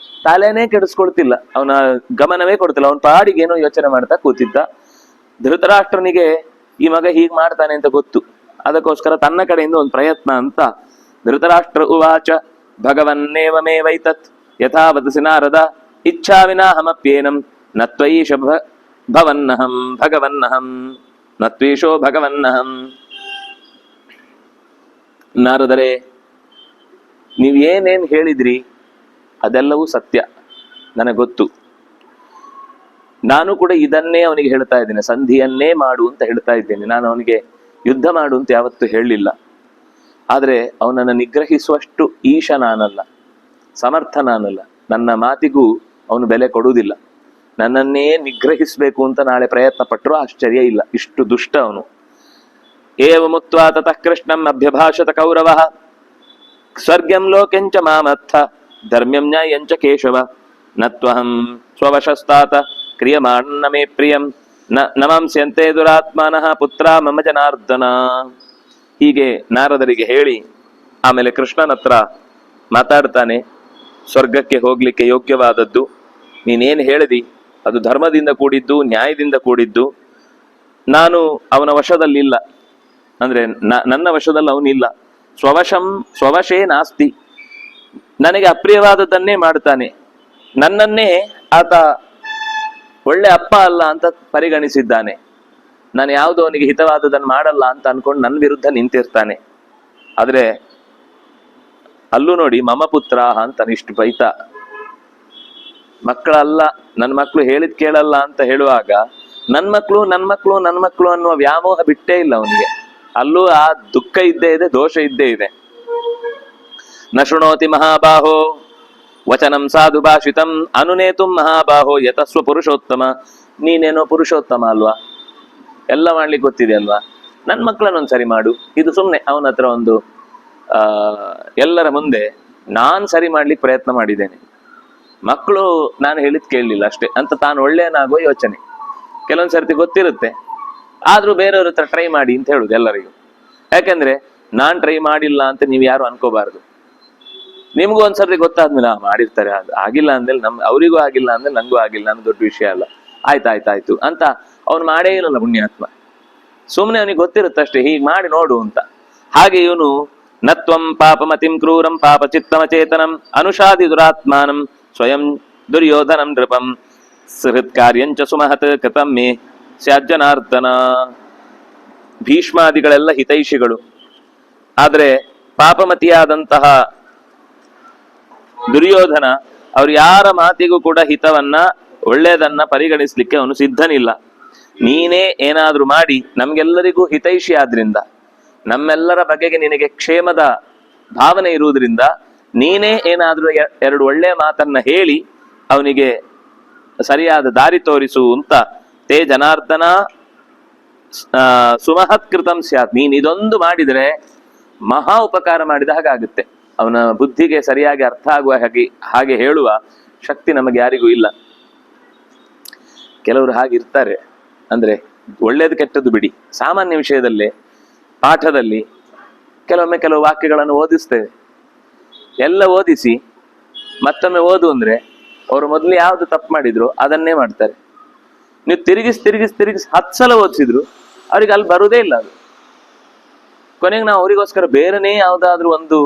[SPEAKER 1] ತಲೆನೇ ಕೆಡಿಸ್ಕೊಳ್ತಿಲ್ಲ, ಅವನ ಗಮನವೇ ಕೊಡ್ತಿಲ್ಲ, ಅವನ ಪಾಡಿಗೆ ಏನೋ ಯೋಚನೆ ಮಾಡ್ತಾ ಕೂತಿದ್ದ. ಧೃತರಾಷ್ಟ್ರನಿಗೆ ಈ ಮಗ ಹೀಗ್ ಮಾಡ್ತಾನೆ ಅಂತ ಗೊತ್ತು, ಅದಕ್ಕೋಸ್ಕರ ತನ್ನ ಕಡೆಯಿಂದ ಒಂದು ಪ್ರಯತ್ನ ಅಂತ ಧೃತರಾಷ್ಟ್ರ ಉವಾಚ ಭಗವನ್ನೇವಮೇವೈತತ್ ಯಥಾ ವದಸಿ ನಾರದ ಇಚ್ಛಾ ವಿನಾಹಮಪ್ಯೇನಂ ನತ್ವೈಷ ಭವನ್ನಹಂ ಭಗವನ್ನಹಂ ನತ್ವೇಶೋ ಭಗವನ್ನಹಂ. ನಾರದರೆ ನೀವೇನೇನ್ ಹೇಳಿದ್ರಿ ಅದೆಲ್ಲವೂ ಸತ್ಯ, ನನಗೆ ಗೊತ್ತು. ನಾನು ಕೂಡ ಇದನ್ನೇ ಅವನಿಗೆ ಹೇಳ್ತಾ ಇದ್ದೇನೆ, ಸಂಧಿಯನ್ನೇ ಮಾಡು ಅಂತ ಹೇಳ್ತಾ ಇದ್ದೇನೆ. ನಾನು ಅವನಿಗೆ ಯುದ್ಧ ಮಾಡು ಅಂತ ಯಾವತ್ತೂ ಹೇಳಲಿಲ್ಲ. ಆದ್ರೆ ಅವನನ್ನು ನಿಗ್ರಹಿಸುವಷ್ಟು ಈಶ ನಾನಲ್ಲ, ಸಮರ್ಥ ನಾನಲ್ಲ. ನನ್ನ ಮಾತಿಗೂ ಅವನು ಬೆಲೆ ಕೊಡುವುದಿಲ್ಲ. ನನ್ನನ್ನೇ ನಿಗ್ರಹಿಸಬೇಕು ಅಂತ ನಾಳೆ ಪ್ರಯತ್ನ ಪಟ್ಟರು ಆಶ್ಚರ್ಯ ಇಲ್ಲ, ಇಷ್ಟು ದುಷ್ಟ ಅವನು. ಏವ ಮುಕ್ತ್ವಾ ತತಃ ಕೃಷ್ಣಂ ಅಭ್ಯಭಾಷತ ಕೌರವಃ ಸ್ವರ್ಗ್ಯಂ ಲೋಕೆಂಚ ಮಾಮತ್ಥ ಧರ್ಮ್ಯಂ ನ್ಯಾಯಂಚ ಕೇಶವ ನತ್ವಹಂ ಸ್ವವಶಸ್ತಾತ ಕ್ರಿಯಮಾಣ ಮೇ ಪ್ರಿಯಂ ನಮಂಸ್ಯಂತೆ ದುರಾತ್ಮಾನಃ ಪುತ್ರ ಮಮ ಜನಾರ್ದನ. ಹೀಗೆ ನಾರದರಿಗೆ ಹೇಳಿ ಆಮೇಲೆ ಕೃಷ್ಣನ ಹತ್ರ ಮಾತಾಡ್ತಾನೆ. ಸ್ವರ್ಗಕ್ಕೆ ಹೋಗ್ಲಿಕ್ಕೆ ಯೋಗ್ಯವಾದದ್ದು ನೀನೇನು ಹೇಳಿದಿ ಅದು ಧರ್ಮದಿಂದ ಕೂಡಿದ್ದು, ನ್ಯಾಯದಿಂದ ಕೂಡಿದ್ದು. ನಾನು ಅವನ ವಶದಲ್ಲಿಲ್ಲ, ಅಂದ್ರೆ ನನ್ನ ವಶದಲ್ಲಿ ಅವನಿಲ್ಲ. ಸ್ವವಶೇ ನಾಸ್ತಿ, ನನಗೆ ಅಪ್ರಿಯವಾದದ್ದನ್ನೇ ಮಾಡ್ತಾನೆ. ನನ್ನನ್ನೇ ಆತ ಒಳ್ಳೆ ಅಪ್ಪ ಅಲ್ಲ ಅಂತ ಪರಿಗಣಿಸಿದ್ದಾನೆ. ನಾನು ಯಾವುದೋ ಅವನಿಗೆ ಹಿತವಾದದನ್ನು ಮಾಡಲ್ಲ ಅಂತ ಅನ್ಕೊಂಡು ನನ್ನ ವಿರುದ್ಧ ನಿಂತಿರ್ತಾನೆ. ಆದ್ರೆ ಅಲ್ಲೂ ನೋಡಿ ಮಮ ಪುತ್ರ ಅಂತ ಇಷ್ಟು ಬೈತ. ಮಕ್ಕಳಲ್ಲ, ನನ್ನ ಮಕ್ಕಳು ಹೇಳಿದ್ ಕೇಳಲ್ಲ ಅಂತ ಹೇಳುವಾಗ ನನ್ ಮಕ್ಕಳು ಅನ್ನುವ ವ್ಯಾಮೋಹ ಬಿಟ್ಟೇ ಇಲ್ಲ ಅವನಿಗೆ. ಅಲ್ಲೂ ಆ ದುಃಖ ಇದ್ದೇ ಇದೆ, ದೋಷ ಇದ್ದೇ ಇದೆ. ನ ಶೃಣೋತಿ ಮಹಾಬಾಹೋ ವಚನಂ ಸಾಧು ಭಾಷಿತಂ ಅನುನೇತು ಮಹಾಬಾಹೋ ಯತಸ್ವ ಪುರುಷೋತ್ತಮ. ನೀನೇನೋ ಪುರುಷೋತ್ತಮ ಅಲ್ವಾ, ಎಲ್ಲ ಮಾಡ್ಲಿಕ್ಕೆ ಗೊತ್ತಿದೆ ಅಲ್ವಾ, ನನ್ನ ಮಕ್ಕಳನ್ನೊಂದು ಸರಿ ಮಾಡು. ಇದು ಸುಮ್ಮನೆ ಅವನ ಹತ್ರ ಒಂದು ಎಲ್ಲರ ಮುಂದೆ ನಾನ್ ಸರಿ ಮಾಡ್ಲಿಕ್ಕೆ ಪ್ರಯತ್ನ ಮಾಡಿದ್ದೇನೆ, ಮಕ್ಕಳು ನಾನು ಹೇಳಿದ್ ಕೇಳಲಿಲ್ಲ ಅಷ್ಟೇ ಅಂತ ತಾನು ಒಳ್ಳೆಯನಾಗುವ ಯೋಚನೆ. ಕೆಲವೊಂದ್ ಸರ್ತಿ ಗೊತ್ತಿರುತ್ತೆ, ಆದ್ರೂ ಬೇರೆಯವ್ರ ಹತ್ರ ಟ್ರೈ ಮಾಡಿ ಅಂತ ಹೇಳುದು ಎಲ್ಲರಿಗೂ. ಯಾಕೆಂದ್ರೆ ನಾನ್ ಟ್ರೈ ಮಾಡಿಲ್ಲ ಅಂತ ನೀವು ಯಾರು ಅನ್ಕೋಬಾರದು. ನಿಮ್ಗೂ ಒಂದ್ಸರ್ತಿ ಗೊತ್ತಾದ್ಮೇಲೆ ಮಾಡಿರ್ತಾರೆ, ಅದು ಆಗಿಲ್ಲ ಅಂದೇಳಿ ಅವರಿಗೂ ಆಗಿಲ್ಲ ಅಂದ್ರೆ ನಂಗೂ ಆಗಿಲ್ಲ ಅನ್ನೋ ದೊಡ್ಡ ವಿಷಯ ಅಲ್ಲ. ಆಯ್ತಾಯ್ತಾಯ್ತು ಅಂತ ಅವ್ನು ಮಾಡೇ ಇಲ್ಲಲ್ಲ ಪುಣ್ಯಾತ್ಮ. ಸುಮ್ನೆ ಅವನಿಗೆ ಗೊತ್ತಿರುತ್ತಷ್ಟೇ, ಹೀಗೆ ಮಾಡಿ ನೋಡು ಅಂತ. ಹಾಗೆ ಇವನು ನತ್ವಂ ಪಾಪಮತಿಂ ಕ್ರೂರಂ ಪಾಪ ಚಿತ್ತಮಚೇತನಂ ಅನುಷಾದಿ ದುರಾತ್ಮಾನಂ ಸ್ವಯಂ ದುರ್ಯೋಧನಂ ನೃಪಂ ಸಹೃತ್ ಕಾರ್ಯಂಚ ಸುಮಹತ್ ಕೃತಂ ಮೇ ಸ್ಯಾಜ್ಜನಾರ್ದನ. ಭೀಷ್ಮಾದಿಗಳೆಲ್ಲ ಹಿತೈಷಿಗಳು, ಆದ್ರೆ ಪಾಪಮತಿಯಾದಂತಹ ದುರ್ಯೋಧನ ಅವ್ರು ಯಾರ ಮಾತಿಗೂ ಕೂಡ ಹಿತವನ್ನ ಒಳ್ಳೇದನ್ನ ಪರಿಗಣಿಸ್ಲಿಕ್ಕೆ ಅವನು ಸಿದ್ಧನಿಲ್ಲ. ನೀನೇ ಏನಾದ್ರೂ ಮಾಡಿ ನಮ್ಗೆಲ್ಲರಿಗೂ ಹಿತೈಷಿ ಆದ್ರಿಂದ, ನಮ್ಮೆಲ್ಲರ ಬಗೆಗೆ ನಿನಗೆ ಕ್ಷೇಮದ ಭಾವನೆ ಇರುವುದರಿಂದ ನೀನೇ ಏನಾದ್ರೂ ಎರಡು ಒಳ್ಳೆ ಮಾತನ್ನ ಹೇಳಿ ಅವನಿಗೆ ಸರಿಯಾದ ದಾರಿ ತೋರಿಸು ಅಂತ. ತೇ ಜನಾರ್ದನ ಸುಮಹತ್ಕೃತಂ ಸ್ಯಾತ್. ನೀನ್ ಇದೊಂದು ಮಾಡಿದ್ರೆ ಮಹಾ ಉಪಕಾರ ಮಾಡಿದ ಹಾಗಾಗುತ್ತೆ. ಅವನ ಬುದ್ಧಿಗೆ ಸರಿಯಾಗಿ ಅರ್ಥ ಆಗುವ ಹಾಗೆ ಹೇಳುವ ಶಕ್ತಿ ನಮಗೆ ಯಾರಿಗೂ ಇಲ್ಲ. ಕೆಲವರು ಹಾಗಿರ್ತಾರೆ. ಅಂದ್ರೆ ಒಳ್ಳೇದು ಕೆಟ್ಟದ್ದು ಬಿಡಿ, ಸಾಮಾನ್ಯ ವಿಷಯದಲ್ಲೇ ಪಾಠದಲ್ಲಿ ಕೆಲವೊಮ್ಮೆ ಕೆಲವು ವಾಕ್ಯಗಳನ್ನು ಓದಿಸ್ತೇವೆ. ಎಲ್ಲ ಓದಿಸಿ ಮತ್ತೊಮ್ಮೆ ಓದು ಅಂದ್ರೆ ಅವರು ಮೊದಲು ಯಾವ್ದು ತಪ್ಪು ಮಾಡಿದ್ರು ಅದನ್ನೇ ಮಾಡ್ತಾರೆ. ನೀವು ತಿರುಗಿಸಿ 10 ಸಲ ಓದಿಸಿದ್ರು ಅವ್ರಿಗೆ ಅಲ್ಲಿ ಬರುವುದೇ ಇಲ್ಲ. ಅದು ಕೊನೆಗೆ ನಾವು ಅವರಿಗೋಸ್ಕರ ಬೇರೆನೇ ಯಾವ್ದಾದ್ರು ಒಂದು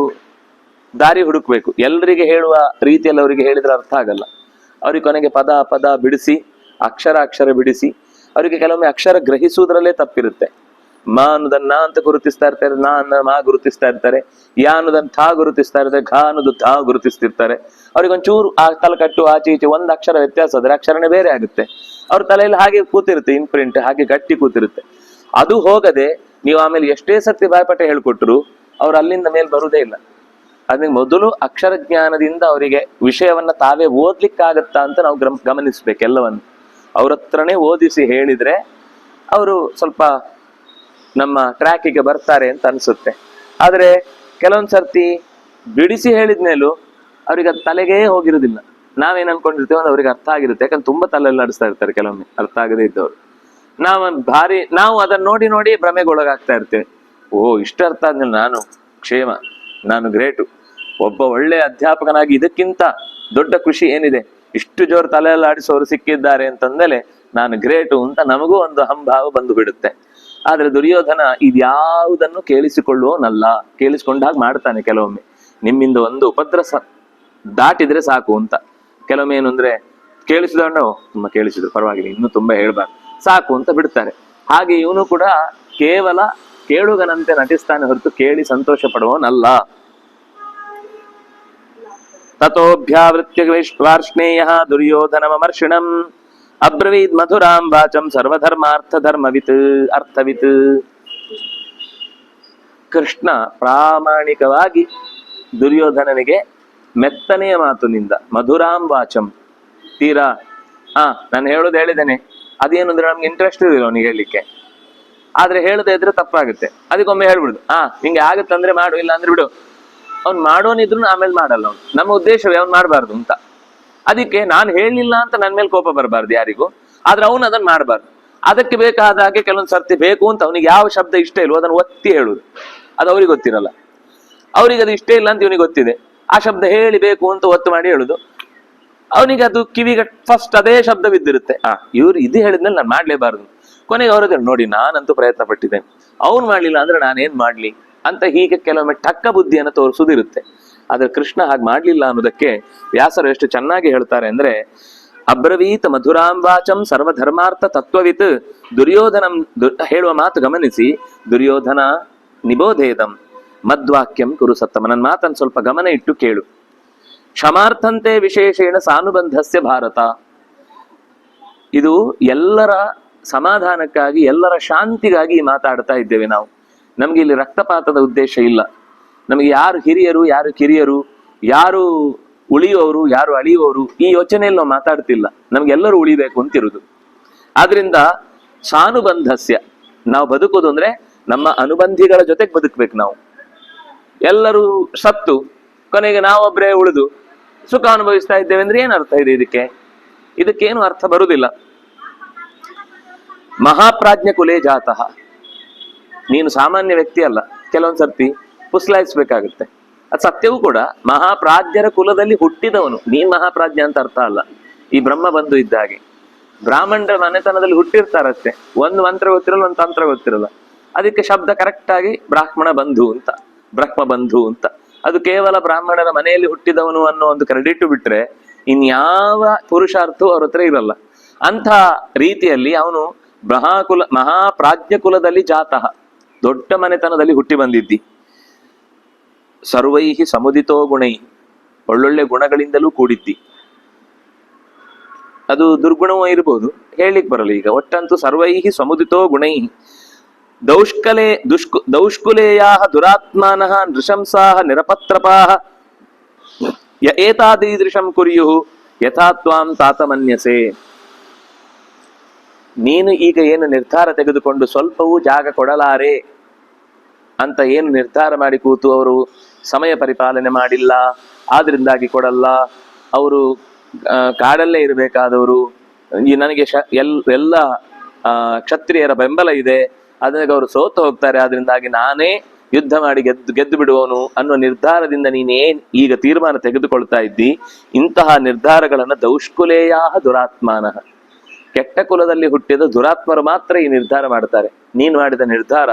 [SPEAKER 1] ದಾರಿ ಹುಡುಕ್ಬೇಕು. ಎಲ್ರಿಗೆ ಹೇಳುವ ರೀತಿಯಲ್ಲಿ ಅವರಿಗೆ ಹೇಳಿದ್ರೆ ಅರ್ಥ ಆಗಲ್ಲ. ಅವ್ರಿಗೆ ಕೊನೆಗೆ ಪದ ಬಿಡಿಸಿ, ಅಕ್ಷರ ಬಿಡಿಸಿ, ಅವರಿಗೆ ಕೆಲವೊಮ್ಮೆ ಅಕ್ಷರ ಗ್ರಹಿಸುವುದರಲ್ಲೇ ತಪ್ಪಿರುತ್ತೆ. ಮಾ ಅನ್ನೋದನ್ನ ನಾ ಅಂತ ಗುರುತಿಸ್ತಾ ಇರ್ತಾರೆ, ನಾ ಅನ್ನ ಮಾ ಗುರುತಿಸ್ತಾ ಇರ್ತಾರೆ, ಯಾ ಅನ್ನೋದನ್ನ ಥಾ ಗುರುತಿಸ್ತಾ ಇರ್ತಾರೆ, ಘಾ ಅನ್ನೋದು ಥಾ ಗುರುತಿಸ್ತಿರ್ತಾರೆ. ಅವ್ರಿಗೆ ಒಂಚೂರು ಆ ತಲೆಕಟ್ಟು ಆಚೆ ಈಚೆ ಒಂದು ಅಕ್ಷರ ವ್ಯತ್ಯಾಸ ಆದ್ರೆ ಅಕ್ಷರನೇ ಬೇರೆ ಆಗುತ್ತೆ. ಅವ್ರ ತಲೆಯಲ್ಲಿ ಹಾಗೆ ಕೂತಿರುತ್ತೆ, ಇಂಪ್ರಿಂಟ್ ಹಾಗೆ ಗಟ್ಟಿ ಕೂತಿರುತ್ತೆ. ಅದು ಹೋಗದೆ ನೀವು ಆಮೇಲೆ ಎಷ್ಟೇ ಸರ್ತಿ ಬಾಯ್ಪಾಠ ಹೇಳ್ಕೊಟ್ರು ಅವ್ರು ಅಲ್ಲಿಂದ ಮೇಲೆ ಬರುವುದೇ ಇಲ್ಲ. ಅದಕ್ಕೆ ಮೊದಲು ಅಕ್ಷರ ಜ್ಞಾನದಿಂದ ಅವರಿಗೆ ವಿಷಯವನ್ನ ತಾವೇ ಓದ್ಲಿಕ್ಕಾಗತ್ತಾ ಅಂತ ನಾವು ಗಮನಿಸ್ಬೇಕು. ಎಲ್ಲವನ್ನು ಅವ್ರ ಹತ್ರನೇ ಓದಿಸಿ ಹೇಳಿದ್ರೆ ಅವರು ಸ್ವಲ್ಪ ನಮ್ಮ ಟ್ರ್ಯಾಕಿಗೆ ಬರ್ತಾರೆ ಅಂತ ಅನ್ಸುತ್ತೆ. ಆದ್ರೆ ಕೆಲವೊಂದ್ ಸರ್ತಿ ಬಿಡಿಸಿ ಹೇಳಿದ್ಮೇಲೂ ಅವ್ರಿಗೆ ಅದು ತಲೆಗೇ ಹೋಗಿರುದಿಲ್ಲ. ನಾವೇನ್ ಅನ್ಕೊಂಡಿರ್ತೇವೆ ಅಂದ್ರೆ ಅವ್ರಿಗೆ ಅರ್ಥ ಆಗಿರುತ್ತೆ. ಯಾಕಂದ್ರೆ ತುಂಬಾ ತಲೆಯಲ್ಲಿ ಆಡಿಸ್ತಾ ಇರ್ತಾರೆ ಕೆಲವೊಮ್ಮೆ ಅರ್ಥ ಆಗದೇ ಇದ್ದವ್ರು. ನಾವು ಅದನ್ನ ನೋಡಿ ಭ್ರಮೆಗೊಳಗಾಗ್ತಾ ಇರ್ತೇವೆ. ಓ ಇಷ್ಟು ಅರ್ಥ ಆದ್ಮೇಲೆ ನಾನು ಕ್ಷೇಮ, ನಾನು ಗ್ರೇಟು, ಒಬ್ಬ ಒಳ್ಳೆ ಅಧ್ಯಾಪಕನಾಗಿ ಇದಕ್ಕಿಂತ ದೊಡ್ಡ ಖುಷಿ ಏನಿದೆ, ಇಷ್ಟು ಜೋರು ತಲೆಯಲ್ಲಿ ಆಡಿಸೋರು ಸಿಕ್ಕಿದ್ದಾರೆ ಅಂತಂದ್ಮೇಲೆ ನಾನು ಗ್ರೇಟು ಅಂತ ನಮಗೂ ಒಂದು ಹಂಭಾವ ಬಂದು ಬಿಡುತ್ತೆ. ಆದ್ರೆ ದುರ್ಯೋಧನ ಇದ್ಯಾವುದನ್ನು ಕೇಳಿಸಿಕೊಳ್ಳುವನಲ್ಲ. ಕೇಳಿಸಿಕೊಂಡಾಗ ಮಾಡ್ತಾನೆ. ಕೆಲವೊಮ್ಮೆ ನಿಮ್ಮಿಂದ ಒಂದು ಉಪದ್ರ ದಾಟಿದ್ರೆ ಸಾಕು ಅಂತ. ಕೆಲವೊಮ್ಮೆ ಏನು ಅಂದ್ರೆ ಕೇಳಿಸಿದವನು ತುಂಬಾ ಕೇಳಿಸಿದ್ರು ಪರವಾಗಿಲ್ಲ, ಇನ್ನು ತುಂಬಾ ಹೇಳ್ಬಾರ್ದು, ಸಾಕು ಅಂತ ಬಿಡ್ತಾರೆ. ಹಾಗೆ ಇವನು ಕೂಡ ಕೇವಲ ಕೇಳುಗನಂತೆ ನಟಿಸ್ತಾನೆ ಹೊರತು ಕೇಳಿ ಸಂತೋಷ ಪಡುವವನಲ್ಲ. ತಥೋಭ್ಯಾವೃತ್ಯ ವಾರ್ಷ್ಣೇಯ ದುರ್ಯೋಧನಮರ್ಷಿಣಂ ಅಬ್ರವೀದ್ ಮಧುರಾಂ ವಾಚಂ ಸರ್ವಧರ್ಮಾರ್ಥಧರ್ಮವಿತ್ ಅರ್ಥವಿತ್. ಕೃಷ್ಣ ಪ್ರಾಮಾಣಿಕವಾಗಿ ದುರ್ಯೋಧನನಿಗೆ ಮೆತ್ತನೆಯ ಮಾತಿನಿಂದ ಮಧುರಾಂ ವಾಚಂ, ತೀರಾ ನಾನು ಹೇಳೋದು ಹೇಳಿದ್ದೇನೆ, ಅದೇನು ಅಂದ್ರೆ ನಮ್ಗೆ ಇಂಟ್ರೆಸ್ಟ್ ಇರಲಿಲ್ಲ ಅವನಿಗೆ ಹೇಳಲಿಕ್ಕೆ. ಆದ್ರೆ ಹೇಳದೇ ಇದ್ರೆ ತಪ್ಪಾಗುತ್ತೆ. ಅದಕ್ಕೊಮ್ಮೆ ಹೇಳ್ಬಿಡುದು, ಹಿಂಗೆ ಆಗತ್ತಂದ್ರೆ ಮಾಡು, ಇಲ್ಲ ಅಂದ್ರೆ ಬಿಡು. ಅವ್ನು ಮಾಡೋನಿದ್ರು ಆಮೇಲೆ ಮಾಡಲ್ಲ. ಅವ್ನು ನಮ್ಮ ಉದ್ದೇಶವೇ ಅವ್ನು ಮಾಡಬಾರ್ದು ಅಂತ. ಅದಕ್ಕೆ ನಾನು ಹೇಳಲಿಲ್ಲ ಅಂತ ನನ್ನ ಮೇಲೆ ಕೋಪ ಬರಬಾರ್ದು ಯಾರಿಗೂ. ಆದ್ರೆ ಅವನು ಅದನ್ನ ಮಾಡಬಾರ್ದು. ಅದಕ್ಕೆ ಬೇಕಾದ ಹಾಗೆ ಕೆಲವೊಂದು ಸರ್ತಿ ಬೇಕು ಅಂತ ಅವನಿಗೆ ಯಾವ ಶಬ್ದ ಇಷ್ಟ ಇಲ್ವೋ ಅದನ್ನು ಒತ್ತಿ ಹೇಳುದು. ಅದು ಅವ್ರಿಗೆ ಗೊತ್ತಿರಲ್ಲ. ಅವ್ರಿಗೆ ಅದು ಇಷ್ಟ ಇಲ್ಲ ಅಂತ ಇವನಿಗೆ ಗೊತ್ತಿದೆ. ಆ ಶಬ್ದ ಹೇಳಿ ಬೇಕು ಅಂತ ಒತ್ತು ಮಾಡಿ ಹೇಳುದು. ಅವನಿಗೆ ಅದು ಕಿವಿಗೆ ಫಸ್ಟ್ ಅದೇ ಶಬ್ದ ಬಿದ್ದಿರುತ್ತೆ. ಇವ್ರು ಇದು ಹೇಳಿದ್ಮೇಲೆ ನಾನು ಮಾಡ್ಲೇಬಾರ್ದು. ಕೊನೆಗೆ ಅವ್ರಿಗೆ ನೋಡಿ ನಾನಂತೂ ಪ್ರಯತ್ನ ಪಟ್ಟಿದ್ದೇನೆ, ಅವ್ನು ಮಾಡ್ಲಿಲ್ಲ ಅಂದ್ರೆ ನಾನೇನ್ ಮಾಡ್ಲಿ ಅಂತ ಹೀಗೆ ಕೆಲವೊಮ್ಮೆ ಟಕ್ಕ ಬುದ್ಧಿಯನ್ನು ತೋರಿಸುವುದಿರುತ್ತೆ. ಆದ್ರೆ ಕೃಷ್ಣ ಹಾಗೆ ಮಾಡ್ಲಿಲ್ಲ ಅನ್ನೋದಕ್ಕೆ ವ್ಯಾಸರು ಎಷ್ಟು ಚೆನ್ನಾಗಿ ಹೇಳ್ತಾರೆ ಅಂದ್ರೆ, ಅಬ್ರವೀತ ಮಧುರಾಂ ವಾಚಂ ಸರ್ವಧರ್ಮಾರ್ಥ ತತ್ವವಿತ್. ದುರ್ಯೋಧನಂ ಹೇಳುವ ಮಾತು ಗಮನಿಸಿ, ದುರ್ಯೋಧನ ನಿಬೋಧೇದಂ ಮದ್ವಾಕ್ಯಂ ಕುರು ಸತ್ತಮ. ನನ್ನ ಮಾತನ್ನು ಸ್ವಲ್ಪ ಗಮನ ಇಟ್ಟು ಕೇಳು. ಕ್ಷಮಾರ್ಥಂತೆ ವಿಶೇಷೇಣ ಸಾನುಬಂಧಸ್ಯ ಭಾರತ. ಇದು ಎಲ್ಲರ ಸಮಾಧಾನಕ್ಕಾಗಿ, ಎಲ್ಲರ ಶಾಂತಿಗಾಗಿ ಮಾತಾಡ್ತಾ ಇದ್ದೇವೆ ನಾವು. ನಮ್ಗೆ ಇಲ್ಲಿ ರಕ್ತಪಾತದ ಉದ್ದೇಶ ಇಲ್ಲ. ನಮಗೆ ಯಾರು ಹಿರಿಯರು, ಯಾರು ಕಿರಿಯರು, ಯಾರು ಉಳಿಯುವವರು, ಯಾರು ಅಳಿಯುವವರು, ಈ ಯೋಚನೆಯಲ್ಲಿ ನಾವು ಮಾತಾಡ್ತಿಲ್ಲ. ನಮ್ಗೆಲ್ಲರೂ ಉಳಿಬೇಕು ಅಂತಿರುವುದು. ಆದ್ರಿಂದ ಸಾನುಬಂಧಸ್ಯ, ನಾವು ಬದುಕೋದು ಅಂದ್ರೆ ನಮ್ಮ ಅನುಬಂಧಿಗಳ ಜೊತೆಗೆ ಬದುಕ್ಬೇಕು. ನಾವು ಎಲ್ಲರೂ ಸತ್ತು ಕೊನೆಗೆ ನಾವೊಬ್ಬರೇ ಉಳಿದು ಸುಖ ಅನುಭವಿಸ್ತಾ ಇದ್ದೇವೆ ಅಂದ್ರೆ ಏನ್ ಅರ್ಥ ಇದೆ ಇದಕ್ಕೇನು ಅರ್ಥ ಬರುವುದಿಲ್ಲ. ಮಹಾಪ್ರಾಜ್ಞ ಕುಲೇ ಜಾತಃ. ನೀನು ಸಾಮಾನ್ಯ ವ್ಯಕ್ತಿ ಅಲ್ಲ. ಕೆಲವೊಂದ್ ಸರ್ತಿ ಪುಸ್ಲಾಯಿಸ್ಬೇಕಾಗುತ್ತೆ. ಅದು ಸತ್ಯವೂ ಕೂಡ. ಮಹಾಪ್ರಾಜ್ಞರ ಕುಲದಲ್ಲಿ ಹುಟ್ಟಿದವನು ನೀನ್ ಮಹಾಪ್ರಾಜ್ಞ ಅಂತ ಅರ್ಥ ಅಲ್ಲ. ಈ ಬ್ರಹ್ಮ ಬಂಧು ಇದ್ದ ಹಾಗೆ ಬ್ರಾಹ್ಮಣರ ಮನೆತನದಲ್ಲಿ ಹುಟ್ಟಿರ್ತಾರಷ್ಟೇ. ಒಂದು ಮಂತ್ರ ಗೊತ್ತಿರಲ್ಲ, ಒಂದು ತಂತ್ರ ಗೊತ್ತಿರಲ್ಲ. ಅದಕ್ಕೆ ಶಬ್ದ ಕರೆಕ್ಟ್ ಆಗಿ ಬ್ರಾಹ್ಮಣ ಬಂಧು ಅಂತ, ಬ್ರಹ್ಮ ಬಂಧು ಅಂತ. ಅದು ಕೇವಲ ಬ್ರಾಹ್ಮಣರ ಮನೆಯಲ್ಲಿ ಹುಟ್ಟಿದವನು ಅನ್ನೋ ಒಂದು ಕ್ರೆಡಿಟ್ ಬಿಟ್ರೆ ಇನ್ಯಾವ ಪುರುಷಾರ್ಥವೂ ಅವ್ರ ಹತ್ರ ಇರಲ್ಲ. ಅಂಥ ರೀತಿಯಲ್ಲಿ ಅವನು ಮಹಾಪ್ರಾಜ್ಞ ಕುಲದಲ್ಲಿ ಜಾತಃ, ದೊಡ್ಡ ಮನೆತನದಲ್ಲಿ ಹುಟ್ಟಿ ಬಂದಿದ್ದಿ. ಸರ್ವೈಹಿ ಸಮುದಿತೋ ಗುಣೈ, ಒಳ್ಳೊಳ್ಳೆ ಗುಣಗಳಿಂದಲೂ ಕೂಡಿದ್ದಿ. ಅದು ದುರ್ಗುಣವೂ ಇರ್ಬೋದು, ಹೇಳಲಿಕ್ಕೆ ಬರಲ್ಲ ಈಗ. ಒಟ್ಟಂತೂ ಸರ್ವೈಹಿ ಸಮುದಿತೋ ಗುಣೈ ದೌಷ್ಕುಲೇಯಾ ದುರಾತ್ಮಾನಃ ನೃಶಂಸಾಹ ನಿರಪತ್ರಪಾಹ ಏತಾದೀದೃಶಂ ಕುರ್ಯು ಯಥಾ ತ್ವಾಂ ತಾತಮನ್ಯಸೆ. ನೀನು ಈಗ ಏನು ನಿರ್ಧಾರ ತೆಗೆದುಕೊಂಡು ಸ್ವಲ್ಪವೂ ಜಾಗ ಕೊಡಲಾರೆ ಅಂತ ಏನು ನಿರ್ಧಾರ ಮಾಡಿ ಕೂತು ಅವರು ಸಮಯ ಪರಿಪಾಲನೆ ಮಾಡಿಲ್ಲ, ಆದ್ರಿಂದಾಗಿ ಕೊಡಲ್ಲ, ಅವರು ಕಾಡಲ್ಲೇ ಇರಬೇಕಾದವರು, ನನಗೆ ಎಲ್ಲ ಕ್ಷತ್ರಿಯರ ಬೆಂಬಲ ಇದೆ, ಅದಕ್ಕೆ ಅವರು ಸೋತು ಹೋಗ್ತಾರೆ, ಆದ್ರಿಂದಾಗಿ ನಾನೇ ಯುದ್ಧ ಮಾಡಿ ಗೆದ್ದು ಬಿಡುವವನು ಅನ್ನೋ ನಿರ್ಧಾರದಿಂದ ನೀನೇನ್ ಈಗ ತೀರ್ಮಾನ ತೆಗೆದುಕೊಳ್ತಾ ಇದ್ದಿ. ಇಂತಹ ನಿರ್ಧಾರಗಳನ್ನು ದೌಷ್ಕುಲೇಯಾ ದುರಾತ್ಮಾನಃ, ಕೆಟ್ಟ ಕುಲದಲ್ಲಿ ಹುಟ್ಟಿದ ದುರಾತ್ಮರು ಮಾತ್ರ ಈ ನಿರ್ಧಾರ ಮಾಡ್ತಾರೆ. ನೀನು ಮಾಡಿದ ನಿರ್ಧಾರ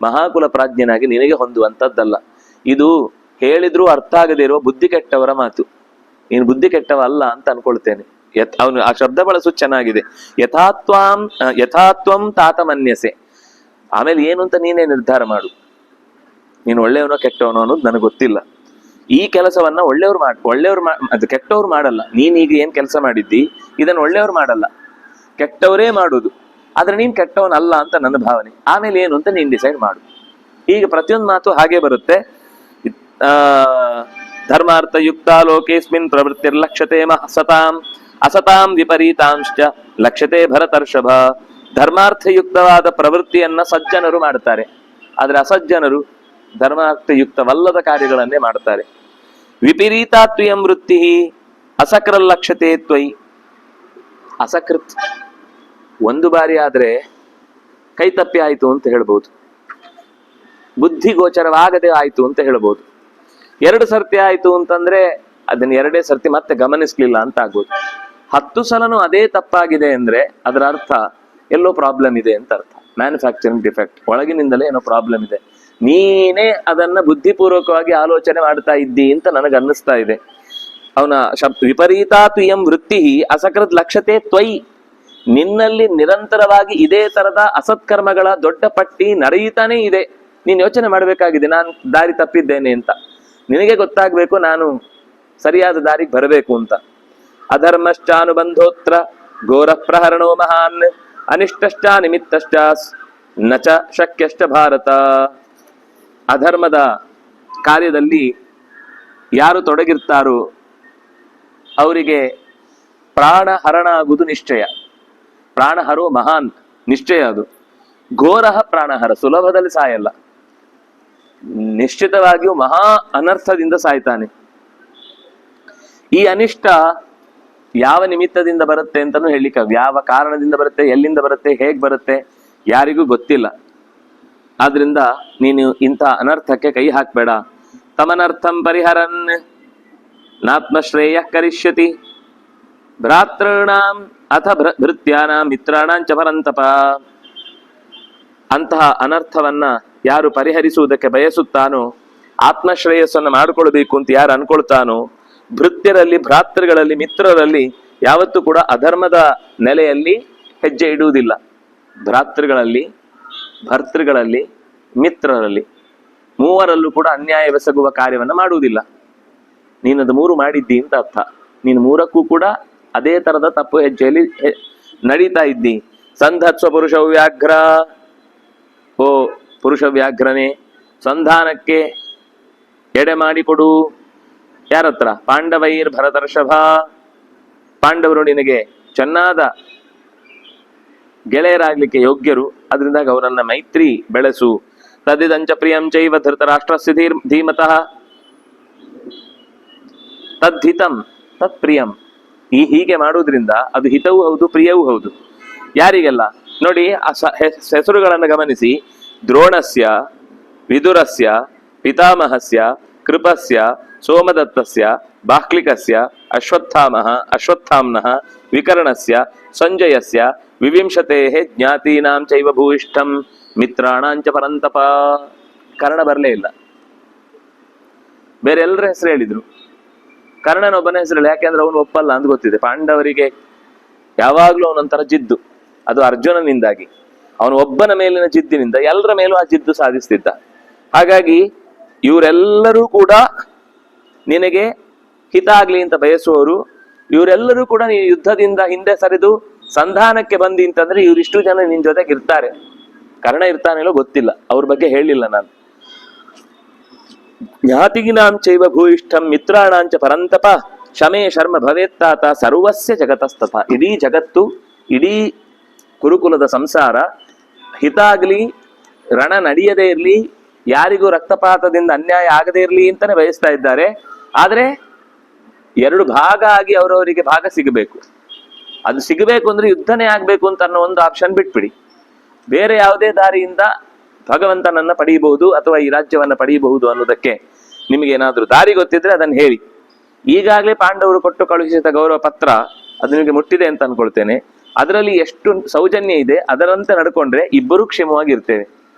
[SPEAKER 1] ಮಹಾಕುಲ ಪ್ರಾಜ್ಞನಾಗಿ ನಿನಗೆ ಹೊಂದುವಂಥದ್ದಲ್ಲ. ಇದು ಹೇಳಿದ್ರೂ ಅರ್ಥ ಆಗದೇ ಇರುವ ಬುದ್ಧಿ ಕೆಟ್ಟವರ ಮಾತು. ನೀನು ಬುದ್ಧಿ ಕೆಟ್ಟವ ಅಲ್ಲ ಅಂತ ಅನ್ಕೊಳ್ತೇನೆ. ಅವನು ಆ ಶಬ್ದ ಬಳಸು ಚೆನ್ನಾಗಿದೆ. ಯಥಾತ್ವಂ ತಾತಮನ್ಯಸೆ. ಆಮೇಲೆ ಏನು ಅಂತ ನೀನೇ ನಿರ್ಧಾರ ಮಾಡು. ನೀನು ಒಳ್ಳೆಯವನೋ ಕೆಟ್ಟವನೋ ಅನ್ನೋದು ನನಗೆ ಗೊತ್ತಿಲ್ಲ. ಈ ಕೆಲಸವನ್ನ ಒಳ್ಳೆಯವರು ಅದು ಕೆಟ್ಟವ್ರು ಮಾಡಲ್ಲ. ನೀನೀಗ ಏನ್ ಕೆಲಸ ಮಾಡಿದ್ದಿ ಇದನ್ನು ಒಳ್ಳೆಯವ್ರು ಮಾಡಲ್ಲ, ಕೆಟ್ಟವರೇ ಮಾಡುದು. ಆದ್ರೆ ನೀನ್ ಕೆಟ್ಟವನಲ್ಲ ಅಂತ ನನ್ನ ಭಾವನೆ. ಆಮೇಲೆ ಏನು ಅಂತ ನೀನ್ ಡಿಸೈಡ್ ಮಾಡು. ಈಗ ಪ್ರತಿಯೊಂದು ಮಾತು ಹಾಗೆ ಬರುತ್ತೆ. ಧರ್ಮಾರ್ಥ ಯುಕ್ತ ಲೋಕೇಸ್ಮಿನ್ ಪ್ರವೃತ್ತಿರ್ಲಕ್ಷ್ಯತೆ ಸತಾಂ ಅಸತಾಂ ವಿಪರೀತಾಂಶ್ಚ ಲಕ್ಷ್ಯತೆ ಭರತರ್ಷಭ. ಧರ್ಮಾರ್ಥಯುಕ್ತವಾದ ಪ್ರವೃತ್ತಿಯನ್ನ ಸಜ್ಜನರು ಮಾಡ್ತಾರೆ, ಆದ್ರೆ ಅಸಜ್ಜನರು ಧರ್ಮಾರ್ಥಯುಕ್ತವಲ್ಲದ ಕಾರ್ಯಗಳನ್ನೇ ಮಾಡ್ತಾರೆ. ವಿಪರೀತಾತ್ವಯಂ ವೃತ್ತಿ ಅಸಕೃಲ್ಲಕ್ಷ್ಯತೆ ತ್ವಯಿ. ಅಸಕೃತ್ ಒಂದು ಬಾರಿ ಆದ್ರೆ ಕೈ ತಪ್ಪಿ ಆಯ್ತು ಅಂತ ಹೇಳ್ಬೋದು, ಬುದ್ಧಿ ಗೋಚರವಾಗದೆ ಆಯ್ತು ಅಂತ ಹೇಳ್ಬೋದು. 2 ಸರ್ತಿ ಆಯ್ತು ಅಂತಂದ್ರೆ ಅದನ್ನ 2 ಸರ್ತಿ ಮತ್ತೆ ಗಮನಿಸ್ಲಿಲ್ಲ ಅಂತ ಆಗ್ಬೋದು. 10 ಸಲನೂ ಅದೇ ತಪ್ಪಾಗಿದೆ ಅಂದ್ರೆ ಅದರ ಅರ್ಥ ಎಲ್ಲೋ ಪ್ರಾಬ್ಲಮ್ ಇದೆ ಅಂತ ಅರ್ಥ. ಮ್ಯಾನುಫ್ಯಾಕ್ಚರಿಂಗ್ ಡಿಫೆಕ್ಟ್, ಒಳಗಿನಿಂದಲೇ ಏನೋ ಪ್ರಾಬ್ಲಮ್ ಇದೆ. ನೀನೇ ಅದನ್ನ ಬುದ್ಧಿಪೂರ್ವಕವಾಗಿ ಆಲೋಚನೆ ಮಾಡ್ತಾ ಇದ್ದಿ ಅಂತ ನನಗೆ ಅನ್ನಿಸ್ತಾ ಇದೆ. ಅವನ ವಿಪರೀತಾತ್ವಯಂ ವೃತ್ತಿ ಅಸಕೃತ್ ಲಕ್ಷ್ಯತೆ ತ್ವಯಿ. ನಿನ್ನಲ್ಲಿ ನಿರಂತರವಾಗಿ ಇದೇ ತರದ ಅಸತ್ಕರ್ಮಗಳ ದೊಡ್ಡ ಪಟ್ಟಿ ನಡೆಯುತ್ತಾನೇ ಇದೆ. ನೀನ್ ಯೋಚನೆ ಮಾಡಬೇಕಾಗಿದೆ, ನಾನು ದಾರಿ ತಪ್ಪಿದ್ದೇನೆ ಅಂತ. ನಿನಗೆ ಗೊತ್ತಾಗ್ಬೇಕು ನಾನು ಸರಿಯಾದ ದಾರಿಗೆ ಬರಬೇಕು ಅಂತ. ಅಧರ್ಮಶ್ಚಾನುಬಂಧೋತ್ರ ಘೋರ ಪ್ರಹರಣೋ ಮಹಾನ್ ಅನಿಷ್ಟಶ್ಚ ನಿಮಿತ್ತಶ್ಚ ನಚ ಶಕ್ಯಶ್ಚ ಭಾರತ. ಅಧರ್ಮದ ಕಾರ್ಯದಲ್ಲಿ ಯಾರು ತೊಡಗಿರ್ತಾರೋ ಅವರಿಗೆ ಪ್ರಾಣ ಹರಣ ಆಗುವುದು ನಿಶ್ಚಯ. ಪ್ರಾಣಹರೋ ಮಹಾನ್ ನಿಶ್ಚಯ ಅದು. ಘೋರಹ ಪ್ರಾಣಹರ, ಸುಲಭದಲ್ಲಿ ಸಾಯಲ್ಲ, ನಿಶ್ಚಿತವಾಗಿಯೂ ಮಹಾ ಅನರ್ಥದಿಂದ ಸಾಯ್ತಾನೆ. ಈ ಅನಿಷ್ಟ ಯಾವ ನಿಮಿತ್ತದಿಂದ ಬರುತ್ತೆ ಅಂತನೂ ಹೇಳಿಕ, ಯಾವ ಕಾರಣದಿಂದ ಬರುತ್ತೆ, ಎಲ್ಲಿಂದ ಬರುತ್ತೆ, ಹೇಗ್ ಬರುತ್ತೆ ಯಾರಿಗೂ ಗೊತ್ತಿಲ್ಲ. ಆದ್ರಿಂದ ನೀನು ಇಂಥ ಅನರ್ಥಕ್ಕೆ ಕೈ ಹಾಕ್ಬೇಡ. ತಮನರ್ಥಂ ಪರಿಹರನ್ ನಾತ್ಮಶ್ರೇಯ ಕರಿಷ್ಯತಿ ಭ್ರಾತೃಣಾಂ ಅಥ ಭೃತ್ಯಾನಾಂ ಮಿತ್ರಾಣಾಂಚ ಪರಂತಪ. ಅಂತಹ ಅನರ್ಥವನ್ನ ಯಾರು ಪರಿಹರಿಸುವುದಕ್ಕೆ ಬಯಸುತ್ತಾನೋ, ಆತ್ಮಶ್ರೇಯಸ್ಸನ್ನು ಮಾಡಿಕೊಳ್ಬೇಕು ಅಂತ ಯಾರು ಅನ್ಕೊಳ್ತಾನೋ, ಭೃತ್ಯರಲ್ಲಿ, ಭ್ರಾತೃಗಳಲ್ಲಿ, ಮಿತ್ರರಲ್ಲಿ ಯಾವತ್ತೂ ಕೂಡ ಅಧರ್ಮದ ನೆಲೆಯಲ್ಲಿ ಹೆಜ್ಜೆ ಇಡುವುದಿಲ್ಲ. ಭ್ರಾತೃಗಳಲ್ಲಿ, ಭರ್ತೃಗಳಲ್ಲಿ, ಮಿತ್ರರಲ್ಲಿ ಮೂವರಲ್ಲೂ ಕೂಡ ಅನ್ಯಾಯವೆಸಗುವ ಕಾರ್ಯವನ್ನ ಮಾಡುವುದಿಲ್ಲ. ನೀನದು 3 ಮಾಡಿದ್ದಿ ಅಂತ ಅರ್ಥ. ನೀನು 3ಕ್ಕೂ ಕೂಡ ಅದೇ ತರದ ತಪ್ಪು ಹೆಜ್ಜೆಯಲ್ಲಿ ನಡೀತಾ ಇದ್ದಿ. ಸಂಧತ್ಸ್ವ ಪುರುಷ ವ್ಯಾಘ್ರ. ಓ ಪುರುಷ ವ್ಯಾಘ್ರನೇ, ಸಂಧಾನಕ್ಕೆ ಎಡೆ ಮಾಡಿಕೊಡು. ಯಾರತ್ರ? ಪಾಂಡವೈರ್ ಭರತರ್ಷಭ. ಪಾಂಡವರು ನಿನಗೆ ಚೆನ್ನಾದ ಗೆಳೆಯರಾಗ್ಲಿಕ್ಕೆ ಯೋಗ್ಯರು, ಅದರಿಂದಾಗಿ ಅವರನ್ನ ಮೈತ್ರಿ ಬೆಳೆಸು. ತದಿದಂಚ ಪ್ರಿಯಂ ಚೈವ ಧೃತರಾಷ್ಟ್ರಸ್ಯ ಧೀಮತಃ ತದ್ಹಿತಂ ತತ್ ಪ್ರಿಯಂ. ಹೀಗೆ ಮಾಡುವುದರಿಂದ ಅದು ಹಿತವೂ ಹೌದು, ಪ್ರಿಯವೂ ಹೌದು. ಯಾರಿಗೆಲ್ಲ ನೋಡಿ, ಆ ಹೆಸರುಗಳನ್ನು ಗಮನಿಸಿ. ದ್ರೋಣಸ್ಯ, ವಿದುರಸ್ಯ, ಪಿತಾಮಹಸ್ಯ, ಕೃಪಸ್ಯ, ಸೋಮದತ್ತಸ್ಯ, ಬಾಹ್ಲಿಕಸ್ಯ, ಅಶ್ವತ್ಥಾಮಃ, ಅಶ್ವತ್ಥಾಮ್ನಃ, ವಿಕರ್ಣಸ್ಯ, ಸಂಜಯಸ್ಯ, ವಿವಿಂಶತೇಃ ಜ್ಞಾತೀನಾಂ ಚೈವ ಭೂಯಿಷ್ಠಂ ಮಿತ್ರಾಣಾಂಚ ಪರಂತಪ. ಕರ್ಣ ಬರಲೇ ಇಲ್ಲ, ಬೇರೆ ಎಲ್ಲರ ಹೆಸರು ಹೇಳಿದ್ರು. ಕರ್ಣನೊಬ್ಬನ ಹೆಸರು ಹೇಳಿ, ಯಾಕೆಂದ್ರೆ ಅವನು ಒಪ್ಪಲ್ಲ ಅಂತ ಗೊತ್ತಿದೆ. ಪಾಂಡವರಿಗೆ ಯಾವಾಗ್ಲೂ ಅವನೊಂಥರ ಜಿದ್ದು. ಅದು ಅರ್ಜುನನಿಂದಾಗಿ. ಅವನು ಒಬ್ಬನ ಮೇಲಿನ ಜಿದ್ದಿನಿಂದ ಎಲ್ಲರ ಮೇಲೂ ಆ ಜಿದ್ದು ಸಾಧಿಸ್ತಿದ್ದ. ಹಾಗಾಗಿ ಇವರೆಲ್ಲರೂ ಕೂಡ ನಿನಗೆ ಹಿತ ಆಗ್ಲಿ ಅಂತ ಬಯಸುವವರು. ಇವರೆಲ್ಲರೂ ಕೂಡ ನೀನು ಯುದ್ಧದಿಂದ ಹಿಂದೆ ಸರಿದು ಸಂಧಾನಕ್ಕೆ ಬಂದಿ ಅಂತಂದ್ರೆ ಇವರಿಷ್ಟು ಜನ ನಿನ್ ಜೊತೆಗೆ ಇರ್ತಾರೆ. ಕರ್ಣ ಇರ್ತಾನೆಲ್ಲೋ ಗೊತ್ತಿಲ್ಲ, ಅವ್ರ ಬಗ್ಗೆ ಹೇಳಿಲ್ಲ ನಾನು. ಜ್ಞಾತಿಗಿನಾಂ ಚೈವ ಭೂಯಿಷ್ಠಂ ಮಿತ್ರಾಣಾಂಚ ಪರಂತಪ ಶಮೇ ಶರ್ಮ ಭವೇತ್ತಾತ ಸರ್ವಸ್ಯ ಜಗತಸ್ತಥ. ಇಡೀ ಜಗತ್ತು, ಇಡೀ ಕುರುಕುಲದ ಸಂಸಾರ ಹಿತ ಆಗ್ಲಿ, ರಣ ನಡೆಯದೇ ಇರ್ಲಿ, ಯಾರಿಗೂ ರಕ್ತಪಾತದಿಂದ ಅನ್ಯಾಯ ಆಗದೇ ಇರ್ಲಿ ಅಂತಾನೆ ಬಯಸ್ತಾ ಇದ್ದಾರೆ. ಆದ್ರೆ ಎರಡು ಭಾಗ ಆಗಿ ಅವರವರಿಗೆ ಭಾಗ ಸಿಗಬೇಕು. ಅದು ಸಿಗಬೇಕು ಅಂದ್ರೆ ಯುದ್ಧನೇ ಆಗ್ಬೇಕು ಅಂತ ಅನ್ನೋ ಒಂದು ಆಪ್ಷನ್ ಬಿಟ್ಬಿಡಿ. ಬೇರೆ ಯಾವುದೇ ದಾರಿಯಿಂದ ಭಗವಂತನನ್ನ ಪಡೆಯಬಹುದು ಅಥವಾ ಈ ರಾಜ್ಯವನ್ನ ಪಡೆಯಬಹುದು ಅನ್ನೋದಕ್ಕೆ ನಿಮಗೇನಾದ್ರೂ ದಾರಿ ಗೊತ್ತಿದ್ರೆ ಅದನ್ನು ಹೇಳಿ. ಈಗಾಗಲೇ ಪಾಂಡವರು ಕೊಟ್ಟು ಕಳುಹಿಸಿದ ಗೌರವ ಪತ್ರ ಅದು ನಿಮಗೆ ಮುಟ್ಟಿದೆ ಅಂತ ಅನ್ಕೊಳ್ತೇನೆ. ಅದರಲ್ಲಿ ಎಷ್ಟು ಸೌಜನ್ಯ ಇದೆ, ಅದರಂತೆ ನಡ್ಕೊಂಡ್ರೆ ಇಬ್ಬರೂ ಕ್ಷೇಮವಾಗಿರ್ತೇವೆ.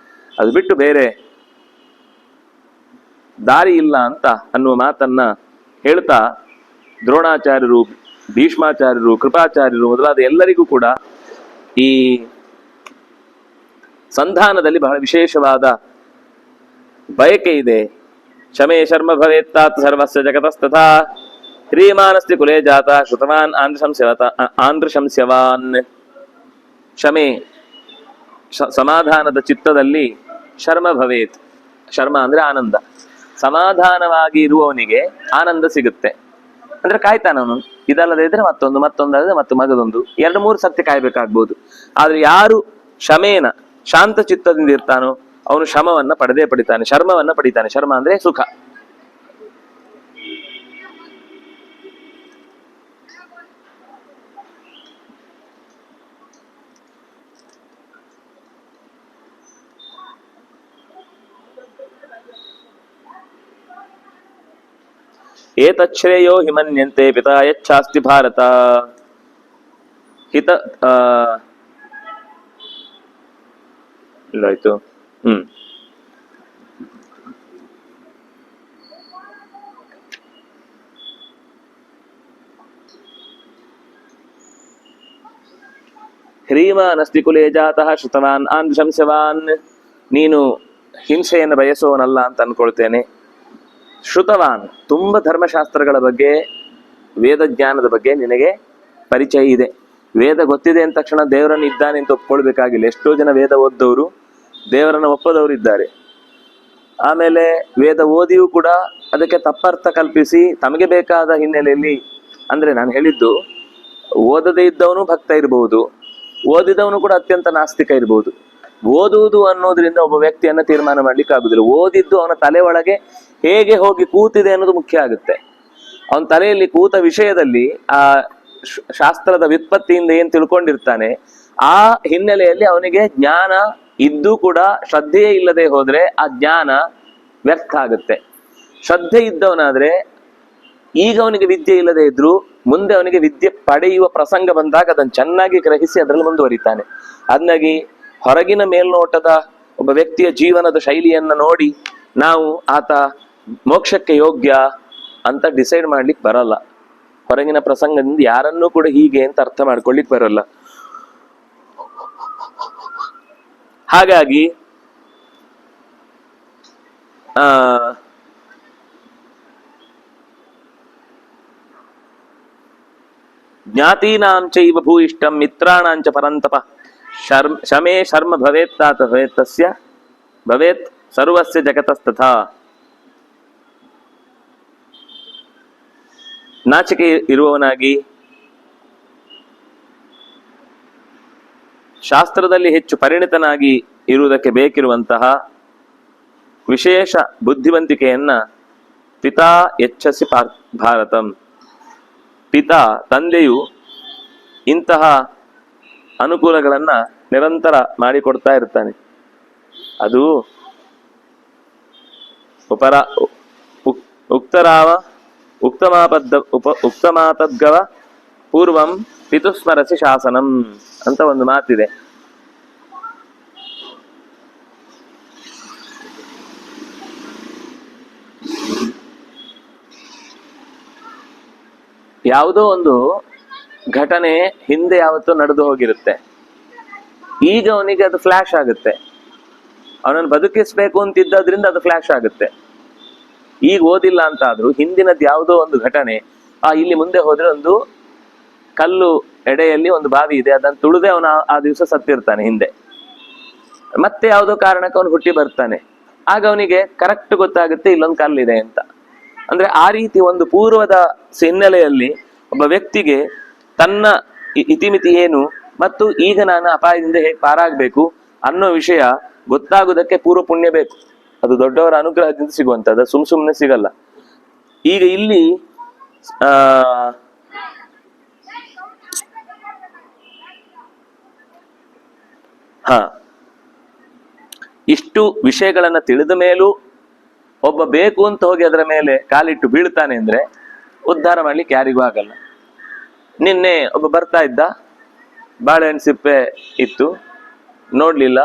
[SPEAKER 1] ಅದು ಬಿಟ್ಟು ಬೇರೆ ದಾರಿ ಇಲ್ಲ ಅಂತ ಅನ್ನುವ ಮಾತನ್ನ ಹೇಳ್ತಾ ದ್ರೋಣಾಚಾರ್ಯರು, ಭೀಷ್ಮಾಚಾರ್ಯರು, ಕೃಪಾಚಾರ್ಯರು ಮೊದಲಾದ ಎಲ್ಲರಿಗೂ ಕೂಡ ಈ ಸಂಧಾನದಲ್ಲಿ ಬಹಳ ವಿಶೇಷವಾದ ಬಯಕೆ ಇದೆ. ಶಮೇ ಶರ್ಮ ಭವೇತ್ತಾತ್ ಸರ್ವಸ್ಯ ಜಗತಸ್ತಥಾ ಹ್ರೀಮಾನಸ್ತಿ ಕುಲೇ ಜಾತ ಶ್ರುತವಾನ್ ಆಂಧ್ರಶಂಸ್ಯವಾನ್. ಶಮೇ ಸಮಾಧಾನದ ಚಿತ್ತದಲ್ಲಿ, ಶರ್ಮ ಭವೇತ್, ಶರ್ಮ ಅಂದ್ರೆ ಆನಂದ. ಸಮಾಧಾನವಾಗಿ ಇರುವವನಿಗೆ ಆನಂದ ಸಿಗುತ್ತೆ ಅಂದ್ರೆ ಕಾಯ್ತಾನವನು. ಇದಲ್ಲದೆ ಇದ್ರೆ ಮತ್ತೊಂದಾದ್ರೆ ಮತ್ತು ಮಗದೊಂದು 2-3 ಸತ್ಯ ಕಾಯ್ಬೇಕಾಗ್ಬೋದು. ಆದ್ರೆ ಯಾರು ಶಮೇನ ಶಾಂತ ಚಿತ್ತದಿಂದ ಇರ್ತಾನೋ ಅವನು ಶಮವನ್ನ ಪಡೆದೇ ಪಡಿತಾನೆ, ಶರ್ಮವನ್ನ ಪಡಿತಾನೆ. ಶರ್ಮ ಅಂದ್ರೆ ಸುಖ. ಏತಚ್ಛ್ರೇಯೋ ಹಿಮನ್ಯಂತೆ ಪಿತಾ ಯಚ್ಛಾಸ್ತಿ ಭಾರತ. ಹಿತ ಇಲ್ಲಾಯ್ತು. ಹ್ರೀಮಾನಸ್ತಿ ಕುಲೇ ಜಾತಃ ಶ್ರುತವಾನ್ ಆಂಧ್ರಶಂಸ್ಯವಾನ್. ನೀನು ಹಿಂಸೆಯನ್ನು ಬಯಸುವವನಲ್ಲ ಅಂತ ಅನ್ಕೊಳ್ತೇನೆ. ಶ್ರುತವಾನ್, ತುಂಬ ಧರ್ಮಶಾಸ್ತ್ರಗಳ ಬಗ್ಗೆ, ವೇದ ಜ್ಞಾನದ ಬಗ್ಗೆ ನಿನಗೆ ಪರಿಚಯ ಇದೆ. ವೇದ ಗೊತ್ತಿದೆ ಅಂದ ತಕ್ಷಣ ದೇವರನ್ನು ಇದ್ದಾನೆ ಅಂತ ಒಪ್ಕೊಳ್ಬೇಕಾಗಿಲ್ಲ. ಎಷ್ಟೋ ಜನ ವೇದ ಓದ್ದವರು ದೇವರನ್ನು ಒಪ್ಪದವರು ಇದ್ದಾರೆ. ಆಮೇಲೆ ವೇದ ಓದಿಯೂ ಕೂಡ ಅದಕ್ಕೆ ತಪ್ಪರ್ಥ ಕಲ್ಪಿಸಿ ತಮಗೆ ಬೇಕಾದ ಹಿನ್ನೆಲೆಯಲ್ಲಿ, ಅಂದ್ರೆ ನಾನು ಹೇಳಿದ್ದು ಓದದೇ ಇದ್ದವನು ಭಕ್ತ ಇರಬಹುದು, ಓದಿದವನು ಕೂಡ ಅತ್ಯಂತ ನಾಸ್ತಿಕ ಇರಬಹುದು. ಓದುವುದು ಅನ್ನೋದ್ರಿಂದ ಒಬ್ಬ ವ್ಯಕ್ತಿಯನ್ನ ತೀರ್ಮಾನ ಮಾಡ್ಲಿಕ್ಕೆ ಆಗುದಿಲ್ಲ. ಓದಿದ್ದು ಅವನ ತಲೆ ಒಳಗೆ ಹೇಗೆ ಹೋಗಿ ಕೂತಿದೆ ಅನ್ನೋದು ಮುಖ್ಯ ಆಗುತ್ತೆ. ಅವನ ತಲೆಯಲ್ಲಿ ಕೂತ ವಿಷಯದಲ್ಲಿ ಆ ಶಾಸ್ತ್ರದ ವ್ಯುತ್ಪತ್ತಿಯಿಂದ ಏನ್ ತಿಳ್ಕೊಂಡಿರ್ತಾನೆ, ಆ ಹಿನ್ನೆಲೆಯಲ್ಲಿ ಅವನಿಗೆ ಜ್ಞಾನ ಇದ್ದು ಕೂಡ ಶ್ರದ್ಧೆಯೇ ಇಲ್ಲದೆ ಹೋದ್ರೆ ಆ ಜ್ಞಾನ ವ್ಯರ್ಥ ಆಗುತ್ತೆ. ಶ್ರದ್ಧೆ ಇದ್ದವನಾದ್ರೆ ಈಗ ಅವನಿಗೆ ವಿದ್ಯೆ ಇಲ್ಲದೆ ಇದ್ರು ಮುಂದೆ ಅವನಿಗೆ ವಿದ್ಯೆ ಪಡೆಯುವ ಪ್ರಸಂಗ ಬಂದಾಗ ಅದನ್ನು ಚೆನ್ನಾಗಿ ಗ್ರಹಿಸಿ ಅದರಲ್ಲಿ ಮುಂದುವರಿತಾನೆ. ಅದನ್ನಾಗಿ ಹೊರಗಿನ ಮೇಲ್ನೋಟದ ಒಬ್ಬ ವ್ಯಕ್ತಿಯ ಜೀವನದ ಶೈಲಿಯನ್ನ ನೋಡಿ ನಾವು ಆತ ಮೋಕ್ಷಕ್ಕೆ ಯೋಗ್ಯ ಅಂತ ಡಿಸೈಡ್ ಮಾಡ್ಲಿಕ್ಕೆ ಬರಲ್ಲ. ಹೊರಗಿನ ಪ್ರಸಂಗದಿಂದ ಯಾರನ್ನೂ ಕೂಡ ಹೀಗೆ ಅಂತ ಅರ್ಥ ಮಾಡ್ಕೊಳ್ಳಿಕ್ ಬರಲ್ಲ. ಹಾಗಾಗಿ ಜ್ಞಾತೀನಾಂ ಚೈವ ಭೂಯಿಷ್ಠಂ ಮಿತ್ರಾಣಾಂಚ ಪರಂತಪ ಶಮೇ ಶರ್ಮ ಭವೇತ್ತಾತ ಭವೇತ್ತಸ್ಯ ಭವೇತ್ ಸರ್ವಸ್ಯ ಜಗತಸ್ತಥಾ. ನಾಚಿಕೆ ಇರುವವನಾಗಿ, ಶಾಸ್ತ್ರದಲ್ಲಿ ಹೆಚ್ಚು ಪರಿಣಿತನಾಗಿ ಇರುವುದಕ್ಕೆ ಬೇಕಿರುವಂತಹ ವಿಶೇಷ ಬುದ್ಧಿವಂತಿಕೆಯನ್ನ ಪಿತಾ ಯಚ್ಛಸಿ ಭಾರತಂ. ಪಿತಾ ತಂದೆಯು ಇಂತಹ ಅನುಕೂಲಗಳನ್ನ ನಿರಂತರ ಮಾಡಿಕೊಡ್ತಾ ಇರ್ತಾನೆ. ಅದು ಉಕ್ತಮಾಪದ್ಗವ ಪೂರ್ವಂ ಪಿತುಸ್ಮರಸಿ ಶಾಸನಂ ಅಂತ ಒಂದು ಮಾತಿದೆ. ಯಾವುದೋ ಒಂದು ಘಟನೆ ಹಿಂದೆ ಯಾವತ್ತೂ ನಡೆದು ಹೋಗಿರುತ್ತೆ. ಈಗ ಅವನಿಗೆ ಅದು ಫ್ಲಾಶ್ ಆಗುತ್ತೆ, ಅವನನ್ನು ಬದುಕಿಸ್ಬೇಕು ಅಂತಿದ್ದರಿಂದ ಅದು ಫ್ಲಾಶ್ ಆಗುತ್ತೆ. ಈಗ ಓದಿಲ್ಲ ಅಂತ ಆದ್ರೂ ಹಿಂದಿನದ್ದು ಯಾವುದೋ ಒಂದು ಘಟನೆ, ಇಲ್ಲಿ ಮುಂದೆ ಹೋದ್ರೆ ಒಂದು ಕಲ್ಲು ಎಡೆಯಲ್ಲಿ ಒಂದು ಬಾವಿ ಇದೆ, ಅದನ್ನು ತುಳಿದೇ ಅವನು ಆ ದಿವಸ ಸತ್ತಿರ್ತಾನೆ ಹಿಂದೆ. ಮತ್ತೆ ಯಾವುದೋ ಕಾರಣಕ್ಕೆ ಅವನು ಹುಟ್ಟಿ ಬರ್ತಾನೆ, ಆಗ ಅವನಿಗೆ ಕರೆಕ್ಟ್ ಗೊತ್ತಾಗುತ್ತೆ ಇಲ್ಲೊಂದು ಕಲ್ಲಿದೆ ಅಂತ. ಅಂದ್ರೆ ಆ ರೀತಿ ಒಂದು ಪೂರ್ವದ ಹಿನ್ನೆಲೆಯಲ್ಲಿ ಒಬ್ಬ ವ್ಯಕ್ತಿಗೆ ತನ್ನ ಇತಿಮಿತಿ ಏನು ಮತ್ತು ಈಗ ನಾನು ಅಪಾಯದಿಂದ ಹೇಗೆ ಪಾರಾಗಬೇಕು ಅನ್ನೋ ವಿಷಯ ಗೊತ್ತಾಗುವುದಕ್ಕೆ ಪೂರ್ವ ಪುಣ್ಯ ಬೇಕು. ಅದು ದೊಡ್ಡವರ ಅನುಗ್ರಹದಿಂದ ಸಿಗುವಂತದ್ದು, ಸುಮ್ನೆ ಸಿಗಲ್ಲ. ಈಗ ಇಲ್ಲಿ ಇಷ್ಟು ವಿಷಯಗಳನ್ನ ತಿಳಿದ ಮೇಲೂ ಒಬ್ಬ ಬೇಕು ಅಂತ ಹೋಗಿ ಅದರ ಮೇಲೆ ಕಾಲಿಟ್ಟು ಬೀಳ್ತಾನೆ ಅಂದ್ರೆ ಉದ್ಧಾರ ಮಾಡ್ಲಿಕ್ಕೆ ಯಾರಿಗೂ ಆಗಲ್ಲ. ನಿನ್ನೆ ಒಬ್ಬ ಬರ್ತಾ ಇದ್ದ, ಬಾಳೆಹಣ್ಣು ಸಿಪ್ಪೆ ಇತ್ತು, ನೋಡ್ಲಿಲ್ಲ,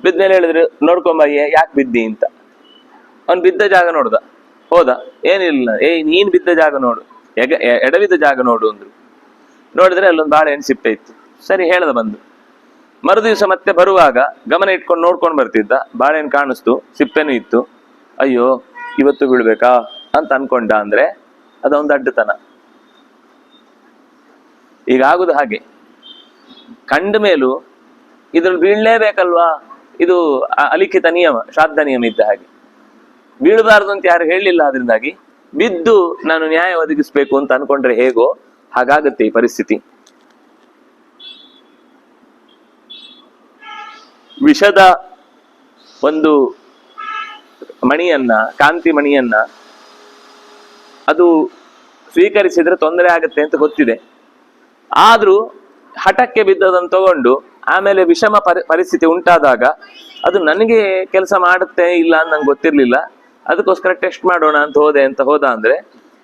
[SPEAKER 1] ಬಿದ್ಮೇಲೆ ಹೇಳಿದ್ರು ನೋಡ್ಕೊಂಬಯ್ಯ ಯಾಕೆ ಬಿದ್ದಿ ಅಂತ. ಅವನ್ ಬಿದ್ದ ಜಾಗ ನೋಡ್ದ, ಹೋದ, ಏನಿಲ್ಲ, ನೀನ್ ಬಿದ್ದ ಜಾಗ ನೋಡು, ಎಡವಿದ್ದ ಜಾಗ ನೋಡು ಅಂದ್ರು. ನೋಡಿದ್ರೆ ಅಲ್ಲೊಂದು ಬಾಳೆಹಣ್ಣು ಸಿಪ್ಪೆ ಇತ್ತು. ಸರಿ ಹೇಳ್ದ ಬಂದು. ಮರುದಿವ್ಸ ಮತ್ತೆ ಬರುವಾಗ ಗಮನ ಇಟ್ಕೊಂಡು ನೋಡ್ಕೊಂಡು ಬರ್ತಿದ್ದ, ಬಾಳೆಹಣ್ಣು ಕಾಣಿಸ್ತು, ಸಿಪ್ಪೆನೂ ಇತ್ತು. ಅಯ್ಯೋ ಇವತ್ತು ಬೀಳ್ಬೇಕಾ ಅಂತ ಅನ್ಕೊಂಡ ಅಂದ್ರೆ ಅದೊಂದು ಅಡ್ಡತನ. ಈಗ ಆಗುದು ಹಾಗೆ, ಕಂಡ ಮೇಲೂ ಇದ್ರಲ್ಲಿ ಬೀಳ್ಲೇಬೇಕಲ್ವಾ, ಇದು ಅಲಿಖಿತ ನಿಯಮ, ಶ್ರಾದ್ದ ನಿಯಮ ಇದ್ದ ಹಾಗೆ. ಬೀಳಬಾರ್ದು ಅಂತ ಯಾರು ಹೇಳಲಿಲ್ಲ, ಅದರಿಂದಾಗಿ ಬಿದ್ದು ನಾನು ನ್ಯಾಯ ಒದಗಿಸ್ಬೇಕು ಅಂತ ಅನ್ಕೊಂಡ್ರೆ ಹೇಗೋ ಹಾಗಾಗತ್ತೆ ಈ ಪರಿಸ್ಥಿತಿ. ವಿಷದ ಒಂದು ಮಣಿಯನ್ನ, ಕಾಂತಿ ಮಣಿಯನ್ನ ಅದು ಸ್ವೀಕರಿಸಿದ್ರೆ ತೊಂದರೆ ಆಗತ್ತೆ ಅಂತ ಗೊತ್ತಿದೆ, ಆದ್ರೂ ಹಠಕ್ಕೆ ಬಿದ್ದದನ್ನು ತಗೊಂಡು ಆಮೇಲೆ ವಿಷಮ ಪರಿಸ್ಥಿತಿ ಉಂಟಾದಾಗ ಅದು ನನಗೆ ಕೆಲಸ ಮಾಡುತ್ತೆ ಇಲ್ಲ ಅಂತ ನಂಗೆ ಗೊತ್ತಿರ್ಲಿಲ್ಲ, ಅದಕ್ಕೋಸ್ಕರ ಟೆಸ್ಟ್ ಮಾಡೋಣ ಅಂತ ಹೋದ ಅಂದ್ರೆ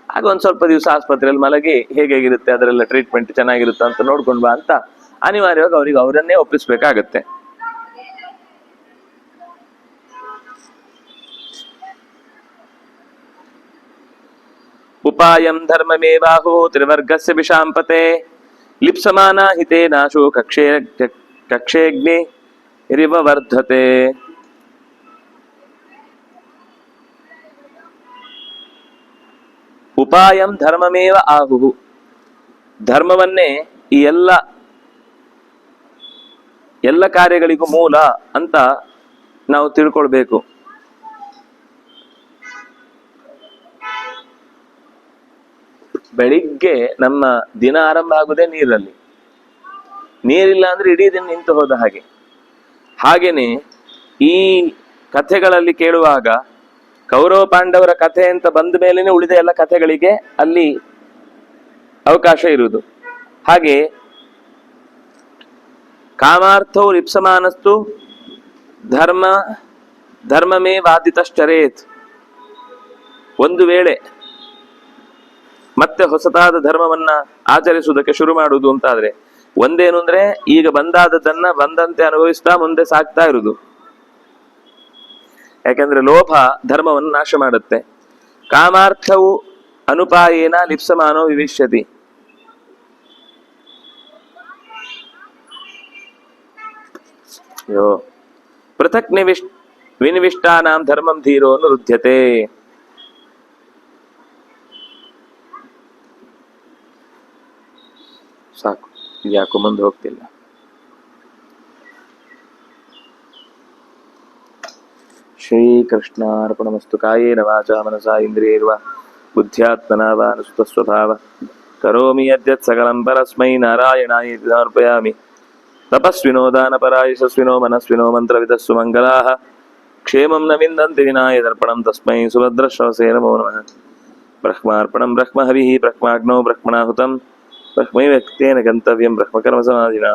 [SPEAKER 1] ಆಗ ಒಂದ್ ಸ್ವಲ್ಪ ದಿವಸ ಆಸ್ಪತ್ರೆಯಲ್ಲಿ ಮಲಗಿ ಹೇಗಿರುತ್ತೆ ಅದರೆಲ್ಲ ಟ್ರೀಟ್ಮೆಂಟ್ ಚೆನ್ನಾಗಿರುತ್ತೆ ಅಂತ ನೋಡ್ಕೊಂಡ್ ಬಾ ಅಂತ ಅನಿವಾರ್ಯವಾಗಿ ಅವ್ರಿಗೆ ಅವರನ್ನೇ ಒಪ್ಪಿಸ್ಬೇಕಾಗತ್ತೆ. ಉಪಾಯಂ ಧರ್ಮಮೇವಾಹೋ ತ್ರಿವರ್ಗಸ್ಯ ವಿಷಾಂಪತೆ ಲಿಪ್ಸಮಾನ ಹಿತೇ ನಾಶೋ ಕಕ್ಷೇಗ್ನಿ ರಿವ ವರ್ಧತೆ. ಉಪಾಯಂ ಧರ್ಮಮೇವ ಆಹುಹು, ಧರ್ಮವನ್ನೇ ಈ ಎಲ್ಲ ಕಾರ್ಯಗಳಿಗೂ ಮೂಲ ಅಂತ ನಾವು ತಿಳ್ಕೊಳ್ಬೇಕು. ಬೆಳಿಗ್ಗೆ ನಮ್ಮ ದಿನ ಆರಂಭ ಆಗುದೇ ನೀರಲ್ಲಿ, ನೀರಿಲ್ಲ ಅಂದ್ರೆ ಇಡೀ ದಿನ ನಿಂತು ಹೋದ ಹಾಗೆ. ಹಾಗೇನೆ ಈ ಕಥೆಗಳಲ್ಲಿ ಕೇಳುವಾಗ ಕೌರವ ಪಾಂಡವರ ಕಥೆ ಅಂತ ಬಂದ ಮೇಲೇನೆ ಉಳಿದ ಎಲ್ಲ ಕಥೆಗಳಿಗೆ ಅಲ್ಲಿ ಅವಕಾಶ ಇರುವುದು. ಹಾಗೆ ಕಾಮಾರ್ಥೌ ಲಿಪ್ಸಮಾನಸ್ತು ಧರ್ಮಮೇ ವಾದಿತಶ್ಚರೇತ್. ಒಂದು ವೇಳೆ ಮತ್ತೆ ಹೊಸತಾದ ಧರ್ಮವನ್ನ ಆಚರಿಸುವುದಕ್ಕೆ ಶುರು ಮಾಡುವುದು ಅಂತಾದ್ರೆ ಒಂದೇನು ಅಂದ್ರೆ ಈಗ ಬಂದಾದದನ್ನ ಬಂದಂತೆ ಅನುಭವಿಸ್ತಾ ಮುಂದೆ ಸಾಕ್ತಾ ಇರುವುದು. ಯಾಕೆಂದ್ರೆ ಲೋಭ ಧರ್ಮವನ್ನು ನಾಶ ಮಾಡುತ್ತೆ. ಕಾಮಾರ್ಥವು ಅನುಪಾಯೇನ ಲಿಪ್ಸಮಾನೋ ವಿವಿಷ್ಯತಿ. ಪೃಥಕ್ ವಿನಿವಿಷ್ಟಾನಾಂ ಧರ್ಮಂ ಧೀರೋ ನುರುಧ್ಯತೆ. ಸಾಕು, ಯಾಕೋ ಮುಂದೆ ಹೋಗ್ತಿಲ್ಲ. ಶ್ರೀಕೃಷ್ಣಾರ್ಪಣಮಸ್ತು. ಕಾಯೇನ ವಾಚಾ ಮನಸಾ ಇಂದ್ರಿಯೈರ್ವಾ ಬುದ್ಧ್ಯಾತ್ಮನಾ ವಾ ನುಸ್ತಸ್ವಭಾವ ಕರೋಮಿ ಯದ್ಯತ್ ಸಕಲಂ ಪರಸ್ಮೈ ನಾರಾಯಣಾಯೇತಿ ಸಮರ್ಪಯಾಮಿ. ತಪಸ್ವಿನೋ ದಾನಪರಾಯ ಯಶಸ್ವಿನೋ ಮನಸ್ವಿನೋ ಮಂತ್ರವಿದಸ್ಸು ಮಂಗಲಾಃ ಕ್ಷೇಮಂ ನ ವಿಂದಂತಿ ವಿನಾಯ ದರ್ಪಣಂ ತಸ್ಮೈ ಸುಭದ್ರಶ್ರವಸೇ ನಮೋ ನಮಃ. ಬ್ರಹ್ಮಾರ್ಪಣಂ ಬ್ರಹ್ಮಹವಿಃ ಬ್ರಹ್ಮಾಗ್ನೋ ಬ್ರಹ್ಮಣಾಹುತಂ ಬ್ರಹ್ಮೈವ ವ್ಯಕ್ತೇನ ಗಂತವ್ಯಂ ಬ್ರಹ್ಮಕರ್ಮ ಸಮಾಧಿನಾ.